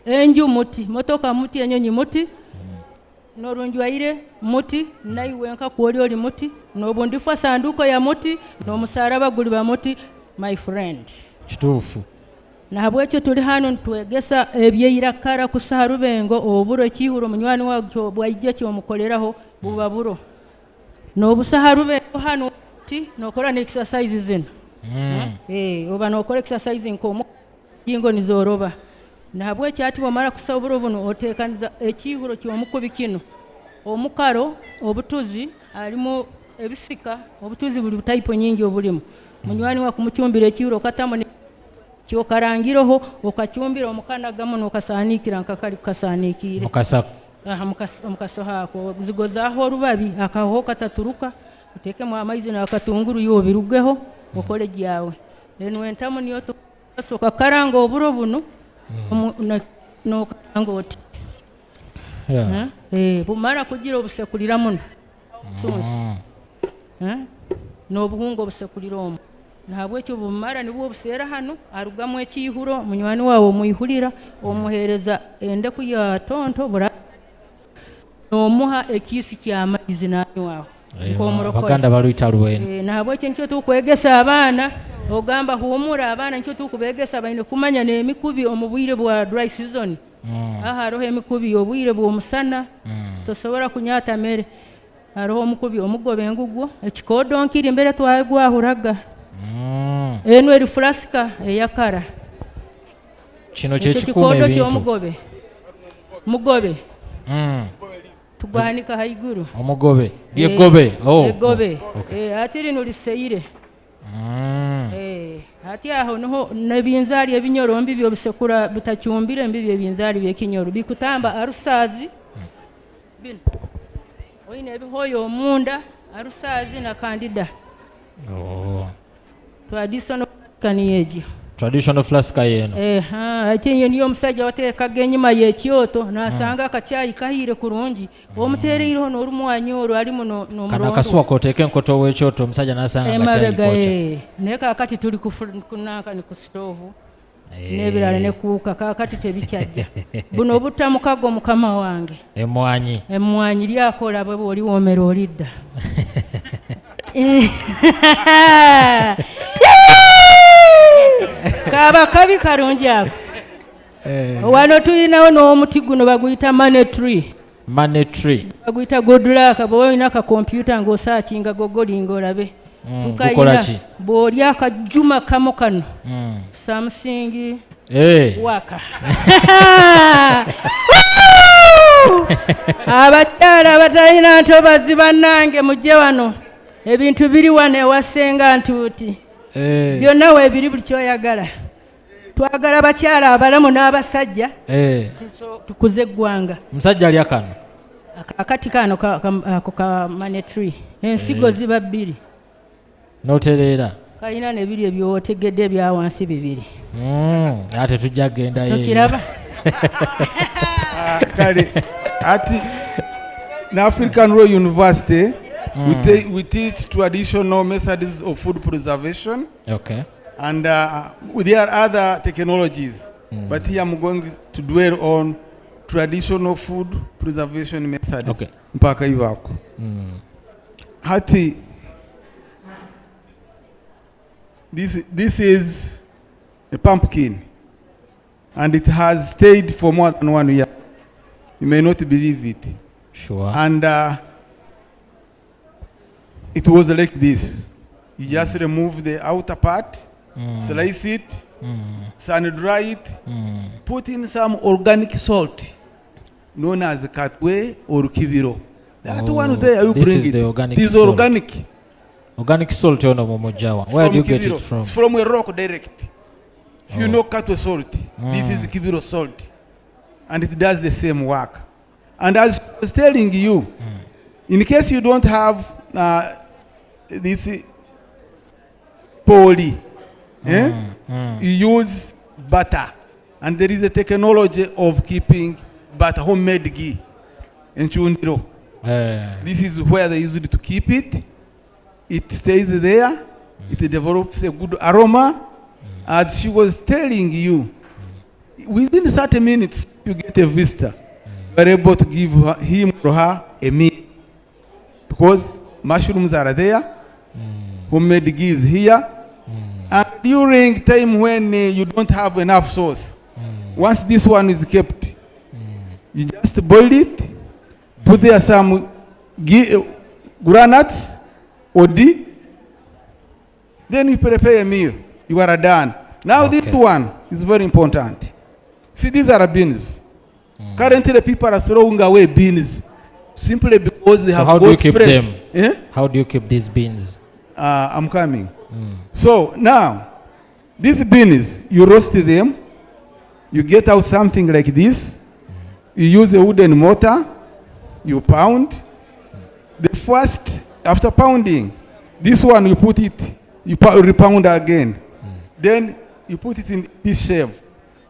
Enju muti, motoka muti, enyonyi muti, norunjwaire muti, naiwenka kwoli oli muti, nobundifwa sanduko ya muti, nomusaraba guli ba muti, my friend. Kituufu. Nahabwekyo tuli hano ntwegesa ebyeirakara ku Sarubengo oburo ekihuro munywani wakyo bwajja kyomukoleraho buba buro. Nobusaharubengo hano ti nokora ne exercises zino. Oba nokora exercising ko yingo nizoroba. Nahabwekyo ati bamara kusaburo buno otekaniza ekihuro kyomukubi kino. Omukaro obutuzi alimo ebisika obutuzi buli type nyingi obulimu. Munywani wa kumuchumbira ekihuro katamo ne kyokarangiroho okachumbira omukanagamu nokasanikira nkakali kukasanikire. Mukasa mukaso hako zigozaho orubabi akaho kataturuka uteke mu amaizi nakatunguru yo birugeho okole gyawe eno entamu niyo soka karanga oburo buno no karanga oti bumara kugira obusekulira muno no buhungo obusekulira omu nahabwekyo bumara nibwo obusera hano arugamu ekihuro munywani wawe muyihulira omuhereza ende kuya tonto bura nomuha ekisi ky'amaizi nani wawe Baganda baluyita Luweno. Nahabwekyo nkyo tukwegesa abaana ogamba huumura abaana nkyo tukubegesa baine kumanya n'emikubi omubwire bwa dry season. Haroho emikubi obwire bw'omusana tosobora kunyata mere haroho omukubi omugobe engugwo ekikodo nkiri mbere twagwahuraga eno eri flaska eyakara kino kye kikuuma ebintu mugobe tugwanika haiguru omugobe byegobe egobe atiri nuliseire ati aho noho nebinzali ebinyoro mbi byo bisekura bitachumbire mbi bye binzali byekinyoro bikutamba arusazi bin oine ebihoyo omunda arusazi na kandida traditional flask yeno ati niyo musajja wateka genyima yekyoto nasanga akachayi kahire kurungi omutereiro no rumwanyoro ali muno no kana kaswa koteke enkoto wekyoto musajja nasanga akachayi kocha neka akati tuli kunaka ni ku stove n'ebirala ne kuuka kaakati tebikyajja. Buno obutta mukago mukama wange. Emmwanyi lyakola bwe bw'oli woomera olidda. Kaaba kabi kalungi ako. Wano tulinawo n'omuti guno baguyita money tree. Money tree. Baguyita good luck. Bw'oba olina akakompyuta ng'osaakinga gogolinga olabe. Gukola ki? Bw'olya akajjuma kamu kano. Samsung waka. Abakyala abatalina ntobazi bannange mujje wano. Ebintu biri wano ewasenga ntuuti. Byonna weebiri buli kyoyagala. Twagala abakyala abalamu n'abasajja. Tukuze eggwanga. Musajja alya kano. Akati kano ka money tree. Ensigo ziba bbiri. Notereera. Kalina nebiri ebyotegedde ebya wansi bibiri. Ate tujja genda yeyo. Tokiraba? Kale ati na African Rural University we teach traditional methods of food preservation. Okay. And there are other technologies, but here I'm going to dwell on traditional food preservation methods. Okay. Mpaka ibako. Hati this is a pumpkin, and it has stayed for more than 1 year. You may not believe it. Sure. And it was like this. You just remove the outer part, slice it, sun dry it, put in some organic salt, known as katwe or kibiro. That one there, you bring it. The organic this is salt. organic. Organic salt on Momojawa. Where do you get it from? It's from a rock direct. If you know katwe salt, this is kibiro salt. And it does the same work. And as I was telling you, in case you don't have this poly, you use butter. And there is a technology of keeping butter, homemade ghee. In Chundiro. This is where they use it to keep it. It stays there. It develops a good aroma. As she was telling you, within 30 minutes, you get a visitor. You are able to give him or her a meal. Because mushrooms are there, homemade ghee is here. And during time when you don't have enough sauce, once this one is kept, you just boil it, put there some granuts, odi, then you prepare a meal. You are done. Now this one is very important. See, these are beans. Currently, people are throwing away beans simply because they have how do you keep fresh. them? How do you keep these beans? I'm coming. So now, these beans, you roast them. You get out something like this. You use a wooden mortar. You pound. The first, after pounding, this one you put it, you repound again. Then you put it in this shape.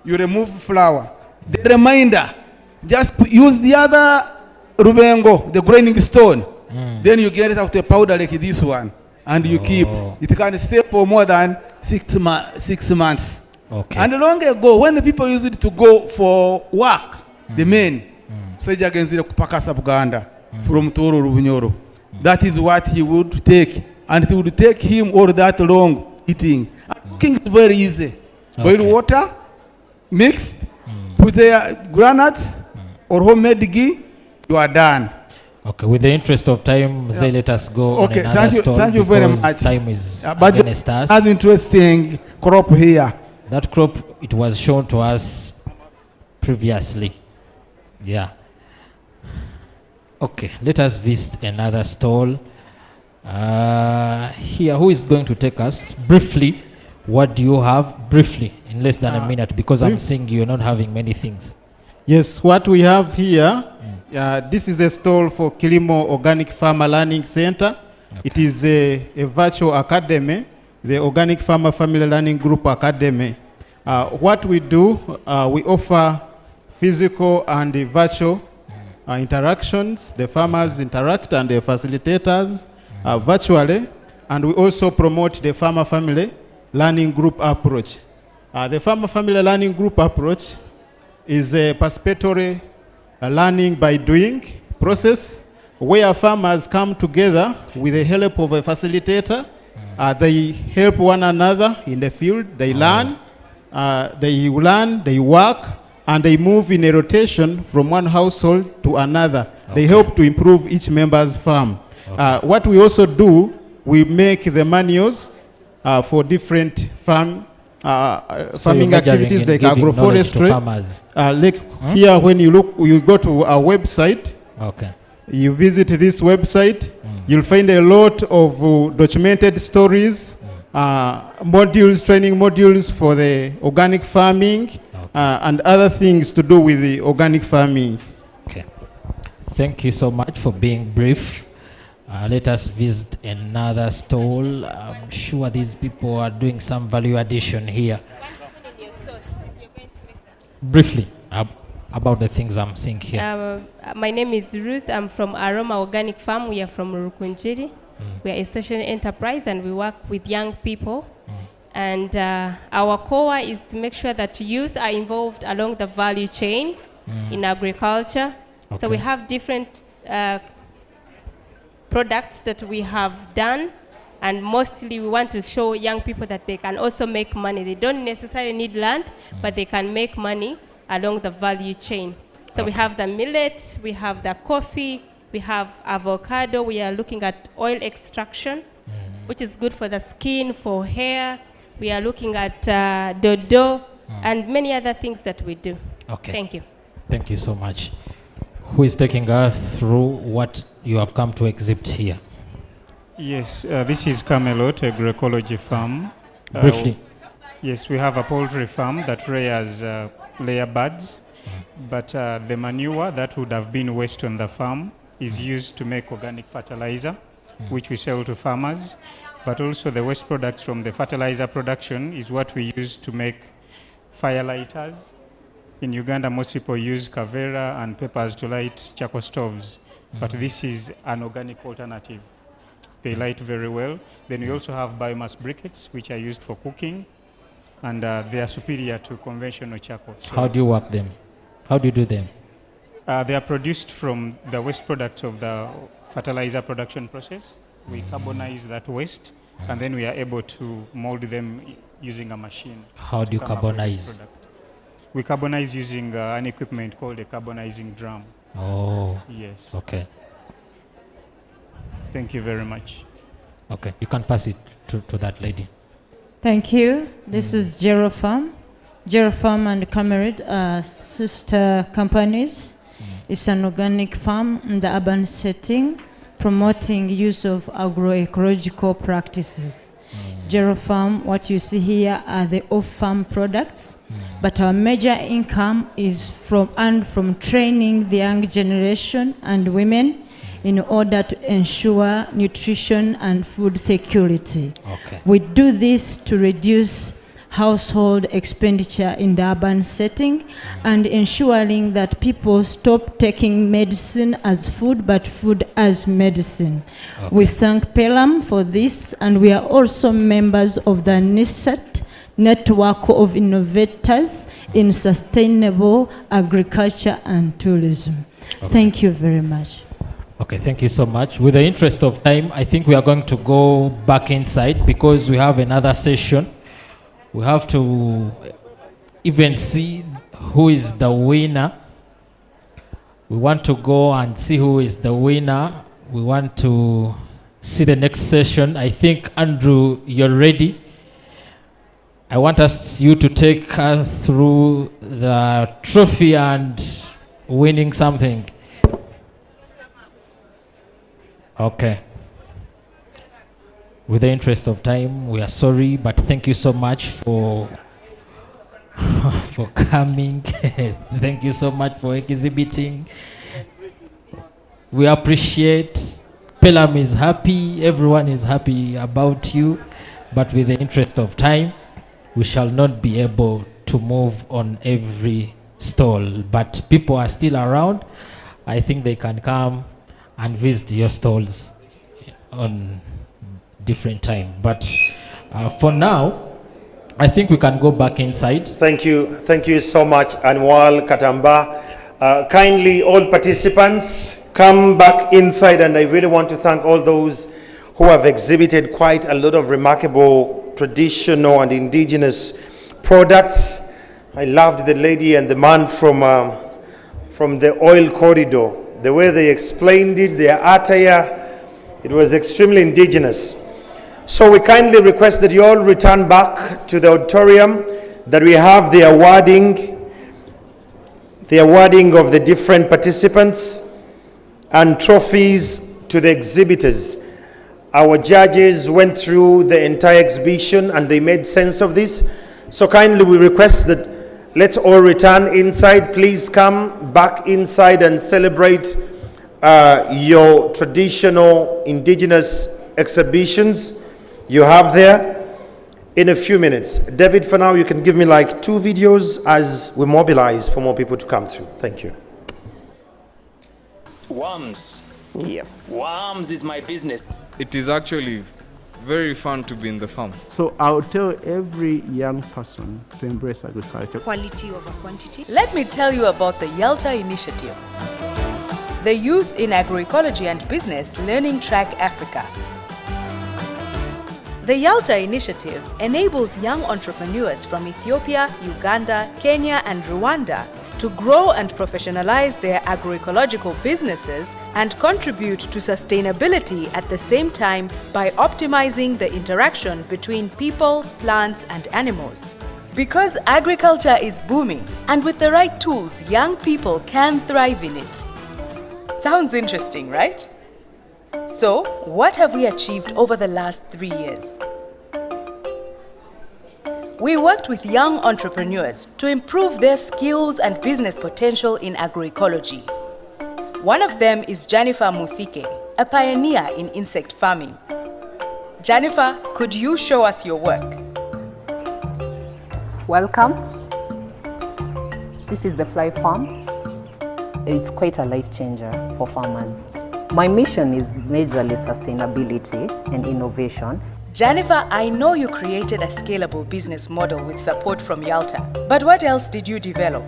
You remove flour. The remainder, just use the other rubengo, the grinding stone. Then you get it out a powder like this one, and you keep. It can stay for more than 6 months. Okay. And long ago, when the people used it to go for work, the men, Seja Genzire Kupakasa Buganda, from Toro Rubunyoro, that is what he would take. And it would take him all that long eating. And cooking is very easy. Boil water, mixed, put the granuts or homemade ghee, you are done. Okay, with the interest of time, say let us go on another stall. Thank you very much. Time is but against us. That's interesting crop here. That crop, it was shown to us previously. Yeah. Okay, let us visit another stall. Here, who is going to take us briefly? What do you have briefly in less than a minute? Because I'm seeing you're not having many things. Yes, what we have here, this is a stall for Kilimo Organic Farmer Learning Center. It is a virtual academy, the Organic Farmer Family Learning Group Academy. What we do, we offer physical and virtual interactions. The farmers interact and the facilitators virtually, and we also promote the farmer family learning group approach. The Farmer Family Learning Group approach is a participatory learning by doing process where farmers come together with the help of a facilitator. They help one another in the field. They learn, they work, and they move in a rotation from one household to another. They help to improve each member's farm. What we also do, we make the manuals for different farming activities like agroforestry. Here, when you go to our website, you visit this website, you'll find a lot of documented stories, modules, training modules for the organic farming, and other things to do with the organic farming. Okay. Thank you so much for being brief. Let us visit another stall. I'm sure these people are doing some value addition here. Briefly, about the things I'm seeing here. My name is Ruth. I'm from Aroma Organic Farm. We are from Rukunjiri. We are a social enterprise and we work with young people. And our core is to make sure that youth are involved along the value chain in agriculture. So we have different products that we have done, and mostly we want to show young people that they can also make money. They don't necessarily need land, but they can make money along the value chain. So we have the millet, we have the coffee, we have avocado. We are looking at oil extraction, which is good for the skin, for hair. We are looking at dodo and many other things that we do. Okay. Thank you. Thank you so much. Who is taking us through what you have come to exhibit here? Yes, this is Camelot Agroecology Farm. Briefly. Yes, we have a poultry farm that rears layer birds, but the manure that would have been waste on the farm is used to make organic fertilizer, which we sell to farmers. But also the waste products from the fertilizer production is what we use to make fire lighters. In Uganda, most people use kavera and peppers to light charcoal stoves, but this is an organic alternative. They light very well. Then we also have biomass briquettes, which are used for cooking, and they are superior to conventional charcoal. So how do you work them? How do you do them? They are produced from the waste products of the fertilizer production process. We carbonize that waste, and then we are able to mold them using a machine. How do you carbonize? We carbonize using an equipment called a carbonizing drum. Oh. Yes. Okay. Thank you very much. Okay, you can pass it to that lady. Thank you. This is Gero Farm. Gero Farm and Camerid are sister companies. It's an organic farm in the urban setting, promoting use of agroecological practices. Gero Farm, what you see here are the off-farm products, but our major income is from training the young generation and women in order to ensure nutrition and food security. Okay. We do this to reduce household expenditure in the urban setting and ensuring that people stop taking medicine as food, but food as medicine. Okay. We thank PELUM for this, and we are also members of the NISAT network of innovators in sustainable agriculture and tourism. Okay. Thank you very much. Okay, thank you so much. With the interest of time, I think we are going to go back inside because we have another session. We have to even see who is the winner. We want to go and see who is the winner. We want to see the next session. I think, Andrew, you're ready. I want you to take us through the trophy and winning something. Okay. With the interest of time, we are sorry, but thank you so much for coming. Thank you so much for exhibiting. We appreciate. PELUM is happy. Everyone is happy about you. But with the interest of time, we shall not be able to move on every stall. But people are still around. I think they can come and visit your stalls on different time. But for now, I think we can go back inside. Thank you so much, Anwal Katamba. Kindly, all participants, come back inside, and I really want to thank all those who have exhibited quite a lot of remarkable traditional and indigenous products. I loved the lady and the man from the oil corridor. The way they explained it, their attire, it was extremely indigenous. So we kindly request that you all return back to the auditorium, that we have the awarding of the different participants and trophies to the exhibitors. Our judges went through the entire exhibition and they made sense of this. So kindly we request that let's all return inside. Please come back inside and celebrate your traditional indigenous exhibitions you have there in a few minutes. David, for now, you can give me like 2 videos as we mobilize for more people to come through. Thank you. Worms. Yeah. Worms is my business. It is actually very fun to be in the farm. So I'll tell every young person to embrace agriculture. Quality over quantity. Let me tell you about the YALTA initiative. The Youth in Agroecology and Business Learning Track Africa. The YALTA initiative enables young entrepreneurs from Ethiopia, Uganda, Kenya, and Rwanda to grow and professionalize their agroecological businesses and contribute to sustainability at the same time by optimizing the interaction between people, plants, and animals. Because agriculture is booming, and with the right tools, young people can thrive in it. Sounds interesting, right? So, what have we achieved over the last 3 years? We worked with young entrepreneurs to improve their skills and business potential in agroecology. One of them is Jennifer Muthike, a pioneer in insect farming. Jennifer, could you show us your work? Welcome. This is the fly farm. It's quite a life changer for farmers. My mission is majorly sustainability and innovation. Jennifer, I know you created a scalable business model with support from YALTA, but what else did you develop?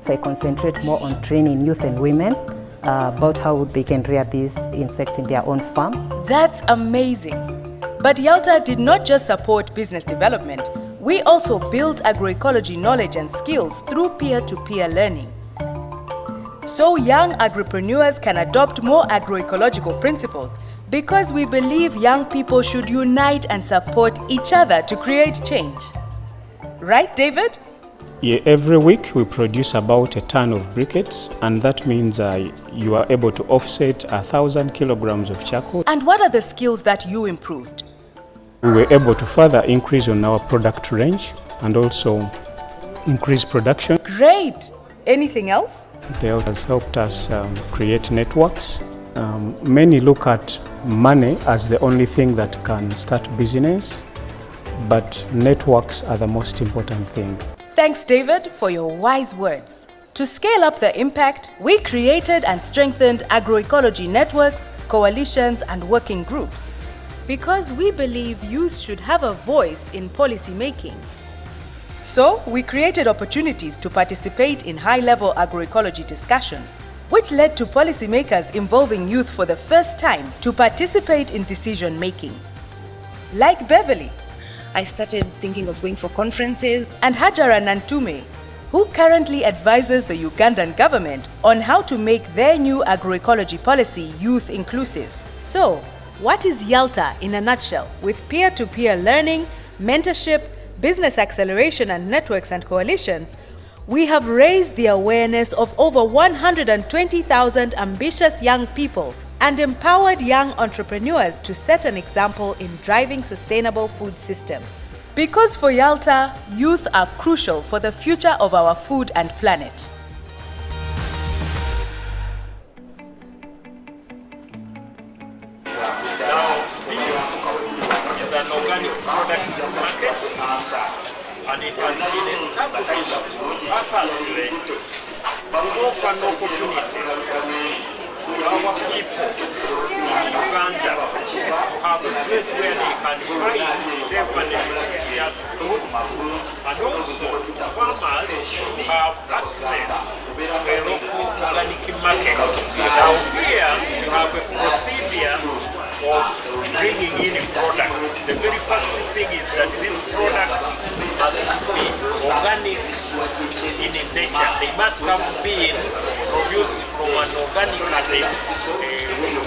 I concentrate more on training youth and women about how they can rear these insects in their own farm. That's amazing. But YALTA did not just support business development, we also built agroecology knowledge and skills through peer-to-peer learning. So young agripreneurs can adopt more agroecological principles because we believe young people should unite and support each other to create change. Right, David? Yeah, every week we produce about a ton of briquettes, and that means you are able to offset 1,000 kilograms of charcoal. And what are the skills that you improved? We were able to further increase on our product range and also increase production. Great! Anything else? They has helped us create networks. Many look at money as the only thing that can start business, but networks are the most important thing. Thanks, David, for your wise words. To scale up the impact, we created and strengthened agroecology networks, coalitions, and working groups because we believe youth should have a voice in policy making. So, we created opportunities to participate in high-level agroecology discussions, which led to policymakers involving youth for the first time to participate in decision-making. Like Beverly, I started thinking of going for conferences, and Hajara Nantume, who currently advises the Ugandan government on how to make their new agroecology policy youth inclusive. So, what is YALTA in a nutshell? With peer-to-peer learning, mentorship, business acceleration and networks and coalitions, we have raised the awareness of over 120,000 ambitious young people and empowered young entrepreneurs to set an example in driving sustainable food systems. Because for YALTA, youth are crucial for the future of our food and planet. Now, this is an organic products market, and it has been established purposely to offer an opportunity our people in Uganda to have a place where they can find safe and nutritious food, and also farmers have access to a local organic market. Now here we have a procedure of bringing in products. The very first thing is that these products must be organic in nature. They must have been produced from an organically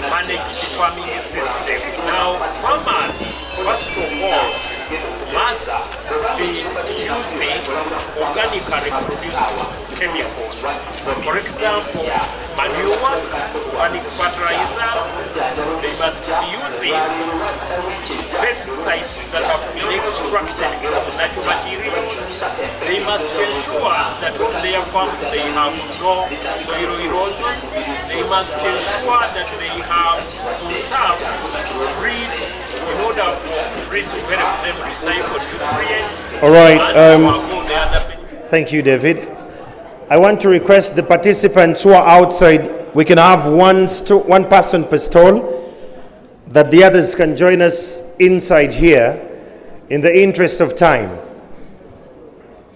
managed farming system. Now, farmers, first of all, must be using organically produced chemicals. For example, manure, organic fertilizers. They must be using pesticides that have been extracted from natural materials. They must ensure that on their farms they have no soil erosion. They must ensure that they have conserved trees in order for trees to help them recycle nutrients. All right. And Thank you, David. I want to request the participants who are outside, we can have one person per stall, that the others can join us inside here in the interest of time.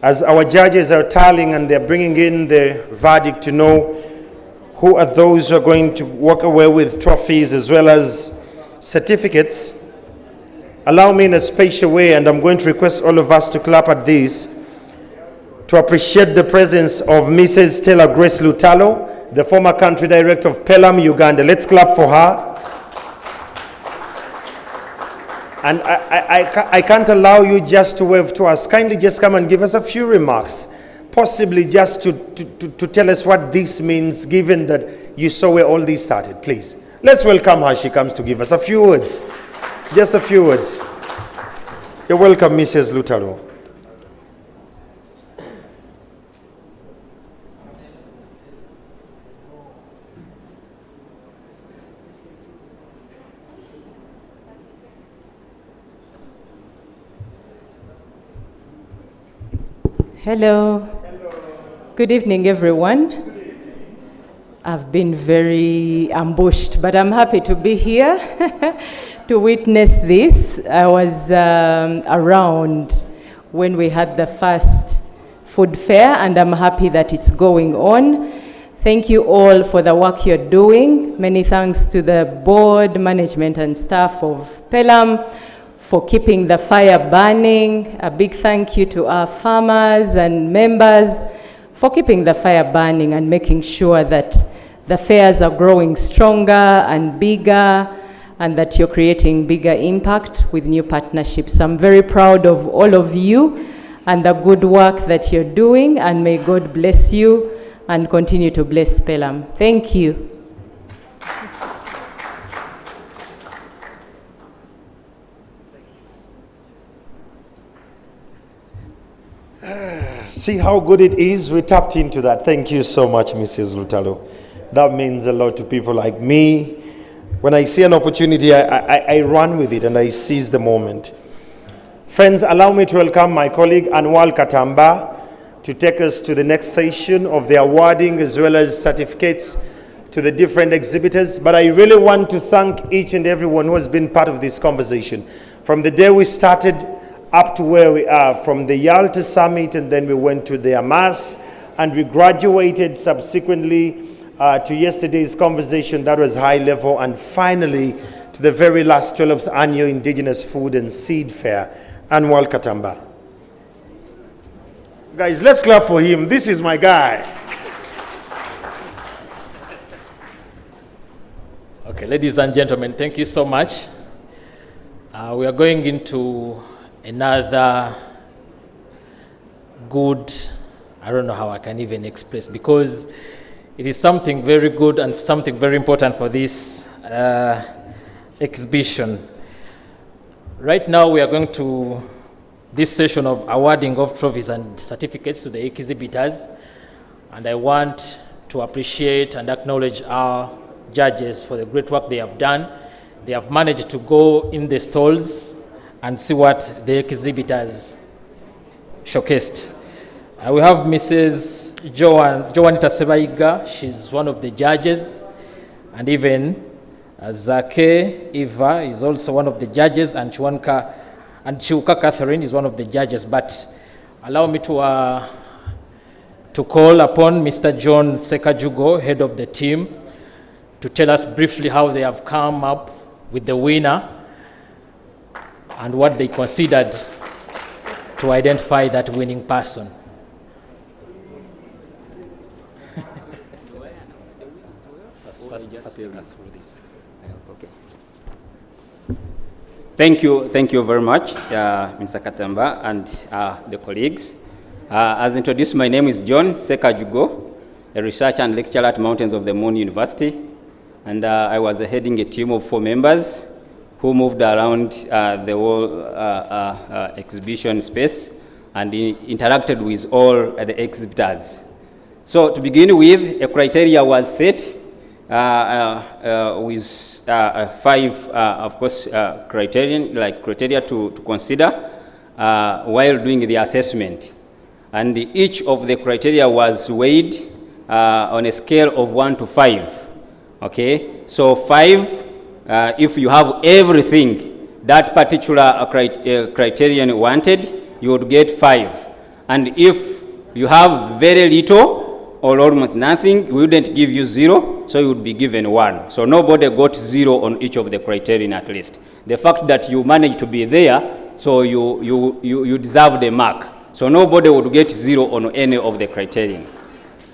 As our judges are tallying and they're bringing in the verdict to know who are those who are going to walk away with trophies as well as certificates, allow me in a special way, and I'm going to request all of us to clap at this, to appreciate the presence of Mrs. Stella Grace Lutalo, the former country director of PELUM Uganda. Let's clap for her. And I can't allow you just to wave to us. Kindly just come and give us a few remarks, possibly just to tell us what this means, given that you saw where all this started. Please, let's welcome her. She comes to give us a few words, just a few words. You're welcome, Mrs. Lutalo. Hello. Good evening, everyone. I've been very ambushed, but I'm happy to be here to witness this. I was around when we had the first food fair, and I'm happy that it's going on. Thank you all for the work you're doing. Many thanks to the board, management, and staff of PELUM for keeping the fire burning. A big thank you to our farmers and members for keeping the fire burning and making sure that the fairs are growing stronger and bigger, and that you're creating bigger impact with new partnerships. I'm very proud of all of you and the good work that you're doing, and may God bless you and continue to bless PELUM. Thank you. See how good it is? We tapped into that. Thank you so much, Mrs. Lutalo. That means a lot to people like me. When I see an opportunity, I run with it and I seize the moment. Friends, allow me to welcome my colleague Anwal Katamba to take us to the next session of the awarding as well as certificates to the different exhibitors. But I really want to thank each and everyone who has been part of this conversation. From the day we started up to where we are, from the YALTA summit, and then we went to the AMAS, and we graduated subsequently to yesterday's conversation that was high level, and finally to the very last 12th annual Indigenous Food and Seed Fair, Anwal Katamba. Guys, let's clap for him. This is my guy. Okay, ladies and gentlemen, thank you so much. We are going into another good, I don't know how I can even express, because it is something very good and something very important for this exhibition. Right now we are going to this session of awarding of trophies and certificates to the exhibitors, and I want to appreciate and acknowledge our judges for the great work they have done. They have managed to go in the stalls and see what the exhibitors showcased. We have Mrs. Joanita Sebaiga. She's one of the judges. And even Zake Eva is also one of the judges, and Chiuka Catherine is one of the judges. But allow me to call upon Mr. John Sekajugo, head of the team, to tell us briefly how they have come up with the winner and what they considered to identify that winning person. First take us through this. Okay. Thank you very much, Mr. Katamba and the colleagues. As introduced, my name is John Sekajugo, a researcher and lecturer at Mountains of the Moon University, and I was heading a team of 4 members who moved around the whole exhibition space and interacted with all the exhibitors. So to begin with, a criteria was set with 5, of course, criteria to consider while doing the assessment. And each of the criteria was weighed on a scale of 1 to 5. Okay, so 5, if you have everything that particular criterion wanted, you would get 5. And if you have very little or almost nothing, we wouldn't give you 0, so you would be given 1. So nobody got 0 on each of the criterion at least. The fact that you managed to be there, so you deserve the mark. So nobody would get 0 on any of the criterion.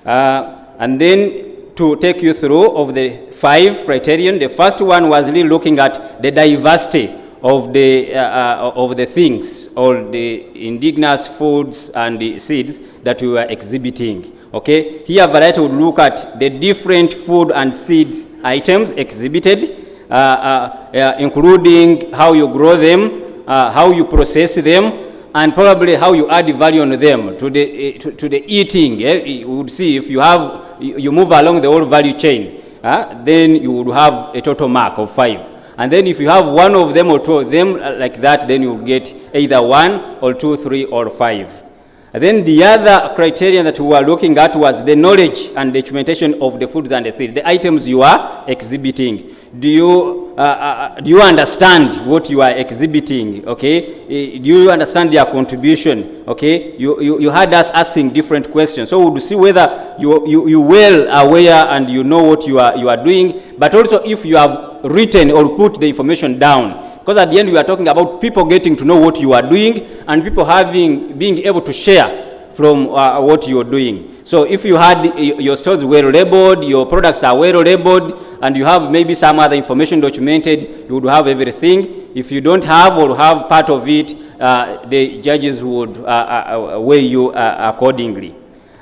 And then to take you through of the 5 criterion, the first one was really looking at the diversity of the things, all the indigenous foods and the seeds that we were exhibiting. Okay, here variety would look at the different food and seeds items exhibited, including how you grow them, how you process them, and probably how you add value on them to the eating. You would see if you move along the whole value chain, then you would have a total mark of 5. And then if you have one of them or 2 of them like that, then you will get either 1 or 2, 3, or 5. And then the other criterion that we were looking at was the knowledge and documentation of the foods and the things, the items you are exhibiting. Do you understand what you are exhibiting? Okay, do you understand their contribution? Okay, you had us asking different questions, so we'll see whether you well aware and you know what you are doing, but also if you have written or put the information down. Because at the end we are talking about people getting to know what you are doing and people being able to share from what you are doing. So if you had your stores well labeled, your products are well labeled, and you have maybe some other information documented, you would have everything. If you don't have or have part of it, the judges would weigh you accordingly.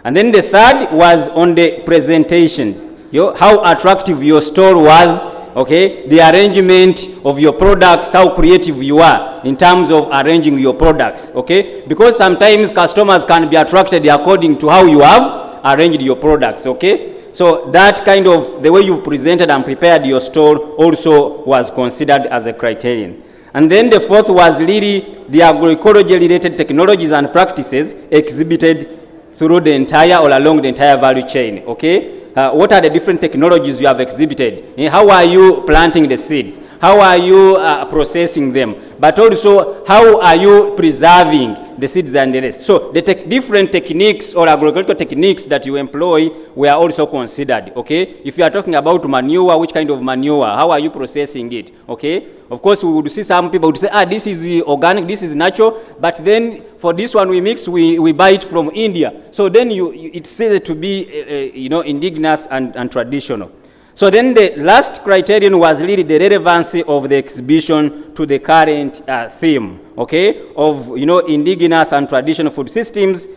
And then the third was on the presentations, how attractive your store was. Okay, the arrangement of your products, how creative you are in terms of arranging your products. Okay, because sometimes customers can be attracted according to how you have arranged your products. Okay, so that kind of the way you presented and prepared your store also was considered as a criterion. And then the fourth was really the agroecology related technologies and practices exhibited through the entire or along the entire value chain. Okay. What are the different technologies you have exhibited? How are you planting the seeds? How are you processing them? But also, how are you preserving the seeds and the rest? So the different techniques or agroecological techniques that you employ were also considered. Okay, if you are talking about manure, which kind of manure? How are you processing it? Okay, of course we would see some people would say, this is organic, this is natural, but then for this one we mix, we buy it from India. So then it's said to be indigenous and traditional. So then the last criterion was really the relevancy of the exhibition to the current theme, okay, of indigenous and traditional food systems,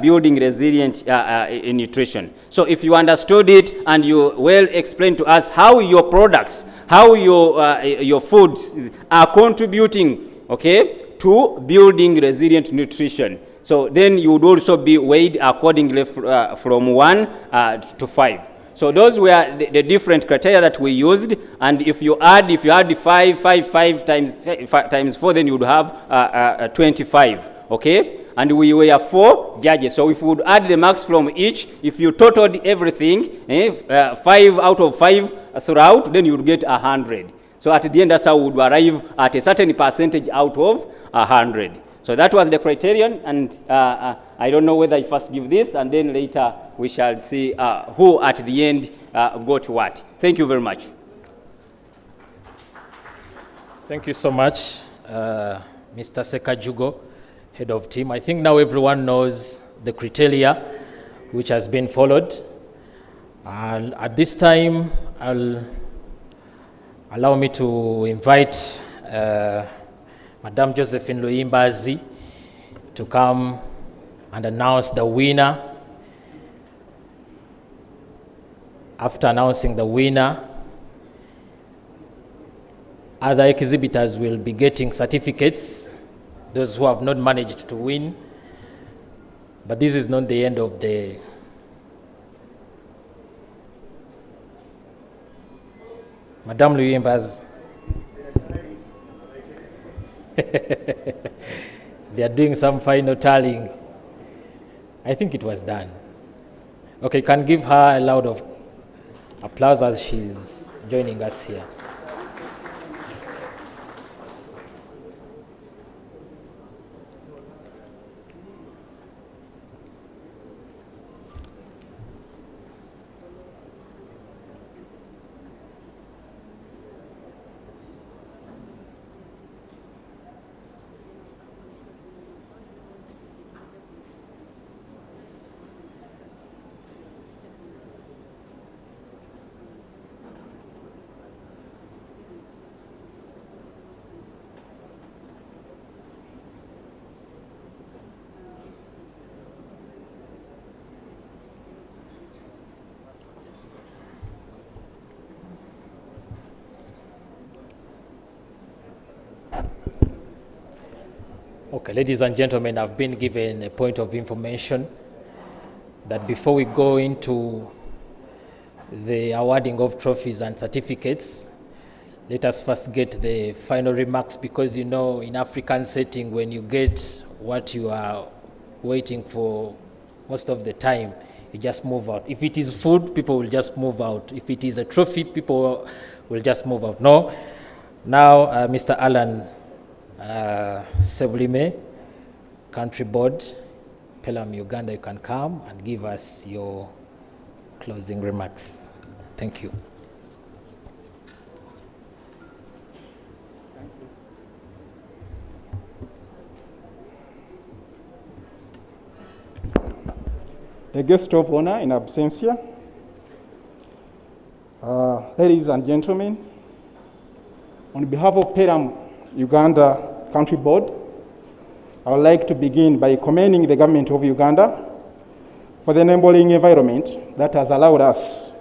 building resilient nutrition. So if you understood it and you well explained to us how your products, how your foods are contributing, okay, to building resilient nutrition, so then you would also be weighed accordingly from 1 to 5. So those were the different criteria that we used, and if you add 5 times 4, then you would have 25. Okay, and we were 4 judges. So if we would add the marks from each, if you totaled everything, 5 out of 5 throughout, then you would get 100. So at the end, that's how we would arrive at a certain percentage out of 100. So that was the criterion, and I don't know whether I first give this, and then later we shall see who at the end got what. Thank you very much. Thank you so much, Mr. Sekajugo, head of team. I think now everyone knows the criteria which has been followed. At this time, allow me to invite Madame Josephine Luimbazi to come and announce the winner. After announcing the winner, other exhibitors will be getting certificates, those who have not managed to win. But this is not the end of the Madame Luimbazi. They are doing some final tallying. I think it was done. Okay, can give her a loud of applause as she's joining us here. Okay, ladies and gentlemen, I've been given a point of information that before we go into the awarding of trophies and certificates, let us first get the final remarks, because you know, in African setting, when you get what you are waiting for most of the time, you just move out. If it is food, people will just move out. If it is a trophy, people will just move out. No. Now, Mr. Alan Sebulime, Country Board, PELUM Uganda, you can come and give us your closing remarks. Thank you. The guest of honor in absentia, ladies and gentlemen, on behalf of PELUM Uganda Country Board, I would like to begin by commending the government of Uganda for the enabling environment that has allowed us,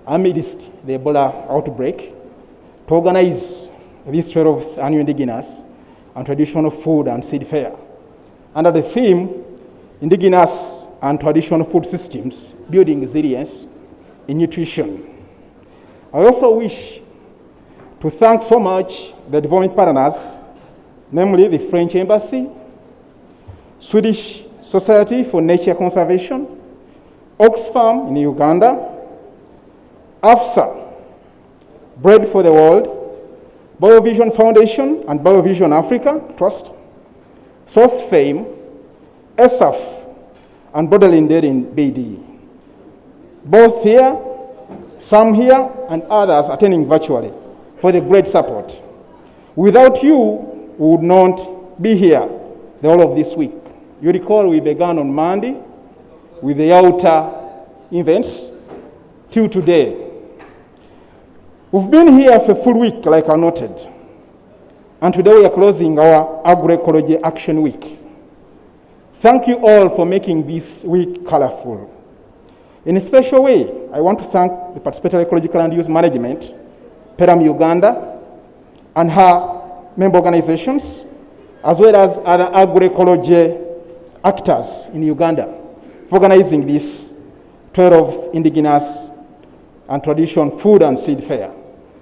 amidst the Ebola outbreak, to organize this 12th annual Indigenous and Traditional Food and Seed Fair under the theme Indigenous and Traditional Food Systems, Building Resilience in Nutrition. I also wish to thank so much the development partners, namely the French Embassy, Swedish Society for Nature Conservation, Oxfam in Uganda, AFSA, Bread for the World, BioVision Foundation and BioVision Africa Trust, SourceFame, ESAF, and Borderline Dating BD. Both here, some here, and others attending virtually, for the great support. Without you, we would not be here the whole of this week. You recall we began on Monday with the YALTA events till today. We've been here for a full week, like I noted. And today we are closing our Agroecology Action Week. Thank you all for making this week colorful. In a special way, I want to thank the Participatory Ecological and Use Management, PELUM Uganda, and her member organizations, as well as other agroecology actors in Uganda, for organizing this 12th Indigenous and Traditional Food and Seed Fair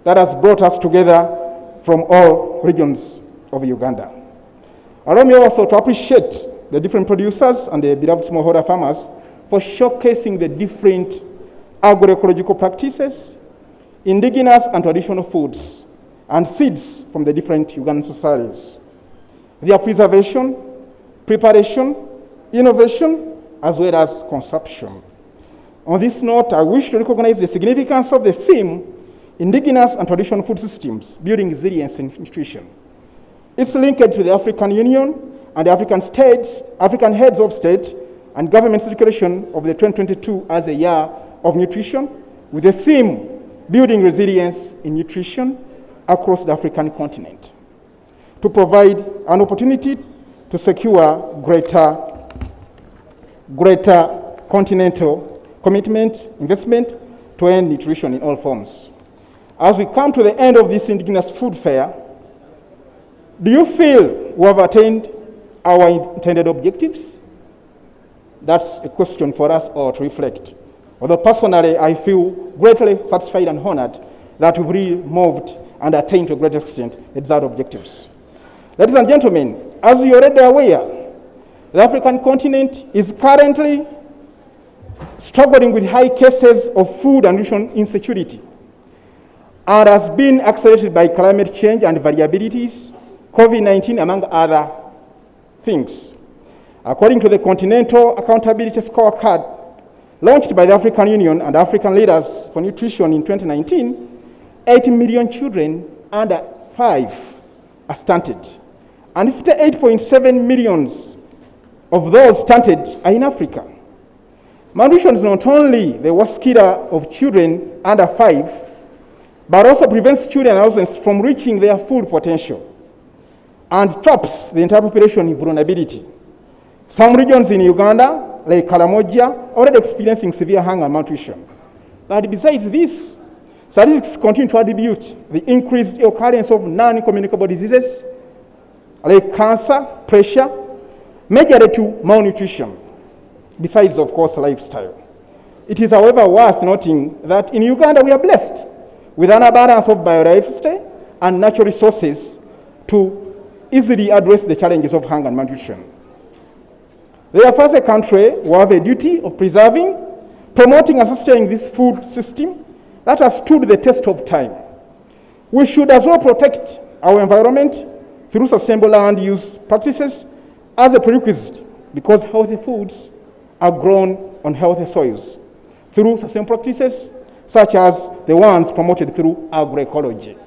that has brought us together from all regions of Uganda. Allow me also to appreciate the different producers and the beloved smallholder farmers for showcasing the different agroecological practices, indigenous and traditional foods, and seeds from the different Ugandan societies. Their preservation, preparation, innovation, as well as consumption. On this note, I wish to recognize the significance of the theme, Indigenous and Traditional Food Systems, Building Resilience in Nutrition. Its linkage to the African Union and the African heads of state and government's declaration of the 2022 as a year of nutrition, with the theme, Building Resilience in Nutrition across the African continent, to provide an opportunity to secure greater continental commitment, investment to end nutrition in all forms. As we come to the end of this Indigenous Food Fair, do you feel we have attained our intended objectives? That's a question for us all to reflect. Although personally, I feel greatly satisfied and honored that we've really moved and attained to a great extent the desired objectives. Ladies and gentlemen, as you're already aware, the African continent is currently struggling with high cases of food and nutrition insecurity, and has been accelerated by climate change and variabilities, COVID-19, among other things. According to the Continental Accountability Scorecard launched by the African Union and African Leaders for Nutrition in 2019, 80 million children under 5 are stunted, and 58.7 million of those stunted are in Africa. Malnutrition is not only the worst killer of children under 5, but also prevents children and adolescents from reaching their full potential and traps the entire population in vulnerability. Some regions in Uganda, like Karamoja, are already experiencing severe hunger and malnutrition. But besides this, statistics continue to attribute the increased occurrence of non-communicable diseases, like cancer, pressure, majorly to malnutrition, besides, of course, lifestyle. It is, however, worth noting that in Uganda we are blessed with an abundance of biodiversity and natural resources to easily address the challenges of hunger and malnutrition. Therefore, as a country, we have a duty of preserving, promoting and sustaining this food system that has stood the test of time. We should as well protect our environment through sustainable land use practices as a prerequisite, because healthy foods are grown on healthy soils through sustainable practices such as the ones promoted through agroecology.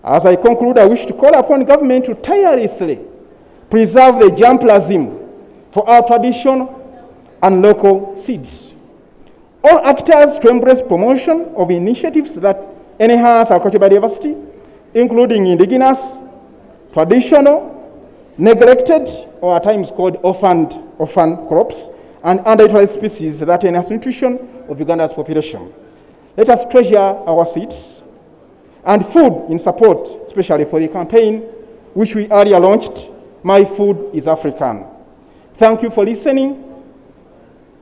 As I conclude, I wish to call upon government to tirelessly preserve the germplasm for our traditional and local seeds. All actors to embrace promotion of initiatives that enhance our cultural biodiversity, including indigenous, traditional, neglected, or at times called orphan crops, and underutilized species that enhance nutrition of Uganda's population. Let us treasure our seeds and food in support, especially for the campaign which we earlier launched, My Food is African. Thank you for listening.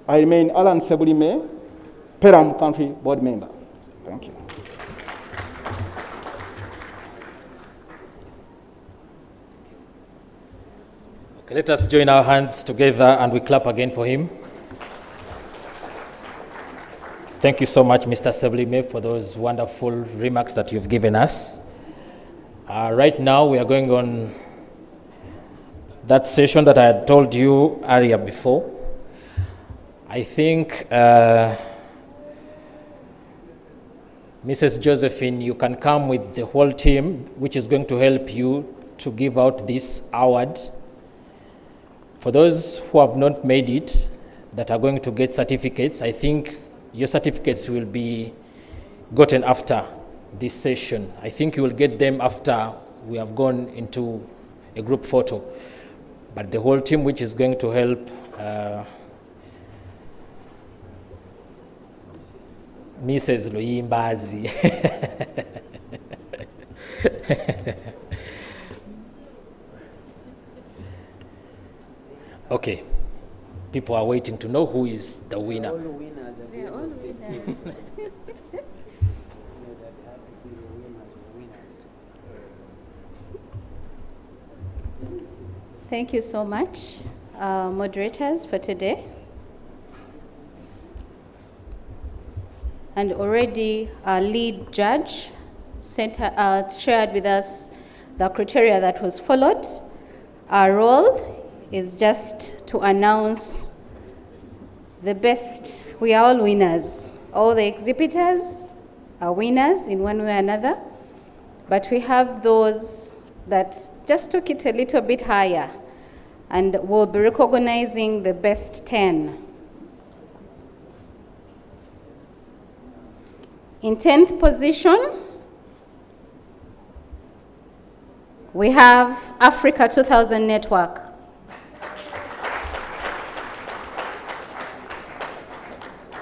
I remain Alan Sebulime, PELUM Country Board Member. Thank you. Okay, let us join our hands together and we clap again for him. Thank you so much, Mr. Sebulime, for those wonderful remarks that you've given us. Right now, we are going on that session that I had told you earlier before. I think, Mrs. Josephine, you can come with the whole team, which is going to help you to give out this award. For those who have not made it, that are going to get certificates, I think your certificates will be gotten after this session. I think you will get them after we have gone into a group photo. But the whole team which is going to help Mrs. Luyimbazi. Okay, people are waiting to know who is the winner. All winners. They are all winners. Thank you so much. moderators for today. And already our lead judge shared with us the criteria that was followed. Our role is just to announce the best. We are all winners. All the exhibitors are winners in one way or another, but we have those that just took it a little bit higher, and we'll be recognizing the best 10. In 10th position, we have Africa 2000 Network.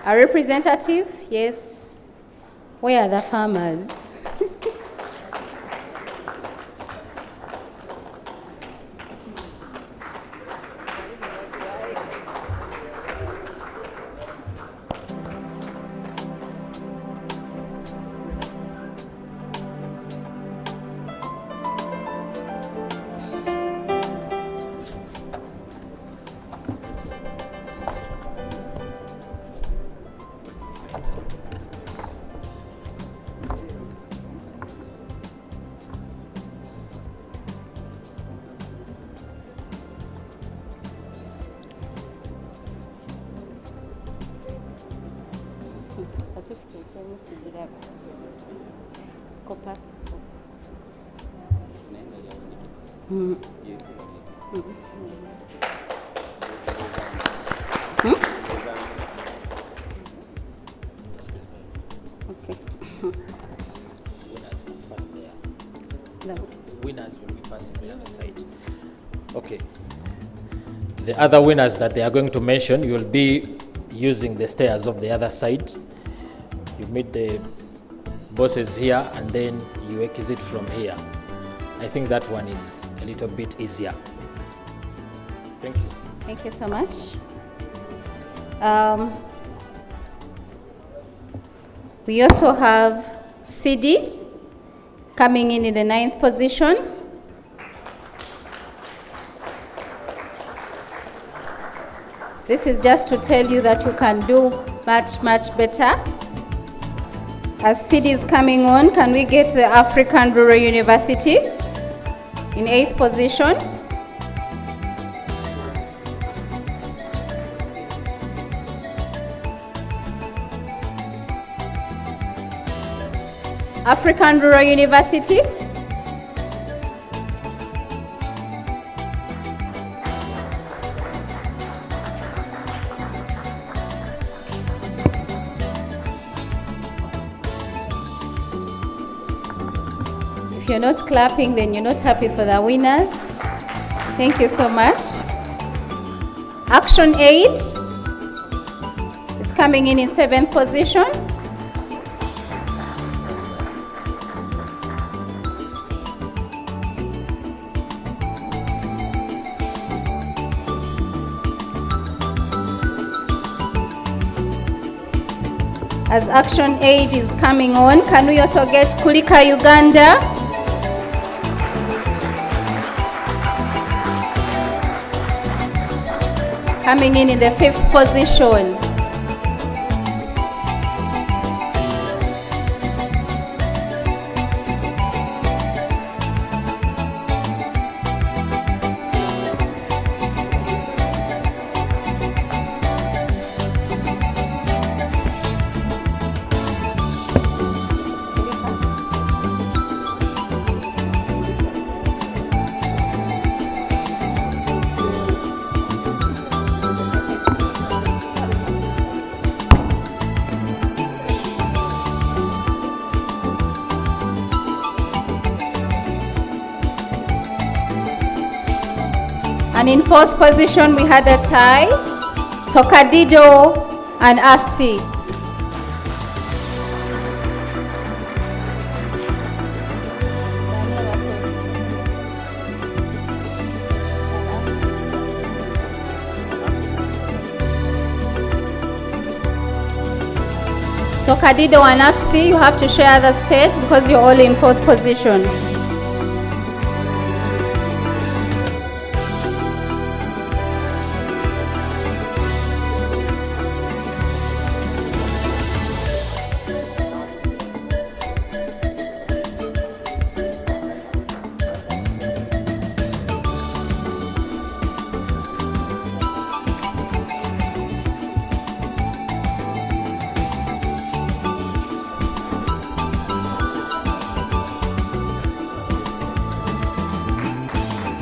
A representative, yes. Where are the farmers? The other winners that they are going to mention, you will be using the stairs of the other side. You meet the bosses here and then you exit from here. I think that one is a little bit easier. Thank you. Thank you so much. We also have CD coming in the 9th position. This is just to tell you that you can do much, much better. As CD is coming on, can we get the African Rural University in 8th position? African Rural University. If you're not clapping, then you're not happy for the winners. Thank you so much. Action Aid is coming in 7th position. As Action Aid is coming on, can we also get Kulika Uganda? Coming in the 5th position. And in 4th position, we had a tie, Sokadido and AFC. Sokadido and AFC, you have to share the stage because you're all in 4th position.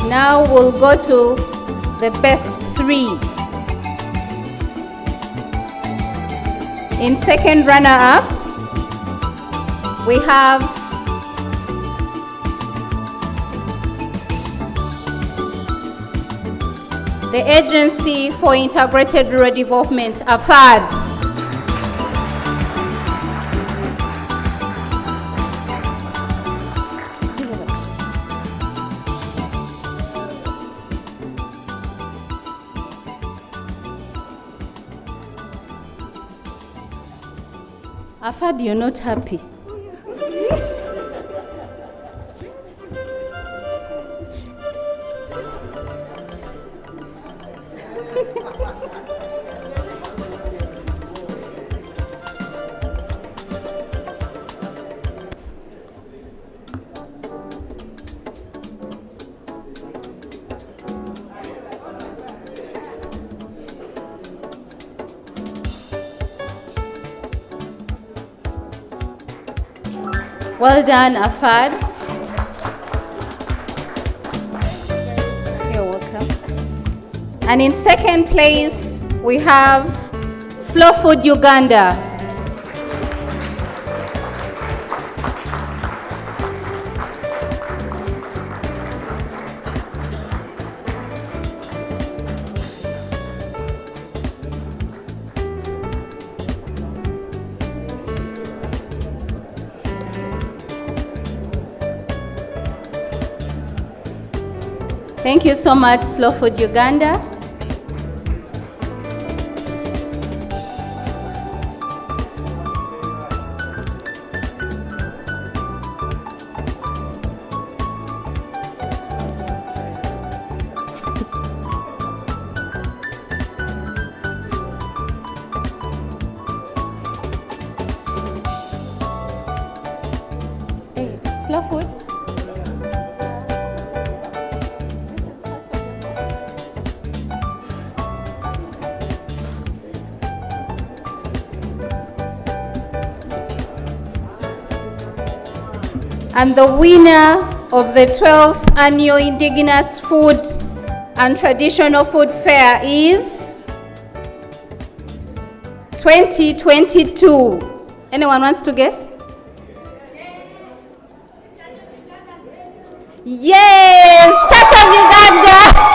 Now we'll go to the best 3. In second runner-up, we have the Agency for Integrated Rural Development, AFAD. AFAD, you're not happy. Well done, AFAD. You're welcome. And in second place, we have Slow Food Uganda. Thank you so much, Slow Food Uganda. Hey, Slow Food. And the winner of the 12th Annual Indigenous Food and Traditional Food Fair is 2022. Anyone wants to guess? Yes! Church of Uganda!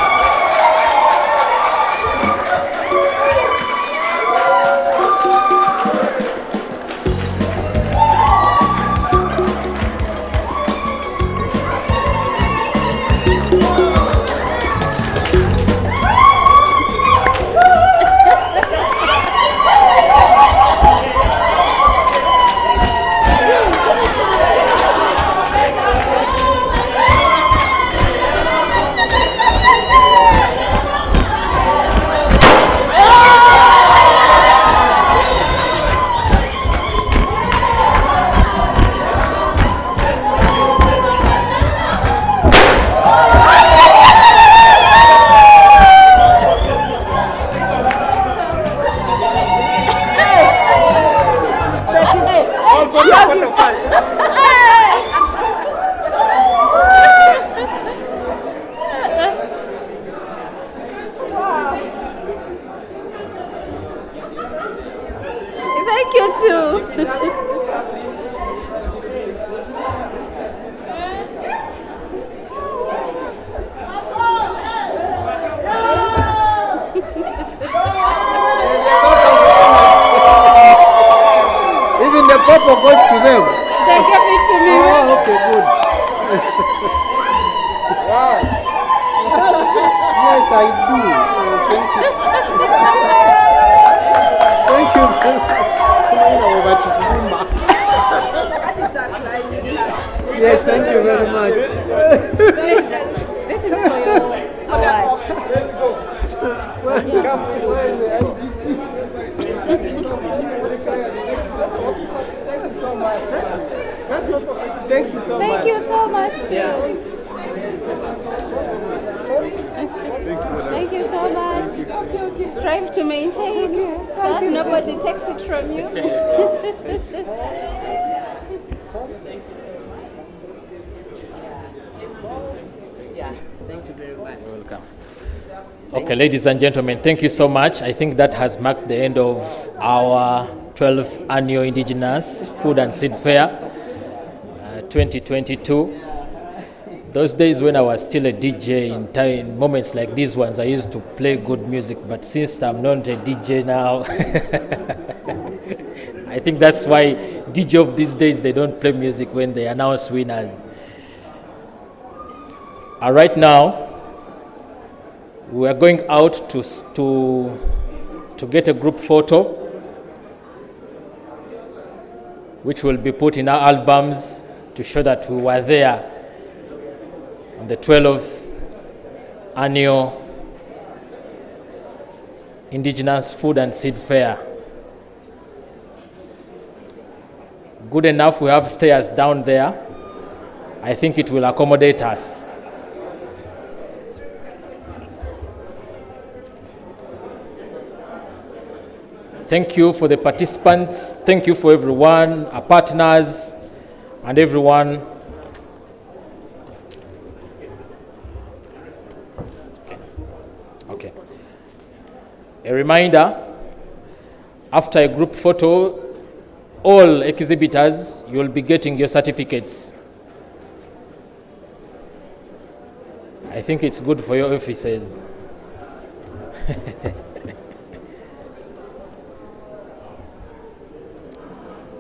Thank you too. Even the purple goes to them. They gave it to me. Oh, okay, good. Wow. Yes, I do. Thank you. Thank you Yes, thank you very much. Please, this is for your award. Let's go. Thank you so much. Thank you so much too. Yeah. Thank you so much. Strive to maintain so that nobody takes it from you. Yeah, thank you very much. Okay, ladies and gentlemen, thank you so much. I think that has marked the end of our 12th annual Indigenous Food and Seed Fair 2022. Those days when I was still a DJ, in moments like these ones, I used to play good music, but since I'm not a DJ now, I think that's why DJ of these days, they don't play music when they announce winners. Right now, we are going out to get a group photo, which will be put in our albums to show that we were there on the 12th annual Indigenous Food and Seed Fair. Good enough, we have stairs down there. I think it will accommodate us. Thank you for the participants. Thank you for everyone, our partners, and everyone. Okay. A reminder, after a group photo, all exhibitors, you will be getting your certificates. I think it's good for your offices.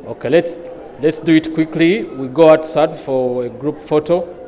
Okay, let's do it quickly. We go outside for a group photo.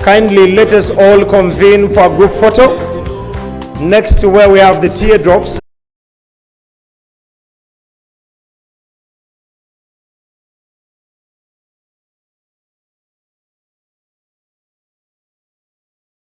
Kindly let us all convene for a group photo next to where we have the teardrops.